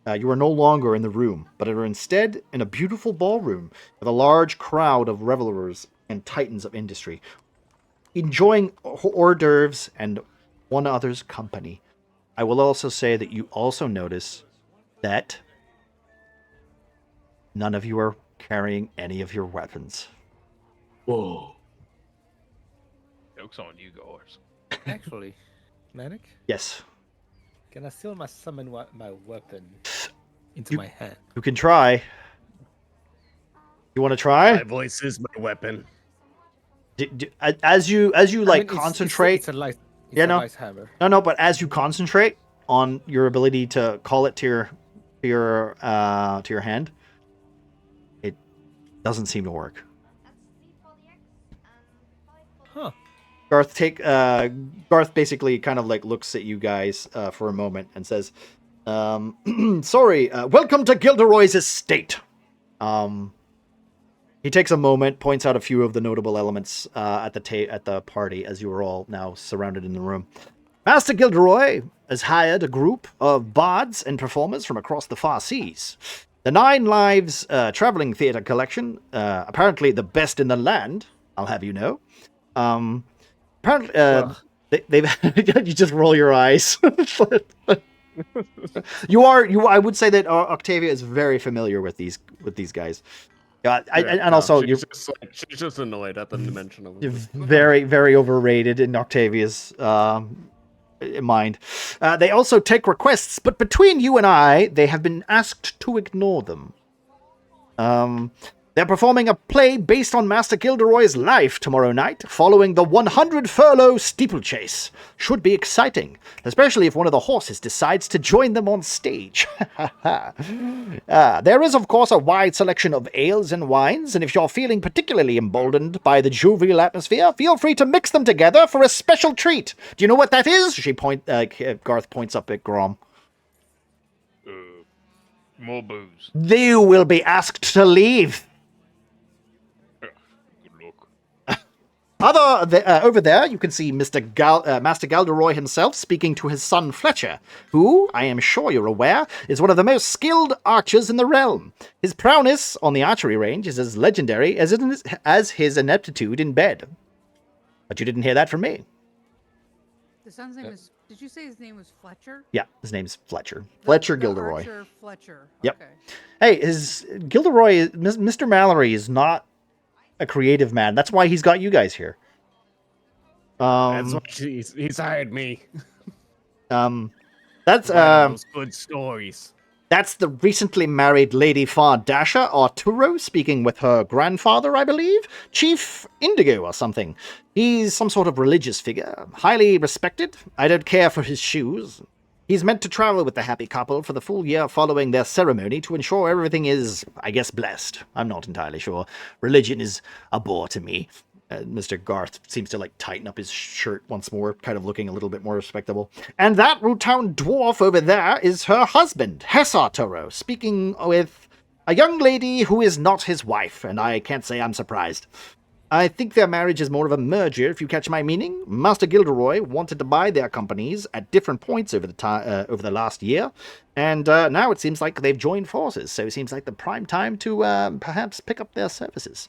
in the room, but are instead in a beautiful ballroom with a large crowd of revelers and titans of industry, enjoying hors d'oeuvres and one other's company. I will also say that you also notice that none of you are carrying any of your weapons. Whoa. Joke's on you guys. Actually, Manic? Yes. Can I still summon my weapon into my hand? You can try. You want to try? My voice is my weapon. As you concentrate... It's a light hammer. No, but as you concentrate on your ability to call it to your hand, it doesn't seem to work. Huh. Garth basically kind of like looks at you guys for a moment and says, sorry, welcome to Gilderoy's estate. He takes a moment, points out a few of the notable elements at the party as you are all now surrounded in the room. Master Gilderoy has hired a group of bards and performers from across the far seas. The Nine Lives Traveling Theatre Collection, apparently the best in the land, I'll have you know. Apparently, they've you just roll your eyes. I would say that Octavia is very familiar with these guys. She's just annoyed at the dimension of it. Very, very overrated in Octavia's mind. They also take requests, but between you and I, they have been asked to ignore them. They're performing a play based on Master Gilderoy's life tomorrow night, following the 100 furlong steeplechase. Should be exciting, especially if one of the horses decides to join them on stage. There is, of course, a wide selection of ales and wines, and if you're feeling particularly emboldened by the jovial atmosphere, feel free to mix them together for a special treat. Do you know what that is? Garth points up at Grom. More booze. You will be asked to leave. Over there, you can see Master Gilderoy himself speaking to his son Fletcher, who, I am sure you're aware, is one of the most skilled archers in the realm. His prowess on the archery range is as legendary as his ineptitude in bed. But you didn't hear that from me. The son's name is... Did you say his name was Fletcher? Yeah, his name's Fletcher. Fletcher Gilderoy. Archer Fletcher. Yep. Okay. Hey, Gilderoy, Mr. Mallory is not a creative man. That's why he's got you guys here. That's why he's hired me. That's those good stories. That's the recently married Lady Fardasha Arturo speaking with her grandfather, I believe? Chief Indigo or something. He's some sort of religious figure, highly respected. I don't care for his shoes. He's meant to travel with the happy couple for the full year following their ceremony to ensure everything is, I guess, blessed. I'm not entirely sure. Religion is a bore to me. Mr. Garth seems to, tighten up his shirt once more, kind of looking a little bit more respectable. And that Roottown dwarf over there is her husband, Hessa Toro, speaking with a young lady who is not his wife, and I can't say I'm surprised. I think their marriage is more of a merger, if you catch my meaning. Master Gilderoy wanted to buy their companies at different points over the last year, and now it seems like they've joined forces, so it seems like the prime time to perhaps pick up their services.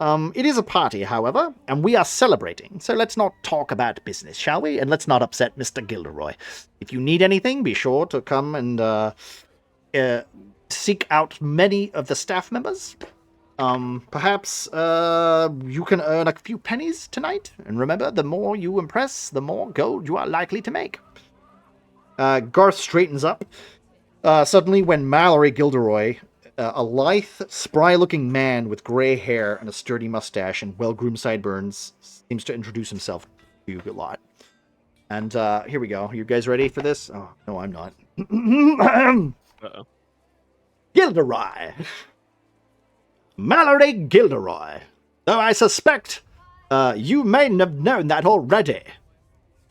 It is a party, however, and we are celebrating, so let's not talk about business, shall we? And let's not upset Mr. Gilderoy. If you need anything, be sure to come and seek out many of the staff members. Perhaps you can earn a few pennies tonight, and remember, the more you impress, the more gold you are likely to make. Garth straightens up. Suddenly, when Mallory Gilderoy, a lithe, spry-looking man with gray hair and a sturdy mustache and well-groomed sideburns, seems to introduce himself to you a lot. And here we go. Are you guys ready for this? Oh, no, I'm not. Uh-oh. Gilderoy. Mallory Gilderoy. Though I suspect you may have known that already.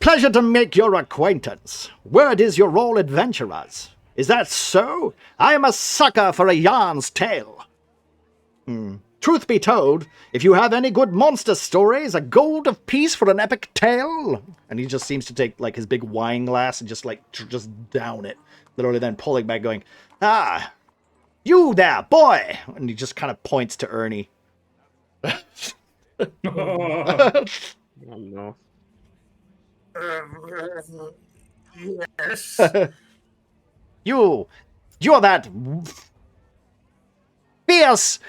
Pleasure to make your acquaintance. Word is you're all adventurers. Is that so? I am a sucker for a yarn's tale. Truth be told, if you have any good monster stories, a gold of peace for an epic tale. And he just seems to take his big wine glass and just down it. Literally then pulling back going, "Ah, you there, boy!" And he just kind of points to Ernie. Oh no. Yes. You're that fierce,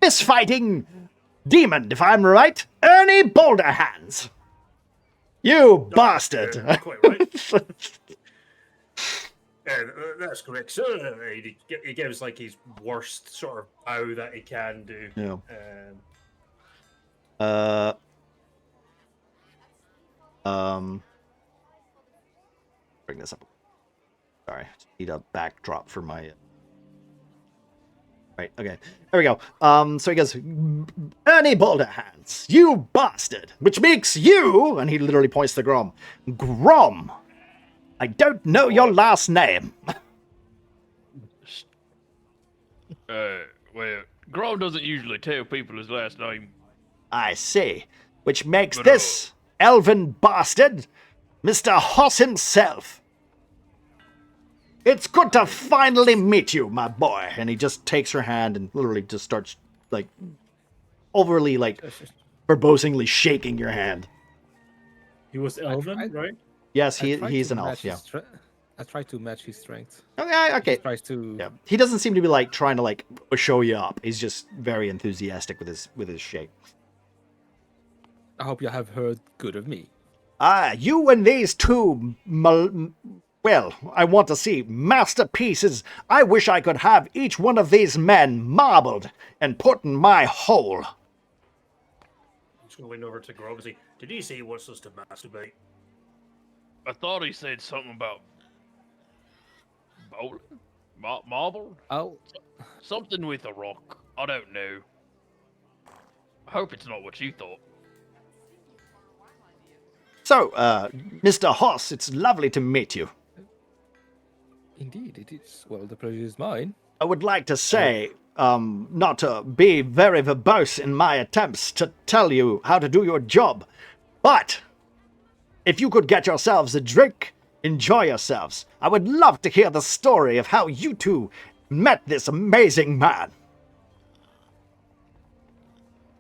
fist-fighting demon, if I'm right. Ernie Boulderhands. You bastard. Quite right. That's correct, sir. He gives his worst sort of bow that he can do. Yeah. Bring this up. Sorry, need a backdrop for my. Right, okay. There we go. So he goes, Ernie Boulderhands, you bastard, which makes you, and he literally points to Grom. Grom, I don't know your last name. Well, Grom doesn't usually tell people his last name. I see. Which makes this elven bastard Mr. Hoss himself. It's good to finally meet you, my boy. And he just takes her hand and literally just starts, overly, verbosely shaking your hand. He was elven, right? Yes, he's an elf, yeah. I try to match his strength. Okay. He tries to... Yeah. He doesn't seem to be, trying to, show you up. He's just very enthusiastic with his shake. I hope you have heard good of me. You and these two... Well, I want to see masterpieces. I wish I could have each one of these men marbled and put in my hole. I'm just going to lean over to Grom and say, did he say he wants us to masturbate? I thought he said something about bowling? Marble? Oh. Something with a rock. I don't know. I hope it's not what you thought. So, Mr. Hoss, it's lovely to meet you. Indeed, it is. Well, the pleasure is mine. I would like to say, not to be very verbose in my attempts to tell you how to do your job, but if you could get yourselves a drink, enjoy yourselves. I would love to hear the story of how you two met this amazing man.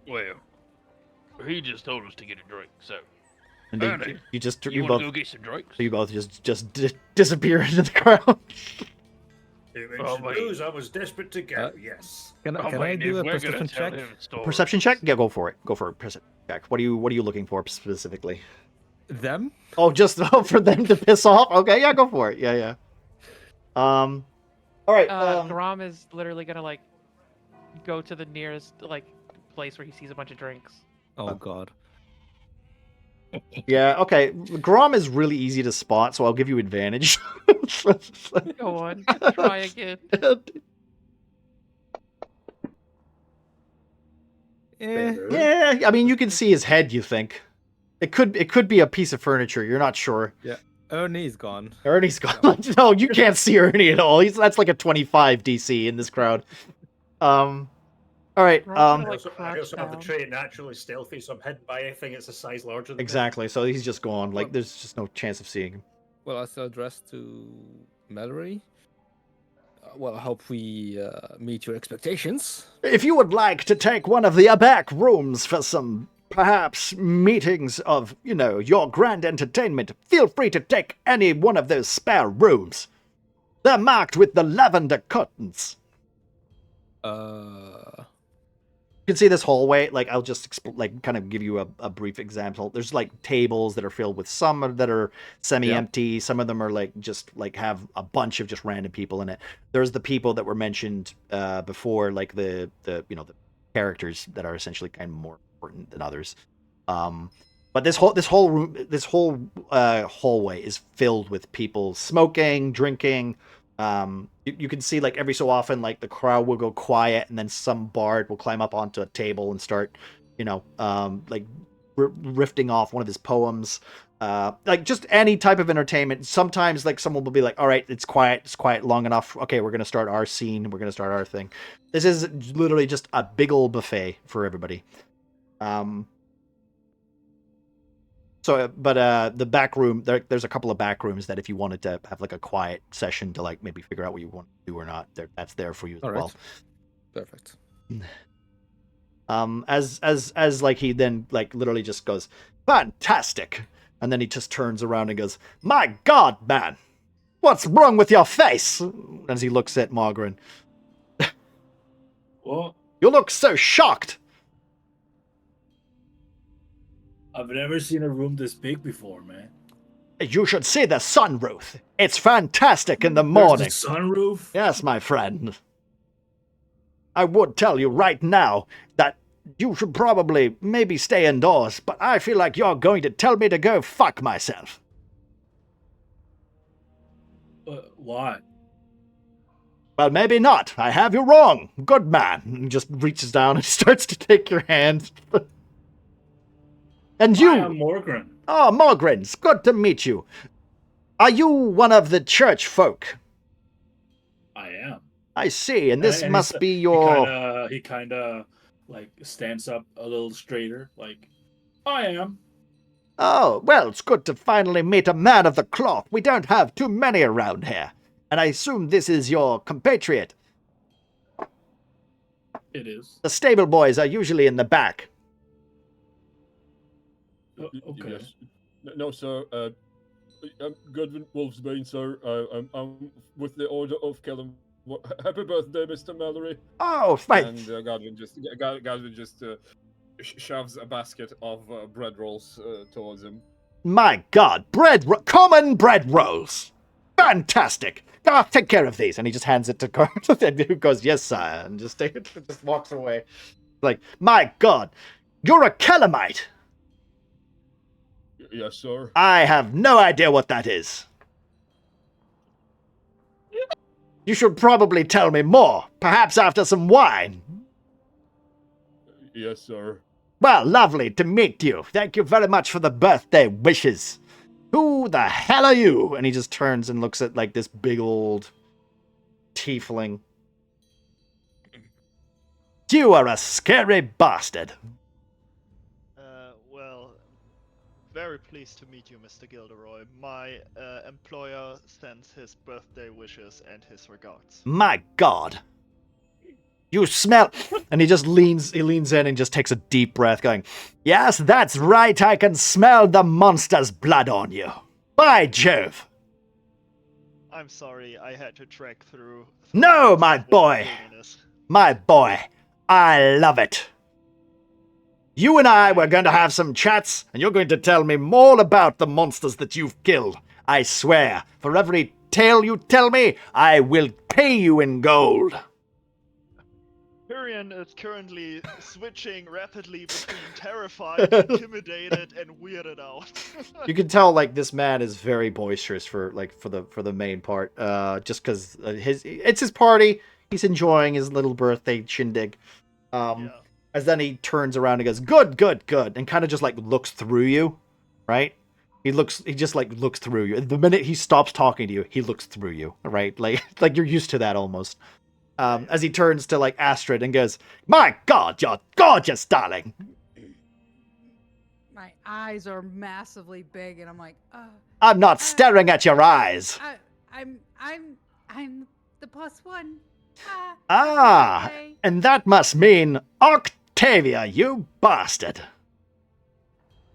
Well, he just told us to get a drink, so... And Ernie, you want both to go get some drinks? You both just disappear into the crowd. Booze, I was desperate to go. Yes. Can I do a perception check? Perception check? Yeah, go for it. Go for a perception check. What are you looking for specifically? Them? Oh, just for them to piss off? Okay, yeah, go for it. Yeah. All right. Grom is literally gonna like go to the nearest like place where he sees a bunch of drinks. Oh God. Yeah. Okay. Grom is really easy to spot, so I'll give you advantage. Go on. Try again. Yeah. I mean, you can see his head. You think it could be a piece of furniture. You're not sure. Yeah. Ernie's gone. Ernie's gone. No, you can't see Ernie at all. That's like a 25 DC in this crowd. All right. I also have the trait naturally stealthy, so I'm hidden by anything that's a size larger than exactly. So he's just gone. Like, there's just no chance of seeing him. Well, I still address to Mallory. Well, I hope we meet your expectations. If you would like to take one of the back rooms for some, perhaps, meetings of, your grand entertainment, feel free to take any one of those spare rooms. They're marked with the lavender curtains. You can see this hallway. Like, I'll just kind of give you a brief example. There's like tables that are filled with some that are semi-empty. Some of them are like just like have a bunch of just random people in it. There's the people that were mentioned before, like the characters that are essentially kind of more important than others. But this whole hallway is filled with people smoking, drinking. You can see like every so often like the crowd will go quiet and then some bard will climb up onto a table and start like riffing off one of his poems, like just any type of entertainment. Sometimes like someone will be like, all right, it's quiet long enough, okay, we're gonna start our scene, we're gonna start our thing. This is literally just a big old buffet for everybody. The back room, there's a couple of back rooms that if you wanted to have like a quiet session to like maybe figure out what you want to do or not, that's there for you as well. Perfect. As like he then like literally just goes, fantastic, and then he just turns around and goes, my God, man, what's wrong with your face? As he looks at Margaret. What? You look so shocked. I've never seen a room this big before, man. You should see the sunroof. It's fantastic in the morning. There's the sunroof? Yes, my friend. I would tell you right now that you should probably maybe stay indoors, but I feel like you're going to tell me to go fuck myself. Why? Well, maybe not. I have you wrong. Good man. He just reaches down and starts to take your hand. And you... I am Morgren. Oh, Morgren, it's good to meet you. Are you one of the church folk? I am. I see, and this must be your... He kind of, like, stands up a little straighter, like, I am. Oh, well, it's good to finally meet a man of the cloth. We don't have too many around here. And I assume this is your compatriot. It is. The stable boys are usually in the back. Okay. Yes. No, sir. I'm Godwin Wolfsbane, sir. I'm with the Order of Kellum. Happy birthday, Mr. Mallory. Oh, thank. And Godwin just shoves a basket of bread rolls towards him. My God, common bread rolls. Fantastic. Take care of these. And he just hands it to Carl, who goes, yes, sire, and just walks away. Like, my God, you're a Kellamite. Yes, sir. I have no idea what that is. You should probably tell me more, perhaps after some wine. Yes, sir. Well, lovely to meet you. Thank you very much for the birthday wishes. Who the hell are you? And he just turns and looks at, like, this big old tiefling. You are a scary bastard. Very pleased to meet you, Mr. Gilderoy. My employer sends his birthday wishes and his regards. My God. You smell... And he just leans in and just takes a deep breath going, yes, that's right, I can smell the monster's blood on you. By Jove. I'm sorry, I had to trek through... No, my boy. My boy. I love it. You and I were going to have some chats, and you're going to tell me more about the monsters that you've killed. I swear, for every tale you tell me, I will pay you in gold. Tyrion is currently switching rapidly between terrified, intimidated, and weirded out. You can tell like this man is very boisterous for the main part. Just because it's his party, he's enjoying his little birthday shindig. As then he turns around and goes, "Good, good, good," and kind of just like looks through you, right? He just like looks through you. The minute he stops talking to you, he looks through you, right? Like you're used to that almost. As he turns to like Astrid and goes, "My God, you're gorgeous, darling." My eyes are massively big, and I'm like, I'm not staring at your eyes. I'm the +1. Okay. And that must mean Octavia, you bastard.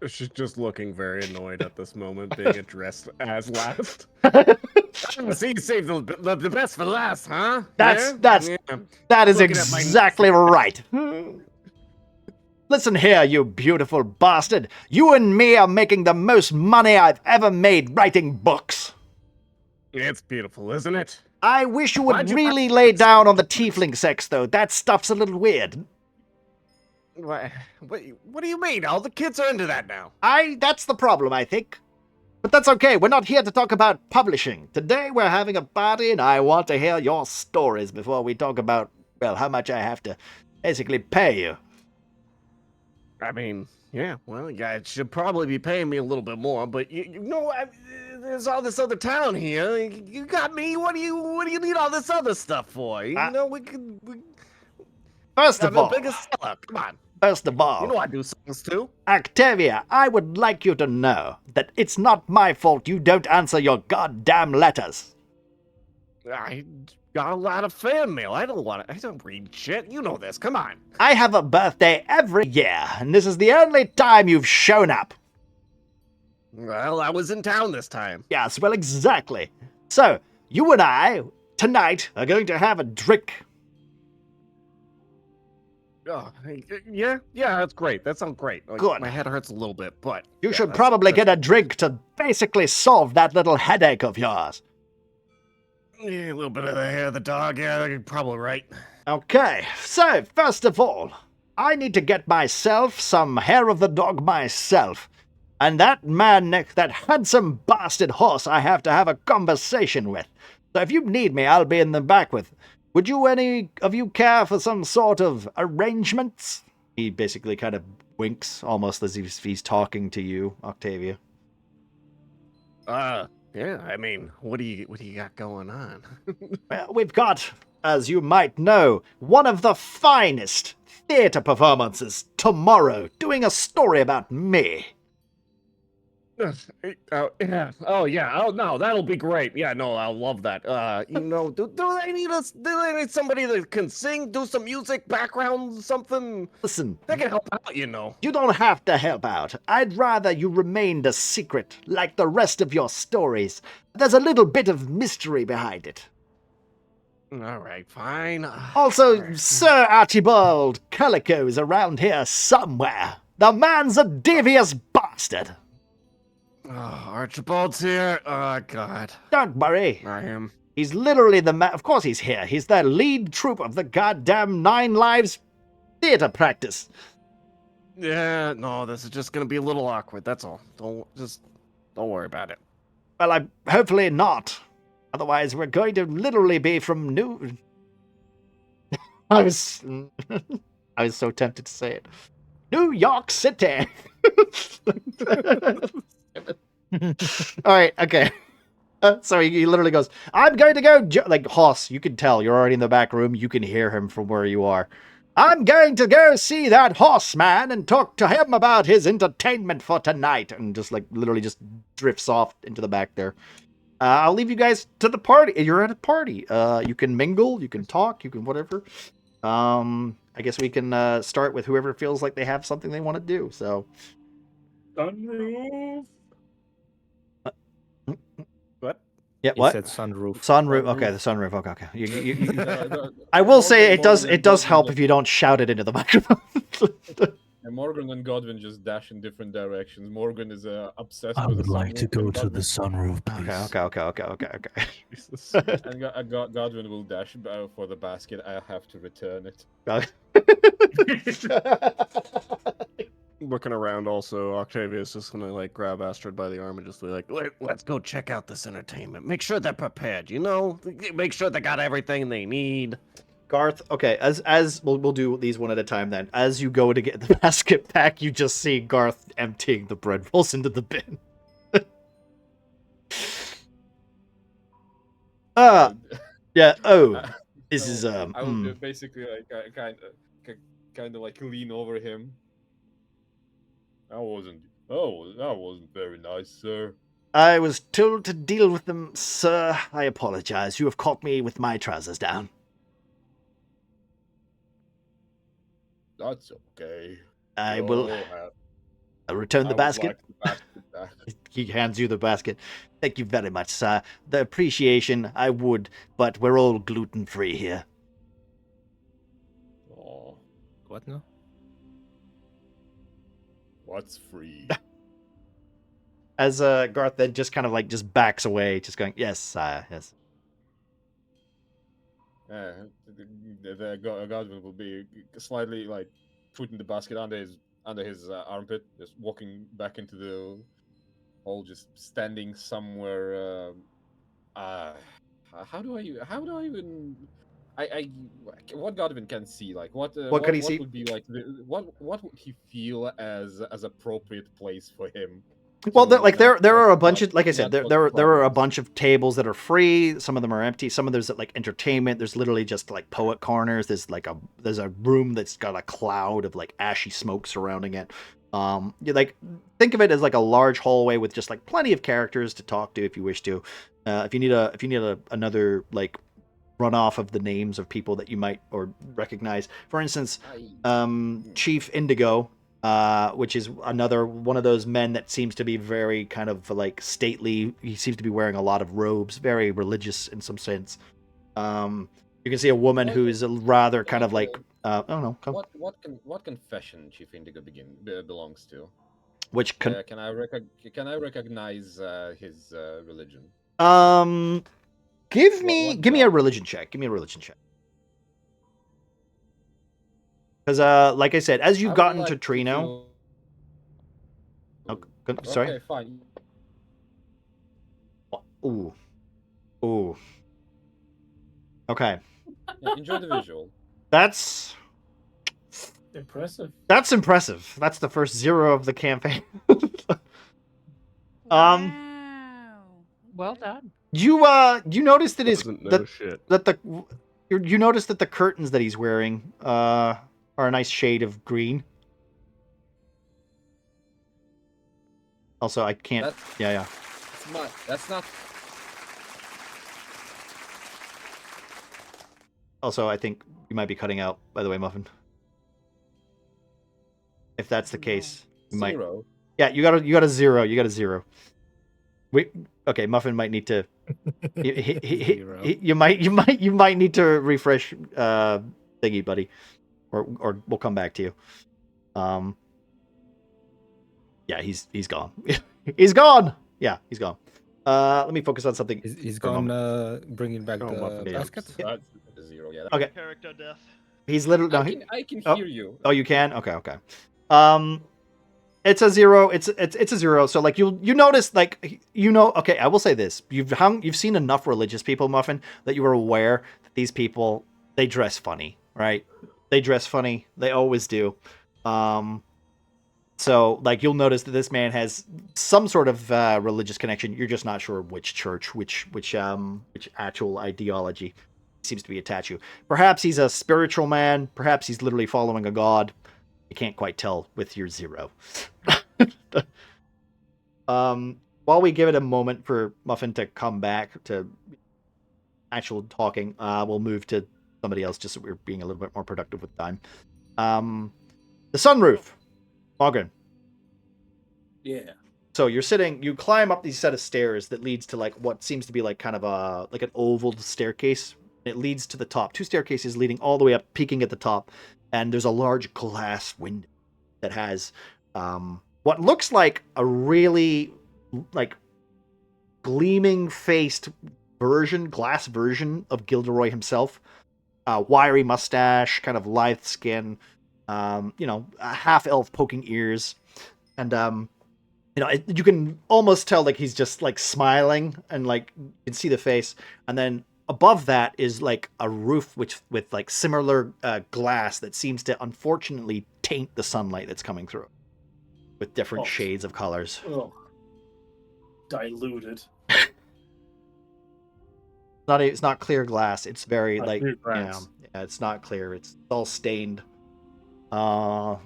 She's just looking very annoyed at this moment, being addressed as last. So you saved the best for last, huh? That is exactly right. Listen here, you beautiful bastard. You and me are making the most money I've ever made writing books. It's beautiful, isn't it? I wish you would really lay down on the tiefling sex, though. That stuff's a little weird. What do you mean? All the kids are into that now. That's the problem, I think. But that's okay. We're not here to talk about publishing. Today we're having a party, and I want to hear your stories before we talk about, well, how much I have to basically pay you. I mean, yeah, well, you guys should probably be paying me a little bit more, but you know, there's all this other town here. You got me. What do you need all this other stuff for? You know, we could. First of all, biggest seller. Come on. First of all, you know I do songs too. Octavia, I would like you to know that it's not my fault you don't answer your goddamn letters. I got a lot of fan mail. I don't read shit. You know this. Come on. I have a birthday every year, and this is the only time you've shown up. Well, I was in town this time. Yes, well, exactly. So, you and I, tonight, are going to have a drink. Oh, yeah, that's great. That sounds great. Good. My head hurts a little bit, but... You should probably get a drink to basically solve that little headache of yours. Yeah, a little bit of the hair of the dog. Yeah, you're probably right. Okay, so, first of all, I need to get myself some hair of the dog myself. And that man, that handsome bastard horse, I have to have a conversation with. So if you need me, I'll be in the back with... Would you any of you care for some sort of arrangements? He basically kind of winks, almost as if he's talking to you, Octavia. Yeah, I mean, what do you got going on? Well, we've got, as you might know, one of the finest theater performances tomorrow, doing a story about me. Yeah. Oh, yeah. Oh, no, that'll be great. Yeah, no, I'll love that. You know, do they need somebody that can sing, do some music, background, something? Listen. They can help out, you know. You don't have to help out. I'd rather you remained a secret, like the rest of your stories. There's a little bit of mystery behind it. All right, fine. Also, right. Sir Archibald Calico is around here somewhere. The man's a devious bastard. Oh, Archibald's here. Oh, God. Don't worry. I am. He's literally the man. Of course he's here. He's the lead troupe of the goddamn 9 Lives theater practice. Yeah, no, this is just gonna be a little awkward. That's all. Don't worry about it. Well, hopefully not. Otherwise, we're going to literally be from New. I was so tempted to say it. New York City. All right, okay. So he literally goes, I'm going to go, like, Hoss, you can tell, you're already in the back room, you can hear him from where you are. I'm going to go see that horse man and talk to him about his entertainment for tonight, and just, like, literally just drifts off into the back there. I'll leave you guys to the party. You're at a party. You can mingle, you can talk, you can whatever. I guess we can start with whoever feels like they have something they want to do, so... Sunroof. What? Yeah, what? He said sunroof. Sunroof. Okay, the sunroof. Okay. I will say it does help if you don't shout it into the microphone. And Morgan and Godwin just dash in different directions. Morgan is obsessed I with the would like to sunroof, go and to the Godwin, sunroof, please. Okay. Jesus. and Godwin will dash for the basket. I have to return it. Looking around also, Octavia's just gonna like grab Astrid by the arm and just be like, let's go check out this entertainment. Make sure they're prepared, you know? Make sure they got everything they need. Garth, okay, as we'll do these one at a time then. As you go to get the basket pack, you just see Garth emptying the bread rolls into the bin. Yeah, this is I would basically like kind of like lean over him. That wasn't very nice, sir. I was told to deal with them, sir. I apologize. You have caught me with my trousers down. That's okay. I'll return the basket. Like the basket back. He hands you the basket. Thank you very much, sir. The appreciation, I would, but we're all gluten-free here. Oh. What now? What's free? As Garth then just kind of like just backs away, just going, yes, yes. The Godwin will be slightly like putting the basket under his armpit, just walking back into the hole, just standing somewhere. How do I even? What Godwin can see, like what can he see? Would be like what would he feel as appropriate place for him? Well, there are a bunch of, like I said, there are a bunch of tables that are free. Some of them are empty. Some of there's like entertainment. There's literally just like poet corners. There's a room that's got a cloud of like ashy smoke surrounding it. You like think of it as like a large hallway with just like plenty of characters to talk to if you wish to. If you need another like runoff of the names of people that you might or recognize, for instance, Chief Indigo. Which is another one of those men that seems to be very kind of like stately. He seems to be wearing a lot of robes, very religious in some sense. You can see a woman who's rather kind of like I don't know. What confession Chief Indigo belongs to? Which can I recognize his religion? Give me a religion check. Give me a religion check. Because, like I said, as you've gotten to Trino... sorry? Okay, fine. Ooh. Okay. Yeah, enjoy the visual. That's... impressive. That's impressive. That's the first 0 of the campaign. Well done. You noticed that you noticed that the curtains that he's wearing are a nice shade of green. Also, I can't. Yeah. That's not. Also, I think you might be cutting out. By the way, Muffin. If that's the case, you might. Yeah, you got a 0. You got a 0. Okay, Muffin might need to. You might need to refresh thingy, buddy, or we'll come back to you. Yeah, he's gone. He's gone. Yeah, he's gone. Let me focus on something. He's gone. Bringing back the basket. That's 0. Yeah. Okay. Character death. He's literally. I can hear you. Oh, you can. Okay. It's a 0. It's a 0. So like you notice like okay, I will say this. You've seen enough religious people, Muffin, that you are aware that these people, they dress funny, right? They dress funny. They always do. So like you'll notice that this man has some sort of religious connection. You're just not sure which church, which actual ideology seems to be attached to. Perhaps he's a spiritual man. Perhaps he's literally following a god. You can't quite tell with your 0. While we give it a moment for Muffin to come back to actual talking, we'll move to somebody else just so we're being a little bit more productive with time. The sunroof. Morgan. Yeah. So you climb up these set of stairs that leads to like what seems to be like kind of like an oval staircase. It leads to the top. 2 staircases leading all the way up, peaking at the top. And there's a large glass window that has what looks like a really like gleaming faced glass version of Gilderoy himself. Wiry mustache, kind of lithe skin, a half elf poking ears, and you can almost tell like he's just like smiling, and like you can see the face, and then above that is like a roof with like similar glass that seems to unfortunately taint the sunlight that's coming through with different shades of colors. Oh. Diluted. It's not clear glass. It's very it's not clear. It's all stained to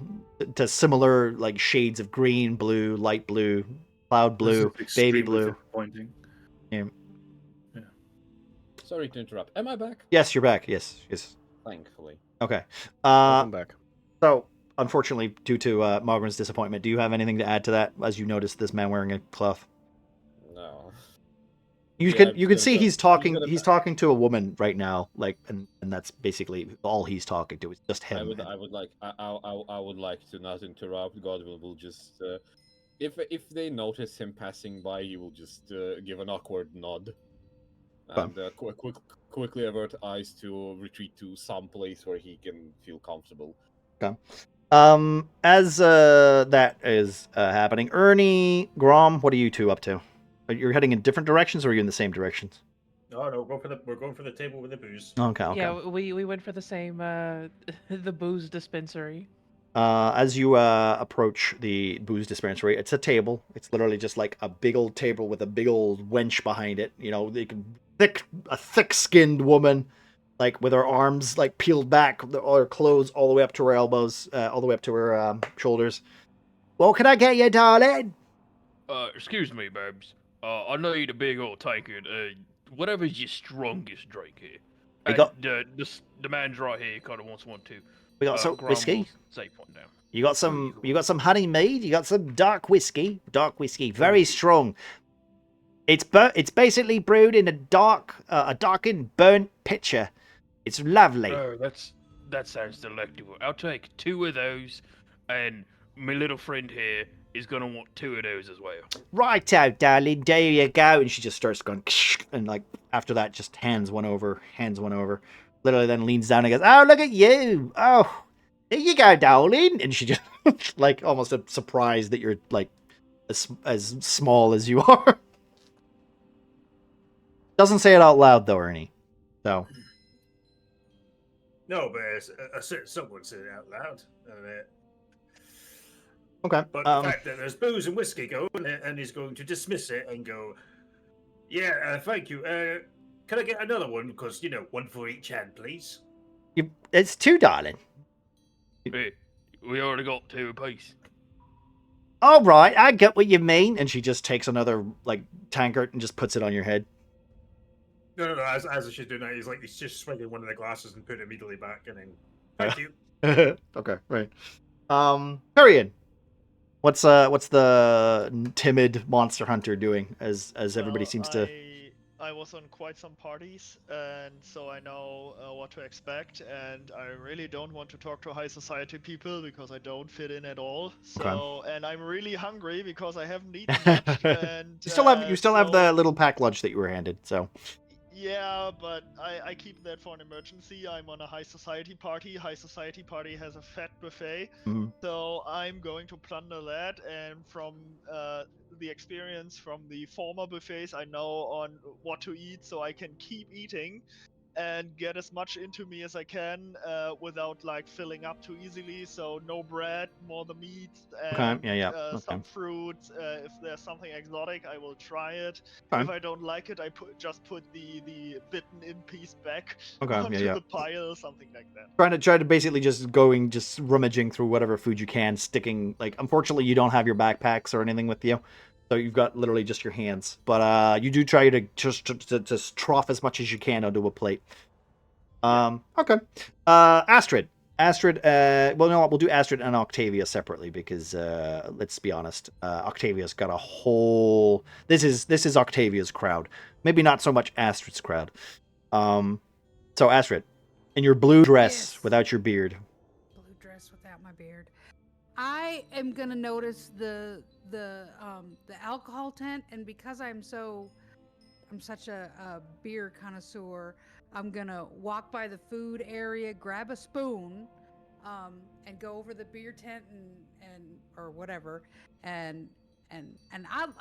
similar like shades of green, blue, light blue, cloud blue, baby blue. Disappointing. Yeah. Sorry to interrupt. Am I back? Yes, you're back. Yes. Thankfully. Okay. Welcome back. So, unfortunately, due to Margaret's disappointment, do you have anything to add to that as you notice this man wearing a cloth? No. You can see he's talking to a woman right now, like, and that's basically all he's talking to. It's just him. I would like to not interrupt. Godwin will just if they notice him passing by, he will just give an awkward nod and quickly avert eyes to retreat to some place where he can feel comfortable. Okay. As that is happening, Ernie, Grom, what are you two up to? You're heading in different directions, or are you in the same directions? No, we're going for the table with the booze. Okay. Yeah, we went for the same the booze dispensary. As you approach the booze dispensary, it's a table. It's literally just like a big old table with a big old wench behind it. A thick-skinned woman, like with her arms like peeled back, all her clothes all the way up to her elbows, all the way up to her shoulders. What can I get you, darling? Excuse me, babes. I know you're the big old taker. Whatever's your strongest drink here. The man's right here. Kind of wants one too. We got some whiskey. Safe one down. You got some honey mead. You got some dark whiskey. Very strong. It's basically brewed in a darkened burnt pitcher. It's lovely. Oh, that sounds delectable. I'll take 2 of those, and my little friend here is gonna want 2 of those as well. Right out, darling. There you go. And she just starts going, and like after that, just hands one over. Literally, then leans down and goes, "Oh, look at you! Oh, there you go, darling." And she just like almost surprised that you're like as small as you are. Doesn't say it out loud though, Ernie. So. No, but someone said it out loud. Okay. But the fact that there's booze and whiskey going, and he's going to dismiss it and go, "Yeah, thank you. Can I get another one? Because, one for each hand, please." It's 2, darling. Hey, we already got 2 apiece. All right, I get what you mean. And she just takes another like tankard and just puts it on your head. No. As she's doing that, he's just swinging one of the glasses and put it immediately back, and then thank you. Okay, right. Period. What's the timid monster hunter doing as everybody seems to? I was on quite some parties, and so I know what to expect, and I really don't want to talk to high society people because I don't fit in at all. So, and I'm really hungry because I haven't eaten much. And you still have the little pack lunch that you were handed. So. Yeah, but I keep that for an emergency. I'm on a high society party. High society party has a fat buffet. Mm-hmm. So I'm going to plunder that. And from the experience from the former buffets, I know on what to eat so I can keep eating and get as much into me as I can without like filling up too easily. So no bread, more the meat, and some fruit. If there's something exotic, I will try it. If I don't like it, I just put the bitten in piece back onto the pile, something like that. Try to basically just rummaging through whatever food you can, sticking like. Unfortunately, you don't have your backpacks or anything with you. So you've got literally just your hands, but you do try to just trough as much as you can onto a plate. Okay. Astrid. Well, you know what? We'll do Astrid and Octavia separately because let's be honest, Octavia's got a whole. This is Octavia's crowd. Maybe not so much Astrid's crowd. So Astrid, in your blue dress without your beard. Blue dress without my beard. I am gonna notice the alcohol tent, and because I'm such a beer connoisseur, I'm gonna walk by the food area, grab a spoon, and go over the beer tent and or whatever, and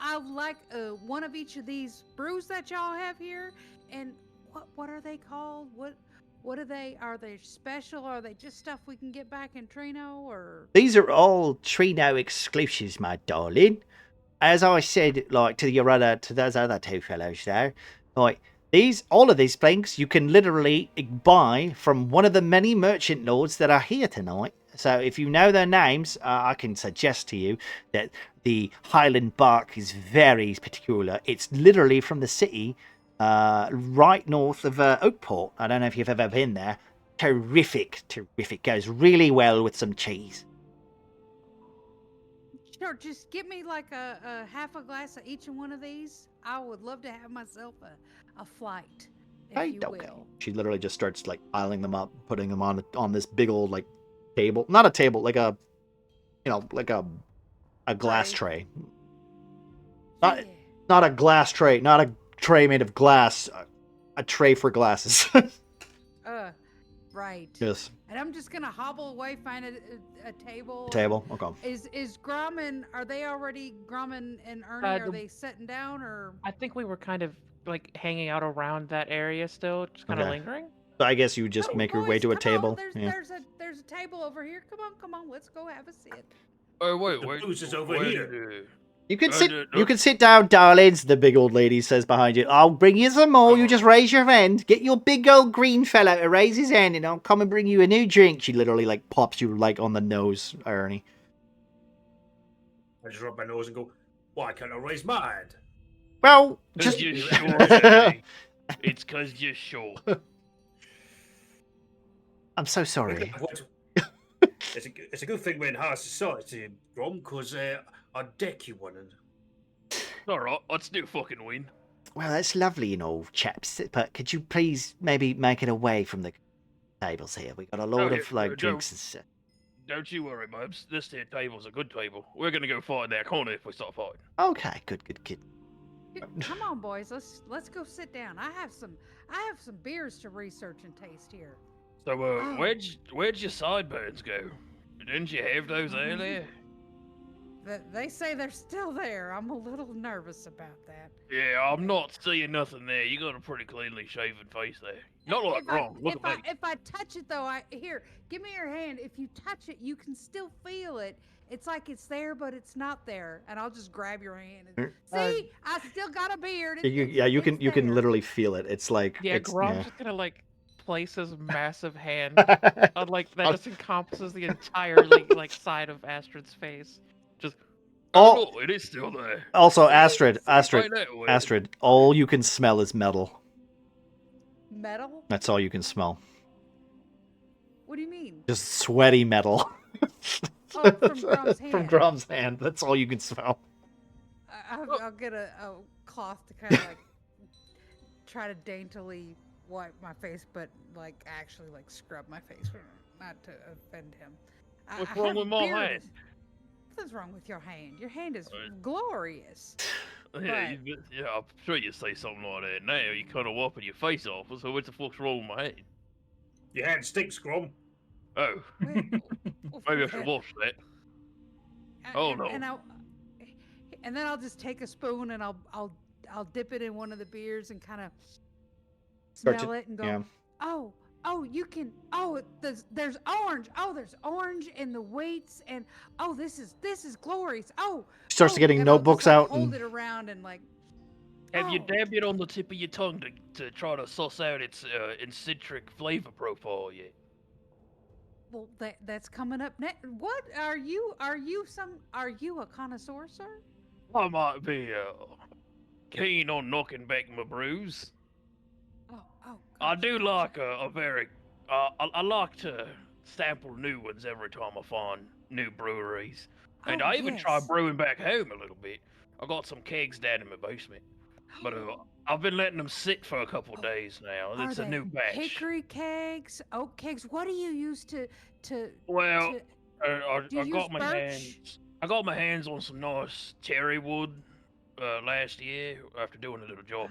I'll like one of each of these brews that y'all have here. And what are they called? What are they? Are they special? Are they just stuff we can get back in Trino? Or These are all Trino exclusives, my darling. As I said, like to those other two fellows there, like all of these things you can literally buy from one of the many merchant lords that are here tonight. So if you know their names, I can suggest to you that the Highland Bark is very particular. It's literally from the city, right north of Oakport. I don't know if you've ever been there. Terrific. Goes really well with some cheese. sure, just give me like a half a glass of each one of these. I would love to have myself a flight, if you will. She literally just starts like piling them up, putting them on this big old like table. Not a table, like a like a glass tray. Not a glass tray, not a tray made of glass, a tray for glasses. Right. Yes. And I'm just gonna hobble away, find a table. Table. Okay. Is Grum and are they already Grum and Ernie? Are they sitting down or? I think we were kind of like hanging out around that area still, just kind of lingering. So I guess you would just make your way to a table. There's a table over here. Come on, let's go have a sit. Oh wait, the booze is over here. You can sit down, darlings, the big old lady says behind you. I'll bring you some more. You just raise your hand. Get your big old green fella to raise his hand and I'll come and bring you a new drink. She literally like pops you like on the nose, Ernie. I just rub my nose and go, why can't I raise my hand? Well, just you're short. It's because you're short. I'm so sorry. It's a good thing we're in high society, Grom, because I'd deck you one. Alright, I'd still fucking win. Well, that's lovely and all, chaps, but could you please maybe make it away from the tables here? We got a load of like drinks and stuff. Don't you worry, Bubs. This here table's a good table. We're gonna go fight in that corner if we start fighting. Okay, good. Come on, boys. Let's go sit down. I have some beers to research and taste here. So, where'd your sideburns go? Didn't you have those earlier? They say they're still there. I'm a little nervous about that. Yeah, I'm not seeing nothing there. You got a pretty cleanly shaven face there. Not like wrong. Look at me. If I touch it though, here, give me your hand. If you touch it, you can still feel it. It's like it's there, but it's not there. And I'll just grab your hand. And, see, I still got a beard. You can literally feel it. It's like Grom's just gonna like place his massive hand on like that just encompasses the entire like side of Astrid's face. Just it is still there. Also, Astrid, all you can smell is metal. Metal? That's all you can smell. What do you mean? Just sweaty metal. From Grom's hand. From Grom's hand. That's all you can smell. I'll get a cloth to kind of like try to daintily wipe my face, but like actually like scrub my face, not to offend him. What's wrong with my hand? Nothing's wrong with your hand. Your hand is glorious. Yeah, I'm sure you say something like that now. You kind of wiping your face off, so what the fuck's wrong with my hand? Your hand stinks, Grom. Oh. Maybe I should wash that. No. And then I'll just take a spoon and I'll dip it in one of the beers and kind of smell it and go, you can. There's orange. There's orange in the weights, and this is glorious. Starts getting notebooks out. Hold it around and like. Have you dabbed it on the tip of your tongue to try to suss out its citric flavor profile yet? Well, that's coming up next. What are you? Are you a connoisseur, sir? I might be keen on knocking back my brews. I do like a very. I like to sample new ones every time I find new breweries, and I even try brewing back home a little bit. I got some kegs down in my basement, but I've been letting them sit for a couple days now. It's a new batch. Hickory kegs, oak kegs. What do you use to? Well, I got my hands on some nice cherry wood last year after doing a little job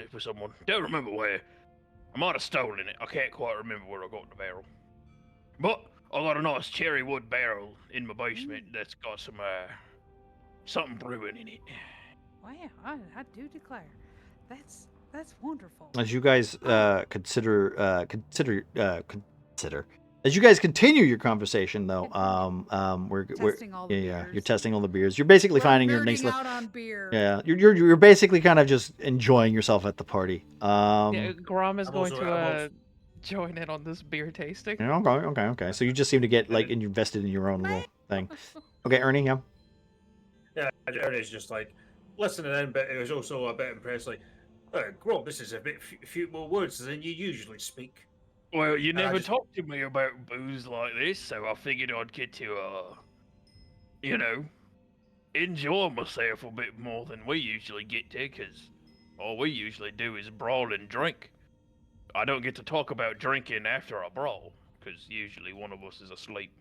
for someone. Don't remember where. I might have stolen it. I can't quite remember where I got the barrel. But I got a nice cherry wood barrel in my basement that's got some something brewing in it. Wow, I do declare, that's wonderful. As you guys consider, as you guys continue your conversation, though, we're testing all the beers. You're testing all the beers. You're basically finding your nice. Out on beer. Yeah, you're basically kind of just enjoying yourself at the party. Yeah, Grom is going to join in on this beer tasting. Okay. So you just seem to get like invested in your own little thing. Okay, Ernie, yeah. Yeah, Ernie's just like listening in, but it was also a bit impressed. Like, Grom, this is a bit few more words than you usually speak. Well, you never talked to me about booze like this, so I figured I'd get to, enjoy myself a bit more than we usually get to, because all we usually do is brawl and drink. I don't get to talk about drinking after I brawl, because usually one of us is asleep.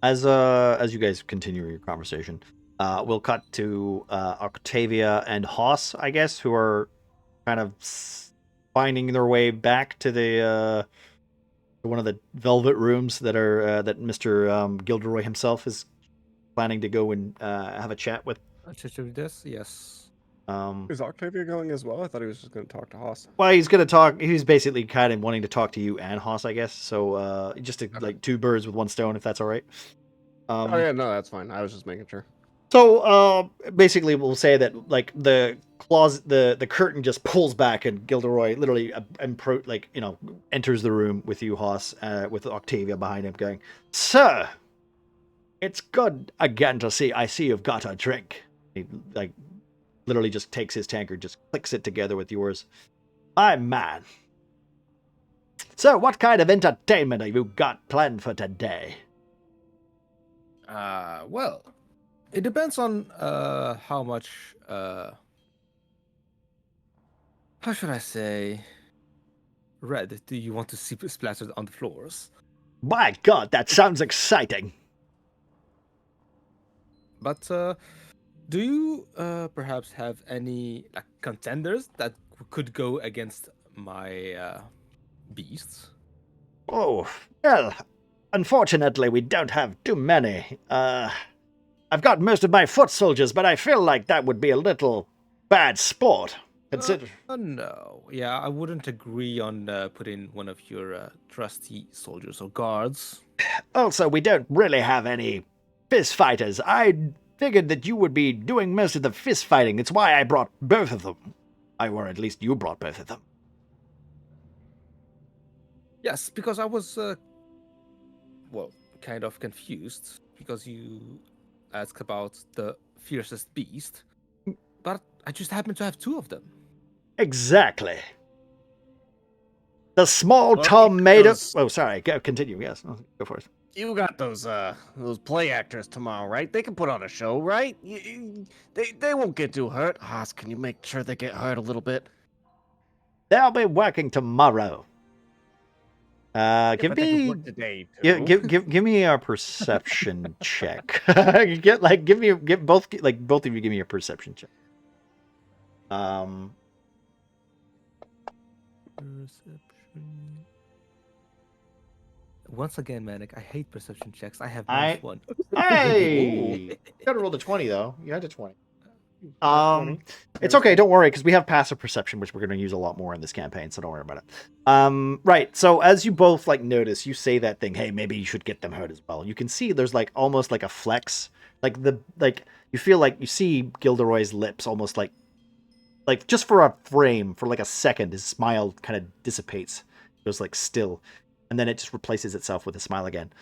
As you guys continue your conversation, we'll cut to Octavia and Haas, I guess, who are kind of finding their way back to the one of the velvet rooms that are that Mr. Gilderoy himself is planning to go and have a chat with. This, yes. Is Octavia going as well? I thought he was just going to talk to Haas. Well, he's going to talk. He's basically kind of wanting to talk to you and Haas, I guess. So just like two birds with one stone, if that's all right. Oh yeah, no, that's fine. I was just making sure. So basically, we'll say that like the curtain just pulls back, and Gilderoy literally enters the room with you, Haas, with Octavia behind him, going, "Sir, it's good again to see. I see you've got a drink." He literally just takes his tankard, just clicks it together with yours. My man. So, what kind of entertainment have you got planned for today? Well, it depends on how much. How should I say? Red do you want to see splattered on the floors? My God, that sounds exciting. But do you perhaps have any contenders that could go against my beasts? Oh, well, unfortunately, we don't have too many. I've got most of my foot soldiers, but I feel like that would be a little bad sport. Consider. No. Yeah, I wouldn't agree on putting one of your trusty soldiers or guards. Also, we don't really have any fist fighters. I figured that you would be doing most of the fist fighting. It's why I brought both of them. Or at least you brought both of them. Yes, because I was, kind of confused, because you asked about the fiercest beast, but I just happen to have two of them. Exactly. The small Tom made of... Oh, sorry. Continue. Yes. Go for it. You got those play actors tomorrow, right? They can put on a show, right? They won't get too hurt. Haas, can you make sure they get hurt a little bit? They'll be working tomorrow. Give me a perception check. Both of you give me a perception check. Perception. Once again, Manic, I hate perception checks. I have -1. Hey! You gotta roll the 20 though. You had a 20. It's okay, don't worry, because we have passive perception, which we're going to use a lot more in this campaign, so don't worry about it. Right, so as you both notice, you say that thing, hey, maybe you should get them hurt as well. You can see there's almost like a flex, you feel like you see Gilderoy's lips almost like just for a frame, for a second, his smile kind of dissipates, it goes still, and then it just replaces itself with a smile again.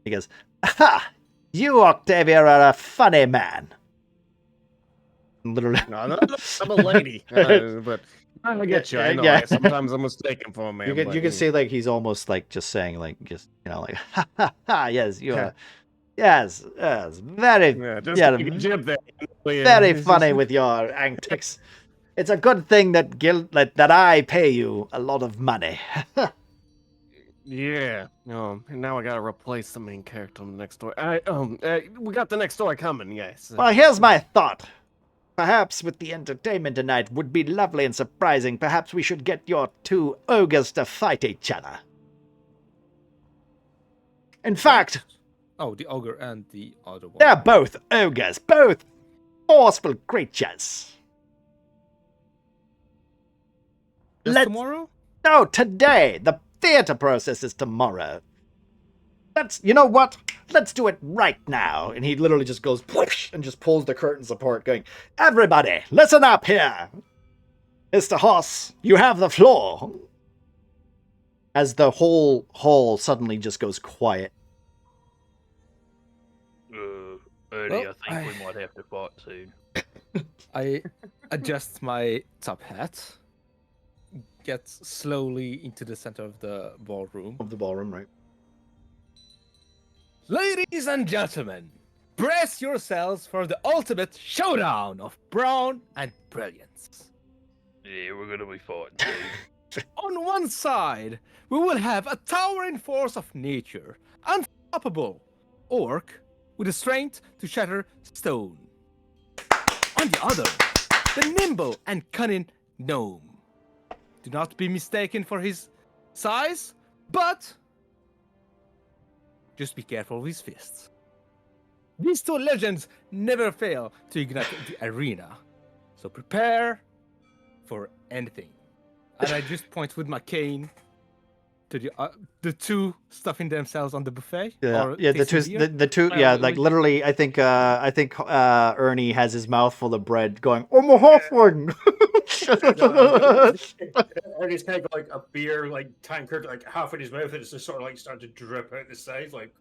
He goes, "Aha! You, Octavia, are a funny man." Literally. No, I'm a lady, but I get you. I know. Yeah. Sometimes I'm mistaken for a man. You can see he's almost just saying ha ha ha. Yes, you are. Yes, very. Very funny with your antics. It's a good thing that I pay you a lot of money. Yeah. And now I gotta replace the main character on the next story. We got the next story coming. Yes. Well, here's my thought. Perhaps with the entertainment tonight would be lovely and surprising. Perhaps we should get your two ogres to fight each other. In fact... Oh, the ogre and the other one. They're both ogres, both forceful creatures. Tomorrow? No, today. The theater process is tomorrow. You know what? Let's do it right now. And he literally just goes whoosh and just pulls the curtains apart, going, everybody, listen up here. Mr. Hoss, you have the floor. As the whole hall suddenly just goes quiet. Ernie, I think we might have to fight soon. I adjust my top hat, get slowly into the center of the ballroom. Of the ballroom, right. Ladies and gentlemen, brace yourselves for the ultimate showdown of brawn and brilliance. Yeah, we're gonna be fighting soon. On one side, we will have a towering force of nature, unstoppable orc with the strength to shatter stone. On the other, the nimble and cunning gnome. Do not be mistaken for his size, but just be careful with his fists. These two legends never fail to ignite the arena, so prepare for anything. And I just point with my cane to the two stuffing themselves on the buffet. Yeah, the two. Yeah, like literally, I think Ernie has his mouth full of bread, going, "I'm a halfling." Ernie's kind of got like a beer like tankard like half in his mouth, and it's just sort of like starting to drip out the sides, like.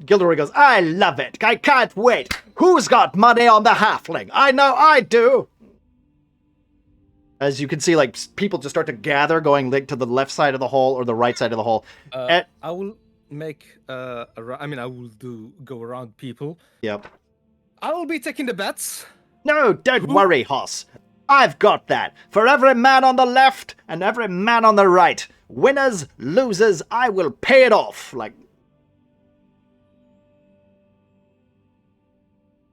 Gilderoy goes, "I love it. I can't wait. Who's got money on the halfling? I know I do." As you can see, like, people just start to gather, going like to the left side of the hall or the right side of the hall. I will make I will go around people. Yep. I will be taking the bets. No, don't worry, Hoss. I've got that. For every man on the left and every man on the right. Winners, losers, I will pay it off. Like.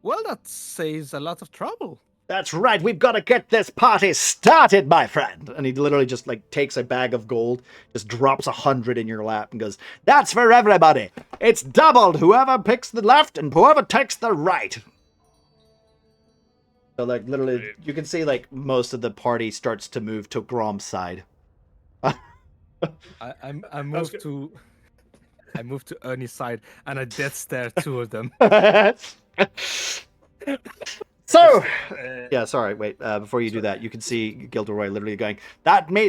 Well, that saves a lot of trouble. That's right, we've got to get this party started, my friend. And he literally just, like, takes a bag of gold, just drops 100 in your lap and goes, that's for everybody. It's doubled, whoever picks the left and whoever takes the right. So, like, literally, you can see, like, most of the party starts to move to Grom's side. I moved to Ernie's side, and I dead stare two of them. So, yeah, sorry, wait, before you do that, you can see Gilderoy literally going,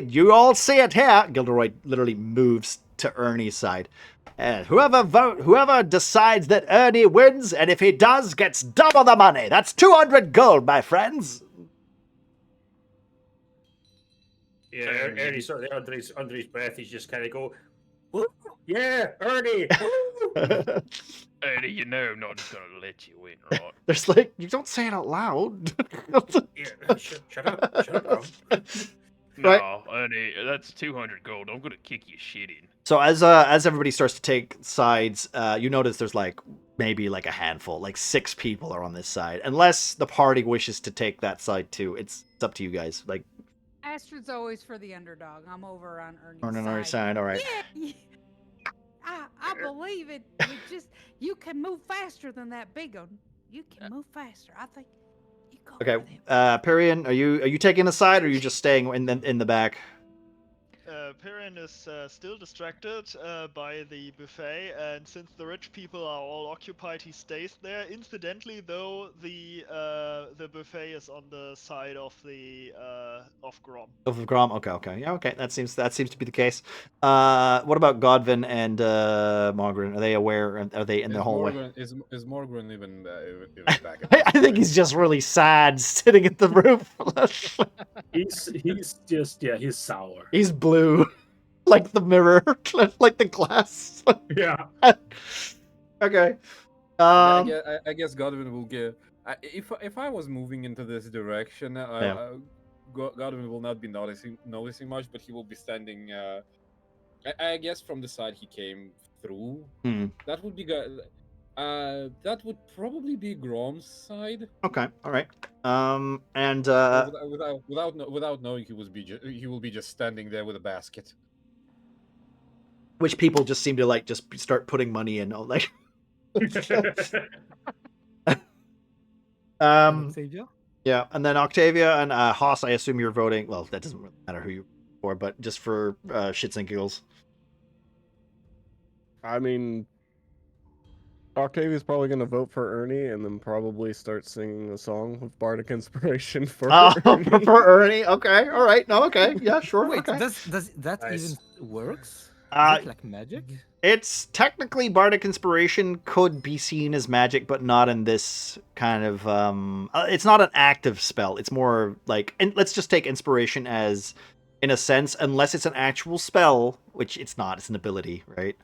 you all see it here. Gilderoy literally moves to Ernie's side. And whoever decides that Ernie wins, and if he does, gets double the money. That's 200 gold, my friends. Yeah, Ernie sort of under his breath, he's just kind of go, yeah, Ernie. Ernie, you know I'm not just gonna let you win, right? There's like, you don't say it out loud. Shut up. Right. No, Ernie, that's 200 gold. I'm gonna kick your shit in. So as everybody starts to take sides, you notice there's like maybe like a handful, like 6 people are on this side. Unless the party wishes to take that side too, it's up to you guys. Like, Astrid's always for the underdog. I'm over on Ernie's on another side, all right. Yeah. I believe it. You can move faster than that big one. You can move faster. I think you go. Okay, Perian, are you taking a side, or are you just staying in the back? Perian is still distracted by the buffet, and since the rich people are all occupied, he stays there. Incidentally, though, the buffet is on the side of the of Grom. Of Grom, okay, yeah, okay. That seems to be the case. What about Godwin and Morgren? Are they aware? Are they in the hallway? Is Morgren even back? I think he's just really sad, sitting at the roof. he's sour. He's blue, like the mirror, like the glass. Yeah. Okay. I guess Godwin will give. If I was moving into this direction, Godwin will not be noticing much, but he will be standing. I guess from the side he came through. That would be good. That would probably be Grom's side. Okay, all right. Without knowing, he will be just standing there with a basket. Which people just seem to like just start putting money in, like. Yeah, and then Octavia and Haas, I assume you're voting. Well, that doesn't really matter who you for, but just for shits and giggles. I mean, Octavia's probably going to vote for Ernie and then probably start singing a song with bardic inspiration for Ernie. For Ernie? Okay, all right. No, okay. Yeah, sure. Wait, okay. does that even works? Is it like magic? It's technically bardic inspiration could be seen as magic, but not in this kind of it's not an active spell. It's more like, and let's just take inspiration as, in a sense, unless it's an actual spell, which it's not, it's an ability, right?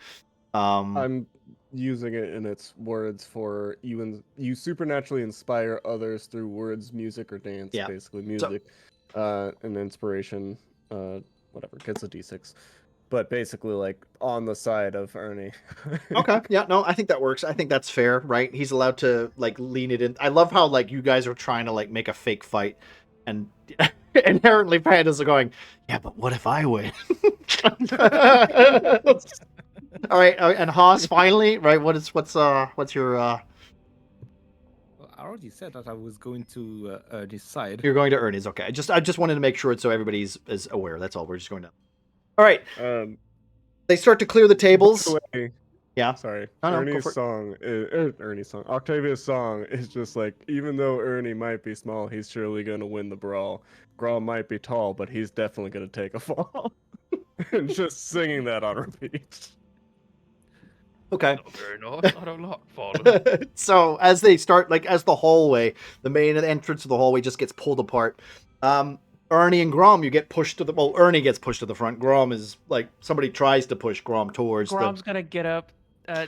I'm using it in its words for you supernaturally inspire others through words, music, or dance. Yeah. Basically music, and inspiration, whatever, gets a d6. But basically, like, on the side of Ernie. Okay, yeah, no, I think that works. I think that's fair, right? He's allowed to, like, lean it in. I love how, like, you guys are trying to, like, make a fake fight, and inherently Pandas are going, yeah, but what if I win? All right, and Haas, finally, right, what's your... Well, I already said that I was going to Ernie's side. You're going to Ernie's, okay. I just wanted to make sure so everybody's is aware, that's all. We're just going to... All right. They start to clear the tables. Yeah. Sorry. No, Ernie's song, Octavia's song is just like, even though Ernie might be small, he's surely going to win the brawl. Grom might be tall, but he's definitely going to take a fall. And just singing that on repeat. Okay. Not very nice. I don't like falling. So as they start, like, as the hallway, the main entrance to the hallway just gets pulled apart. Ernie and Grom, you get pushed to the... Well, Ernie gets pushed to the front. Grom is, like, somebody tries to push Grom towards Grom's gonna get up,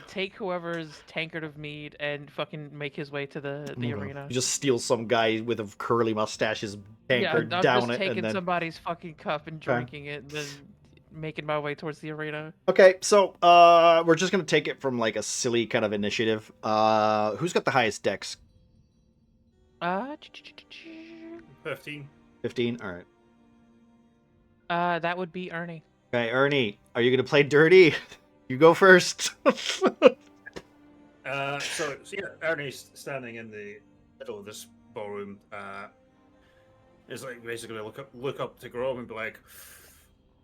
take whoever's tankard of mead, and fucking make his way to the arena. You just steal some guy with a curly mustache's tankard, I'm down just it, taking and then... somebody's fucking cup and drinking it, and then making my way towards the arena. Okay, so we're just gonna take it from, like, a silly kind of initiative. Who's got the highest dex? 15. 15? All right. That would be Ernie. Okay, Ernie, are you going to play dirty? You go first. So yeah, Ernie's standing in the middle of this ballroom. Is like basically look up to Grom and be like,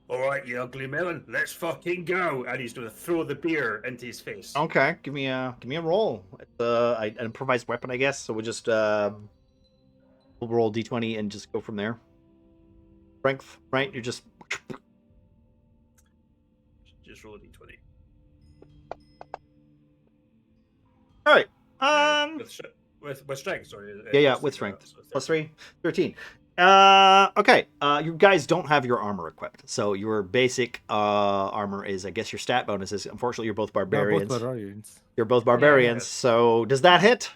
"All right, you ugly melon, let's fucking go!" And he's going to throw the beer into his face. Okay, give me a roll. An improvised weapon, I guess. So we'll just we'll roll d20 and just go from there. Strength, right? You're just roll a d20. All right. With strength, sorry. Yeah, with strength. Plus 3, 13. Okay. You guys don't have your armor equipped, so your basic armor is, I guess, your stat bonuses. Unfortunately, you're both barbarians. You're both barbarians. So does that hit?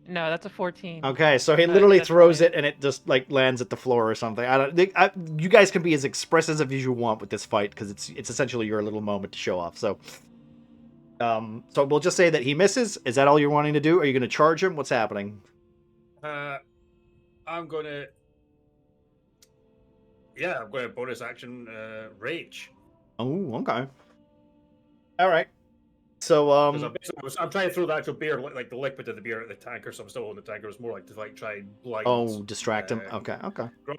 No, that's a 14. Okay, so he literally throws it and it just, like, lands at the floor or something. You guys can be as expressive as you want with this fight because it's essentially your little moment to show off. So, so we'll just say that he misses. Is that all you're wanting to do? Are you going to charge him? What's happening? I'm going to bonus action rage. Oh, okay. All right. So I'm trying to throw the actual beer, like the liquid of the beer at the tanker. So I'm still holding the tanker. It's more like to try and blind. Oh, distract him. Okay.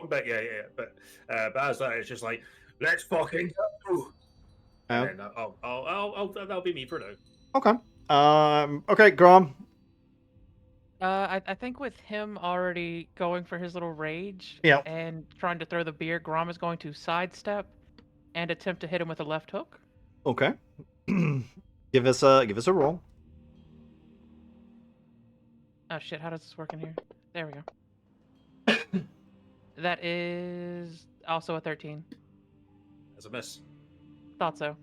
But yeah. But as that, it's just like, let's fucking go. And then that'll be me for now. Okay. Okay, Grom. I think with him already going for his little rage and trying to throw the beer, Grom is going to sidestep and attempt to hit him with a left hook. Okay. Give us a roll. Oh shit! How does this work in here? There we go. That is also a 13. That's a miss. Thought so.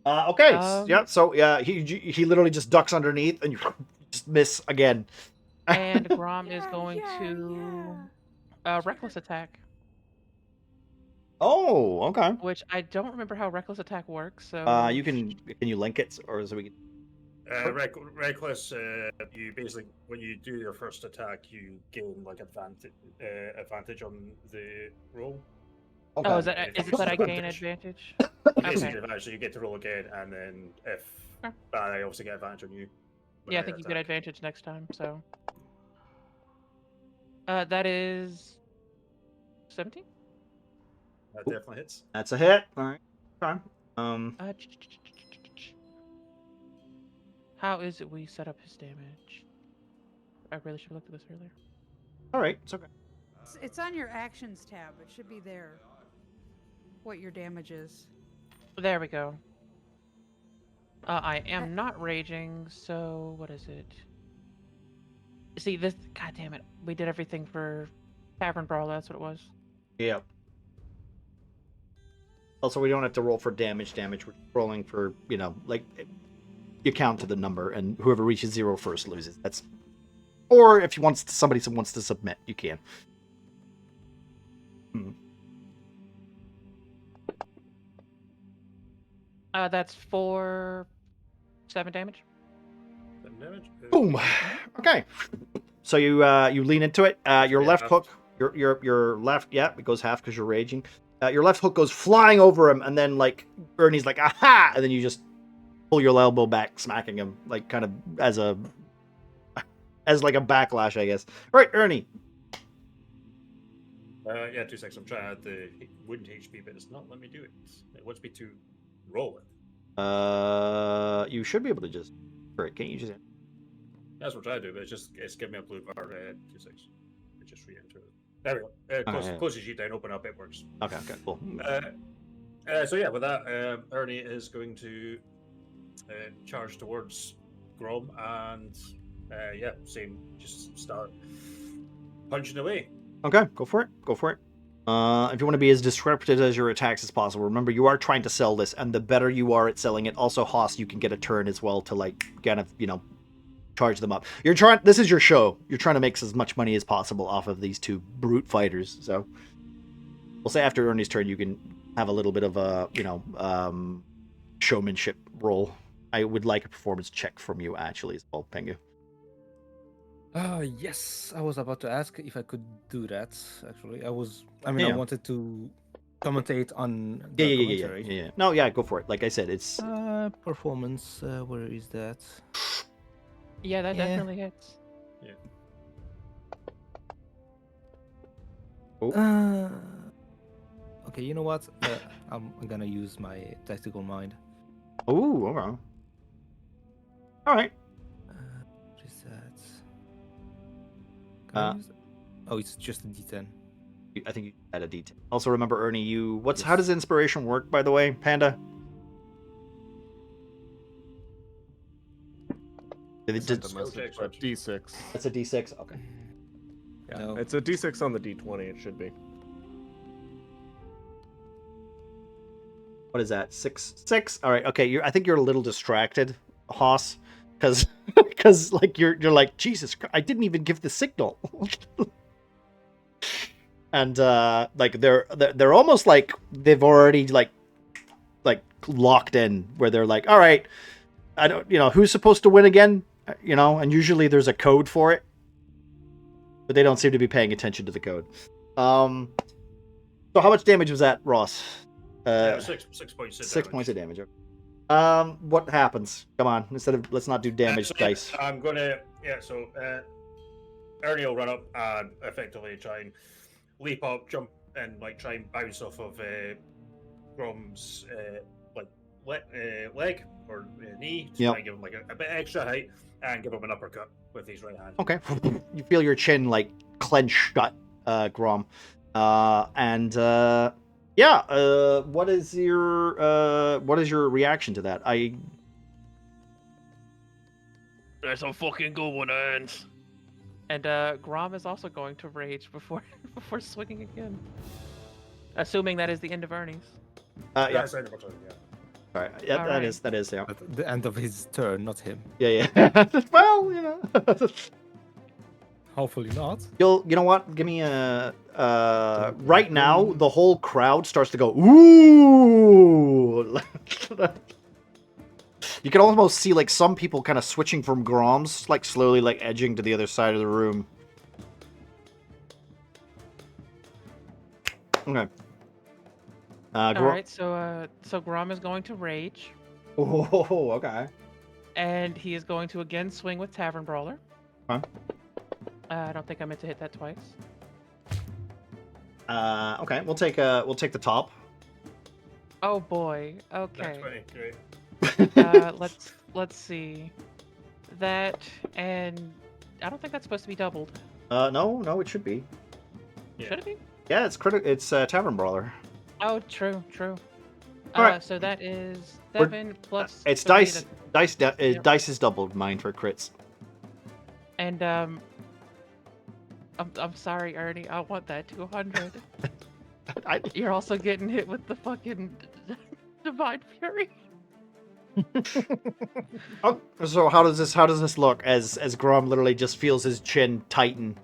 Okay. Yeah. So yeah, he literally just ducks underneath, and you just miss again. And Grom is going to Reckless attack. Oh, okay. Which I don't remember how reckless attack works. So you can you link it, or is we? Reckless. You basically, when you do your first attack, you gain like advantage on the roll. Okay. Oh, is it that I gain advantage? Basically, advantage, so you get to roll again, and then if I also get advantage on you. Yeah, I think you get advantage next time. So that is 17. That definitely hits. That's a hit. All right. Okay. How is it we set up his damage? I really should have looked at this earlier. All right, it's okay. It's on your actions tab. It should be there. What your damage is. There we go. I am not raging, so what is it? See this? God damn it! We did everything for Tavern Brawl. That's what it was. Yep. Also, we don't have to roll for damage. We're rolling for, like, you count to the number, and whoever reaches 0 first loses. That's, or if somebody wants to submit, you can. That's 7 damage. 7 damage. Boom. Okay. So you lean into it. Your left hook. Your left. Yeah, it goes half because you're raging. Your left hook goes flying over him, and then like Ernie's like, aha! And then you just pull your elbow back, smacking him, like kind of as like a backlash, I guess. All right, Ernie. Yeah, 2 seconds. I'm trying to add the wound HP, but it's not letting me do it. It wants me to roll it. You should be able to just. Right, can't you just? That's what I try to do, but it's giving me a blue bar. 2 seconds. I just re-enter it. There we go. Close your sheet down, open up, it works. Okay, cool. So yeah, with that, Ernie is going to charge towards Grom, and just start punching away. Okay, go for it. If you want to be as disruptive as your attacks as possible, remember you are trying to sell this, and the better you are at selling it, also Haas, you can get a turn as well to like kind of charge them up. This is your show. You're trying to make as much money as possible off of these two brute fighters. So we'll say after Ernie's turn, you can have a little bit of a showmanship roll. I would like a performance check from you actually as well, Pengu. Yes, I was about to ask if I could do that. Actually, I wanted to commentate on the commentary. Yeah. No, yeah, go for it. Like I said, it's performance. Where is that? Yeah, that definitely hits. Yeah. Okay, you know what? I'm gonna use my tactical mind. Oh, okay. All right. What is that? Oh, it's just a D10. I think you add a D10. Also, remember, Ernie, how does inspiration work, by the way, Panda? It's a D6. It's a D6. Okay. Yeah, no. It's a D6 on the D20. It should be. What is that? 6. All right. Okay. I think you're a little distracted, Haas, because like you're like, Jesus Christ, I didn't even give the signal. And like they're almost like they've already like locked in, where they're like, all right, I don't, who's supposed to win again, and usually there's a code for it, but they don't seem to be paying attention to the code. So how much damage was that, Ross? 6 points. 6 points of damage. What happens? Come on, let's not do damage dice. I'm gonna Ernie will run up and effectively try and leap up, jump, and like try and bounce off of Grom's leg or knee to try and give him like a bit extra height and give him an uppercut with his right hand. Okay. You feel your chin like clench shut, Grom, and what is your reaction to that? That's a fucking good one, Ernst. And Grom is also going to rage before swinging again. Assuming that is the end of Ernie's. Yeah. All right. Yeah, that is. Yeah. The end of his turn, not him. Yeah. Well, Hopefully not. You know what? Give me a right now the whole crowd starts to go ooh. You can almost see like some people kind of switching from Groms, like slowly like edging to the other side of the room. Okay. All right, so Grom is going to rage. Oh, okay. And he is going to again swing with Tavern Brawler. Huh? I don't think I meant to hit that twice. Okay, we'll take the top. Oh boy. Okay. That's great. Let's see. That and I don't think that's supposed to be doubled. No, it should be. Yeah. Should it be? Yeah, it's Tavern Brawler. Oh, true. All right. So that is 7 plus. It's 3, dice. Dice is doubled. Mine for crits. And I'm sorry, Ernie. I want that 200. You're also getting hit with the fucking Divine Fury. Oh, so how does this look as Grom literally just feels his chin tighten?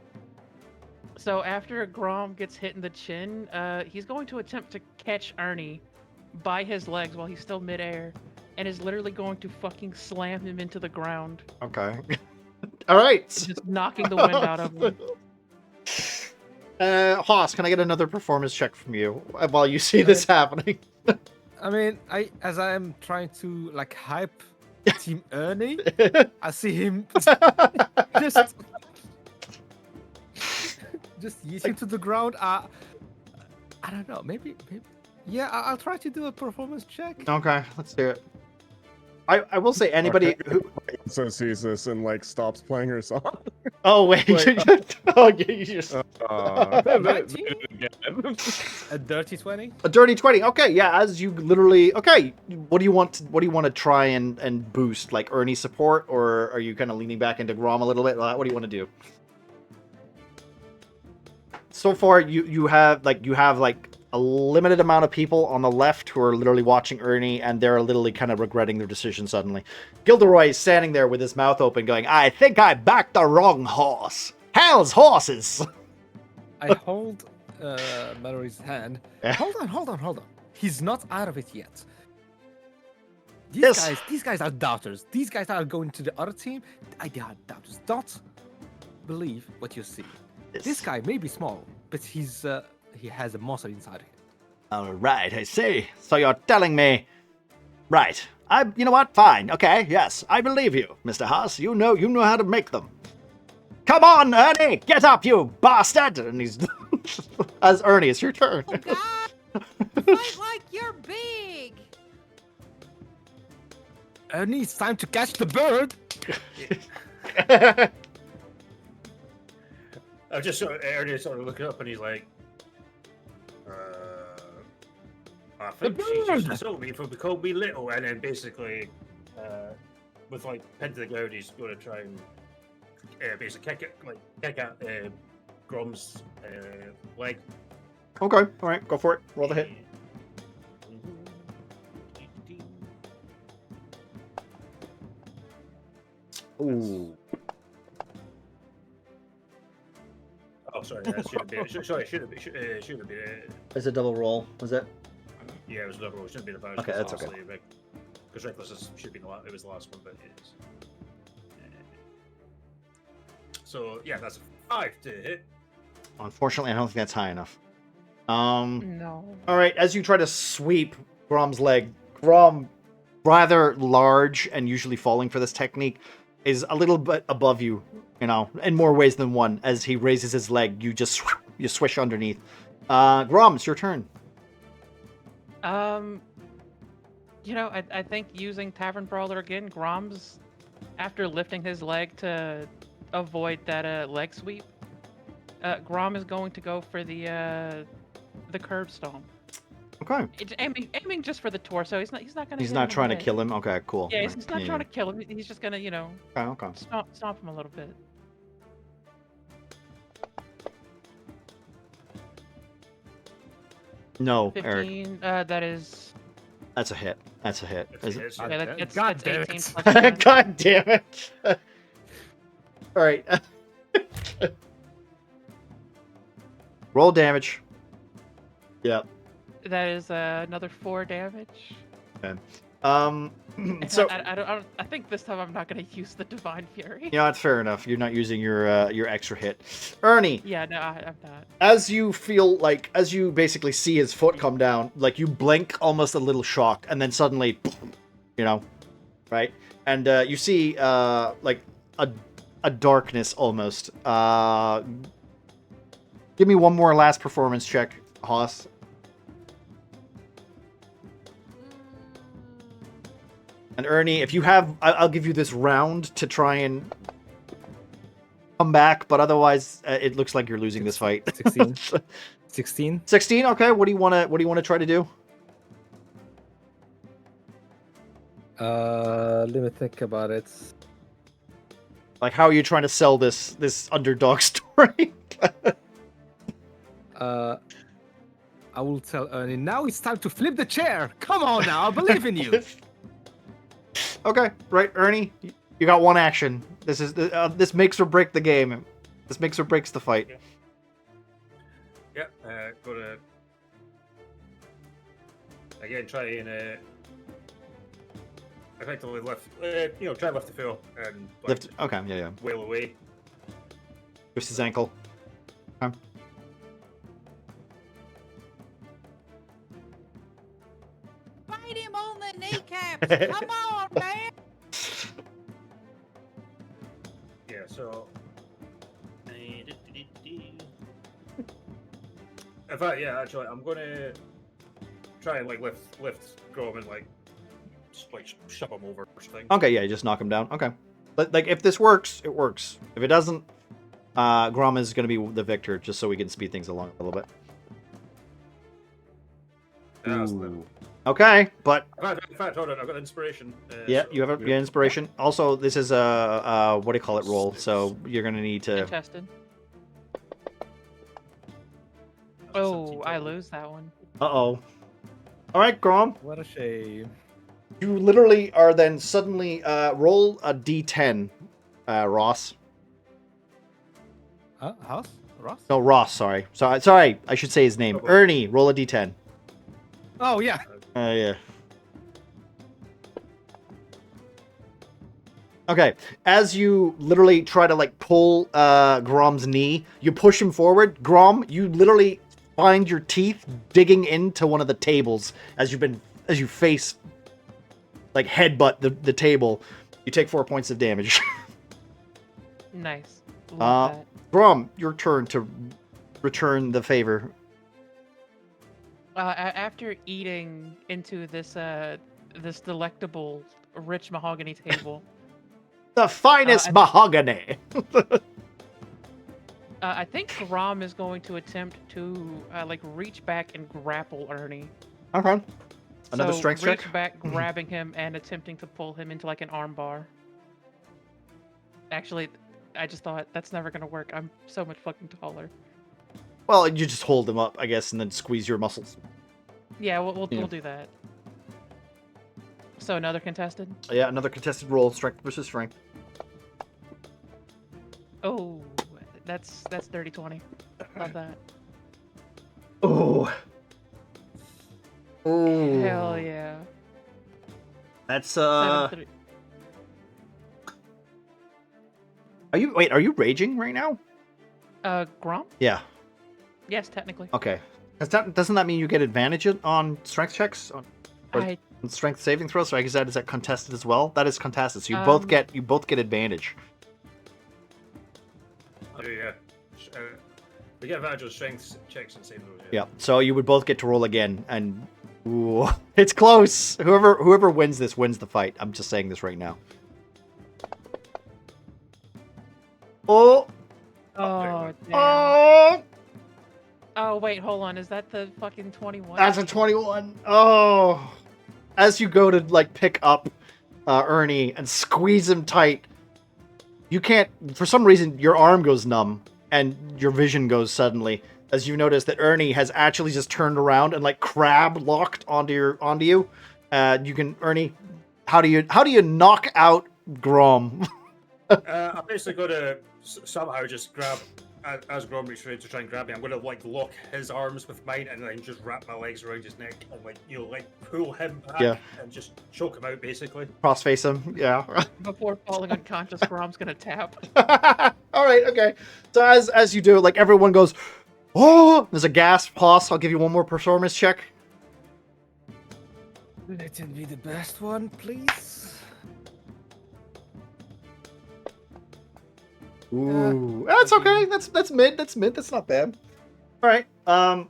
So after Grom gets hit in the chin, he's going to attempt to catch Ernie by his legs while he's still midair, and is literally going to fucking slam him into the ground. Okay. All right. Just knocking the wind out of him. Haas, can I get another performance check from you while you see this happening? I mean, as I am trying to like hype Team Ernie, I see him just yeet him to the ground. I don't know. Maybe. Yeah, I'll try to do a performance check. Okay, let's do it. I will say anybody who so sees this and like stops playing her song. Oh wait! Oh, you just a dirty 20. A dirty 20. Okay, yeah. As you literally what do you want to try and boost? Like Ernie support, or are you kind of leaning back into Grom a little bit? What do you want to do? So far, you have a limited amount of people on the left who are literally watching Ernie, and they're literally kind of regretting their decision suddenly. Gilderoy is standing there with his mouth open going, I think I backed the wrong horse. Hell's horses! I hold Mallory's hand. Hold on. He's not out of it yet. These guys are doubters. These guys are going to the other team. They are doubters. Don't believe what you see. This guy may be small, but he has a monster inside him. All right, I see. So you're telling me, right? You know what? Fine. Okay. Yes, I believe you, Mr. Haas. You know how to make them. Come on, Ernie, get up, you bastard! And he's as Ernie, it's your turn. Oh God! Fight like you're big. Ernie, it's time to catch the bird. I'm just Ernie sort of looking up, and he's like, I think she just told me for called me little, and then basically, with like pen to the ground, he's going to try and basically kick at Grom's leg. Okay, all right, go for it. Roll the hit. Ooh. Oh, sorry. That should have been. Sorry, should have been. It's a double roll, was it? Yeah, it was a double roll. It shouldn't be the first. Okay, that's okay. Because reckless should be it was the last one, but it is. So yeah, that's a 5 to hit. Unfortunately, I don't think that's high enough. No. All right, as you try to sweep Grom's leg, Grom, rather large and usually falling for this technique, is a little bit above you, in more ways than one. As he raises his leg, you swish underneath. Grom, it's your turn. I think using Tavern Brawler again, Grom's, after lifting his leg to avoid that leg sweep, Grom is going to go for the curb stomp. Okay. Aiming just for the torso. He's not gonna. He's not trying to kill him. Okay, cool. Yeah, he's not trying to kill him. He's just gonna, Okay. stomp him a little bit. No, 15. Eric. That's a hit. That's a hit. That's 18 plus 10. God damn it! All right. Roll damage. Yeah. That is another 4 damage. Okay. So I think this time I'm not going to use the Divine Fury. Yeah, it's fair enough. You're not using your extra hit. Ernie. Yeah, no, I'm not. As you basically see his foot come down, like you blink almost a little shocked, and then suddenly, right? And you see like a darkness almost. Give me one more last performance check, Haas. And Ernie, if you have, I'll give you this round to try and come back, but otherwise, it looks like you're losing this fight. 16. 16. 16. Okay. What do you want to try to do? Let me think about it. Like, how are you trying to sell this underdog story? I will tell Ernie. Now it's time to flip the chair. Come on now, I believe in you. Okay, right, Ernie, you got one action. This is this makes or break the game. This makes or breaks the fight. Yeah, go to again. Try and effectively lift. Try and lift the fool and Lift. Okay, yeah. wail away. Twist his ankle. Okay. Bite him on the kneecaps. Come on, man. Yeah. So. In fact, yeah. Actually, I'm gonna try and lift Grom and shove him over or something. Okay, yeah, you just knock him down. Okay, but like if this works, it works. If it doesn't, Grom is going to be the victor, just so we can speed things along a little bit. Okay, but in fact, hold on. I've got inspiration. yeah, you have a inspiration. Also, this is a what do you call it roll? So you're going to need to. Contested. Oh, I lose that one. Uh-oh. All right, Grom. What a shame. You literally are then suddenly roll a d10, Ross. House? Ross? No, Ross. Sorry. I should say his name. Ernie, roll a d10. Oh yeah. Yeah. Okay. As you literally try to pull Grom's knee, you push him forward. Grom, you literally find your teeth digging into one of the tables as you face headbutt the table. You take 4 points of damage. Nice. Love that. Grom, your turn to return the favor. After eating into this delectable rich mahogany table, the finest mahogany. I think Grom is going to attempt to reach back and grapple Ernie. Okay. Another strength check? Reach back, grabbing him, and attempting to pull him into an arm bar. Actually, I just thought, that's never going to work. I'm so much fucking taller. Well, you just hold him up, I guess, and then squeeze your muscles. Yeah, we'll do that. So another contested? Yeah, another contested roll, strength versus strength. Oh, that's dirty 20. Love that. Oh. Oh. Hell yeah. That's Are you raging right now? Grom? Yeah. Yes, technically. Okay. Doesn't that mean you get advantage on strength checks? On strength saving throws? So I guess is that contested as well? That is contested. So you both get advantage. Oh yeah. We get advantage on strength checks and saving throws. Yeah. So you would both get to roll again, and ooh, it's close. Whoever wins this wins the fight. I'm just saying this right now. Oh. Oh, damn. Oh. Oh, wait, hold on. Is that the fucking 21? That's a 21. Oh. As you go to, pick up Ernie and squeeze him tight, you can't, for some reason, your arm goes numb and your vision goes suddenly as you notice that Ernie has actually just turned around and, crab locked onto you. Ernie, how do you knock out Grom? I'm basically going to somehow just grab as Grom reaches around to try and grab me, I'm gonna like lock his arms with mine and then just wrap my legs around his neck and like pull him back and just choke him out basically. Cross face him, yeah. Before falling unconscious, Grom's gonna tap. All right, okay. So as you do, like everyone goes, oh, there's a gasp. Pause. I'll give you one more performance check. Let it be the best one, please. Ooh, that's okay. That's mid. That's mid. That's not bad. All right.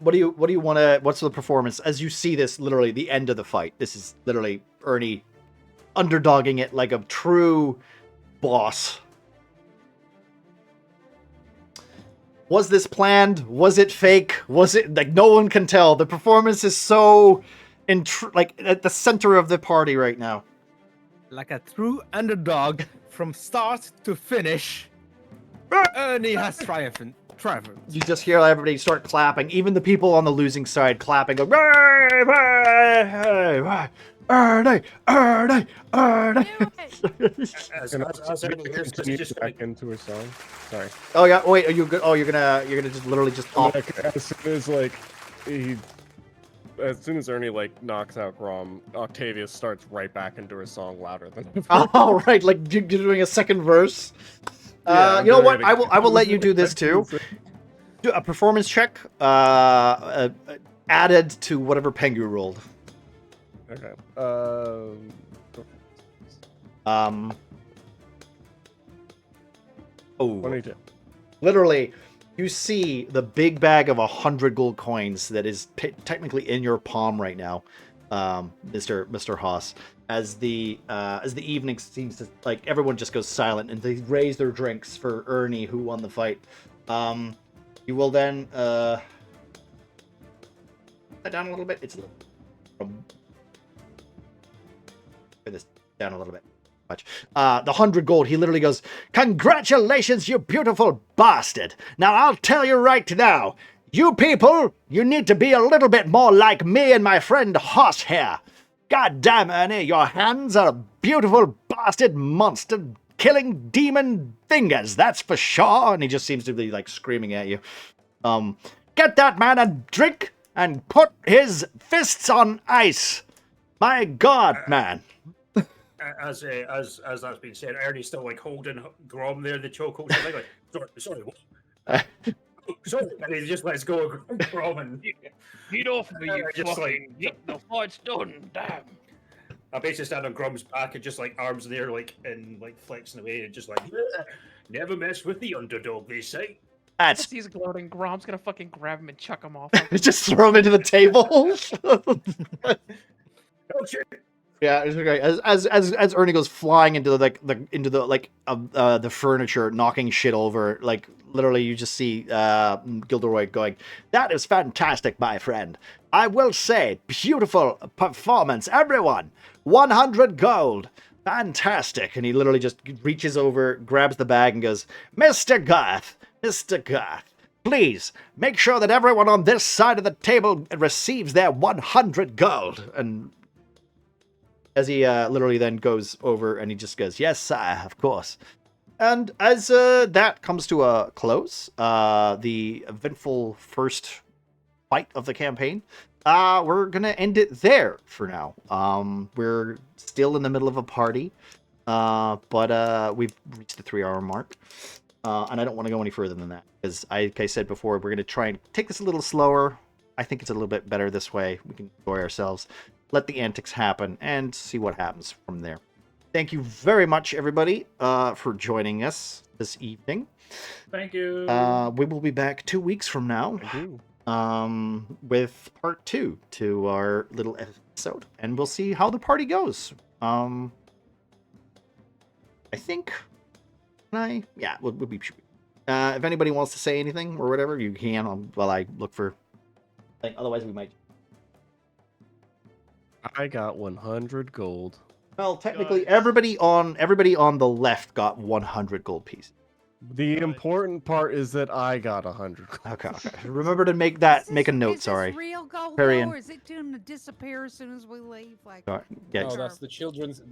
What do you want to? What's the performance as you see this? Literally the end of the fight. This is literally Ernie underdogging it like a true boss. Was this planned? Was it fake? Was it like no one can tell? The performance is so like at the center of the party right now. Like a true underdog from start to finish. Ernie has triumphed. You just hear everybody start clapping, even the people on the losing side clapping. Go, Ernie! As everyone hears this, Continue just back into her song. Sorry. Oh yeah. Oh, wait. Are you good? Oh, you're gonna just literally just pop. As soon as Ernie like knocks out Grom, Octavia starts right back into her song louder than before. Oh right, like you're doing a second verse. You know what? I will let you do this too. Do a performance check added to whatever Pengu rolled. Okay. Oh. 22. Literally, you see the big bag of 100 gold coins that is technically in your palm right now, Mr. Haas. As the evening seems to, like, everyone just goes silent and they raise their drinks for Ernie, who won the fight. You will then that down a little bit. It's a little this down a little bit. Much. The 100 gold, he literally goes, "Congratulations, you beautiful bastard. Now I'll tell you right now, you people, you need to be a little bit more like me and my friend Hoss here. God damn, Ernie, your hands are beautiful bastard monster killing demon fingers, that's for sure." And he just seems to be like screaming at you. Get that man a drink and put his fists on ice. My God, man. As that's been said, Ernie's still like holding Grom there, the chokehold. Like, sorry, what? Sorry, and he just lets go of Grom and get off me, you fucking! The fight's done. Damn. I basically stand on Grom's back and just like arms there, like and like flexing away and just like never mess with the underdog, they say. As he's gloating, Grom's gonna fucking grab him and chuck him off. Just throw him into the table. Oh shit. Yeah, it's great. As Ernie goes flying into the furniture, knocking shit over, like literally you just see Gilderoy going, "That is fantastic, my friend. I will say, beautiful performance, everyone. 100 gold. Fantastic." And he literally just reaches over, grabs the bag and goes, Mr. Garth, please make sure that everyone on this side of the table receives their 100 gold. And as he literally then goes over and he just goes, "Yes, sire, of course." And as that comes to a close, the eventful first fight of the campaign, we're going to end it there for now. We're still in the middle of a party, but we've reached the 3-hour mark. And I don't want to go any further than that, because like I said before, we're going to try and take this a little slower. I think it's a little bit better this way. We can enjoy ourselves, let the antics happen, and see what happens from there. Thank you very much, everybody, for joining us this evening. Thank you. We will be back 2 weeks from now with part 2 to our little episode, and we'll see how the party goes. I think... we'll be... if anybody wants to say anything or whatever, you can while I look for... Otherwise, we might... I got 100 gold. Well, technically, everybody on the left got 100 gold pieces. The important part is that I got 100. Okay. Remember to make a note. Sorry. Is this real gold Period. though, or is it going to disappear as soon as we leave? Like, Yeah. No, that's the children's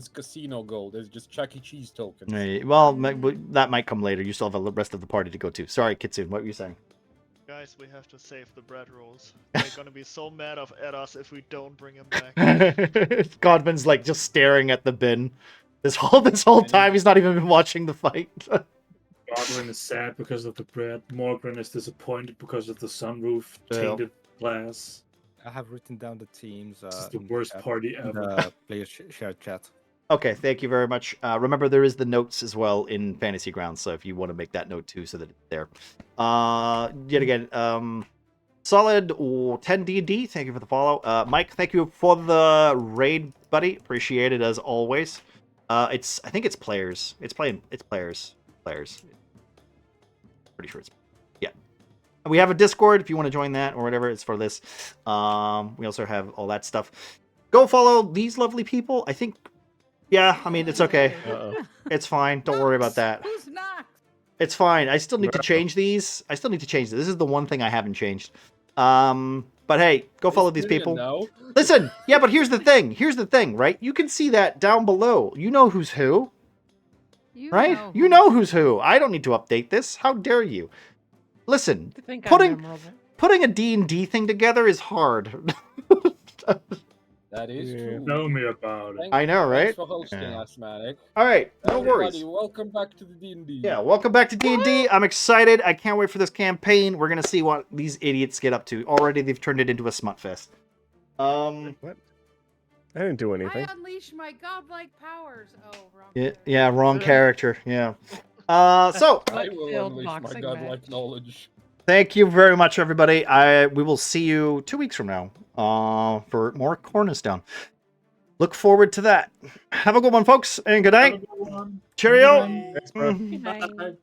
casino gold. It's just Chuck E. Cheese tokens. Well, that might come later. You still have the rest of the party to go to. Sorry, Kitsune, what were you saying? Guys, we have to save the bread rolls. They're gonna be so mad at us if we don't bring them back. Godwin's like just staring at the bin. This whole time he's not even been watching the fight. Godwin is sad because of the bread. Morgan is disappointed because of the sunroof tainted glass. I have written down the teams. This is the worst party ever. The player shared chat. Okay, thank you very much. Remember, there is the notes as well in Fantasy Grounds, so if you want to make that note too, so that it's there. Yet again, solid 10 D&D. Thank you for the follow. Mike, thank you for the raid, buddy. Appreciate it as always. I think it's players. It's players. Pretty sure it's we have a Discord if you want to join that or whatever. It's for this. We also have all that stuff. Go follow these lovely people. I think. Yeah, I mean, it's okay. It's fine. Don't worry about that. Who's not? It's fine. I still need to change these. This is the one thing I haven't changed. But hey, go follow these people. Listen, yeah, but here's the thing, right? You can see that down below. You know who's who. Right? You know who's who. I don't need to update this. How dare you? Listen, putting a D&D thing together is hard. That is true. Tell me about it. I know, right? Thanks for hosting us, Manic. All right, no worries. Welcome back to the D&D. Yeah, welcome back to D&D. I'm excited. I can't wait for this campaign. We're gonna see what these idiots get up to. Already, they've turned it into a smut fest. What? I didn't do anything. I unleash my godlike powers. Oh, wrong. Yeah, wrong character. Yeah. So I will unleash my godlike knowledge. thank you very much, everybody. We will see you 2 weeks from now for more Cornerstone. Look forward to that. Have a good one, folks, and good night. Cheerio. Thanks, bro. Good night.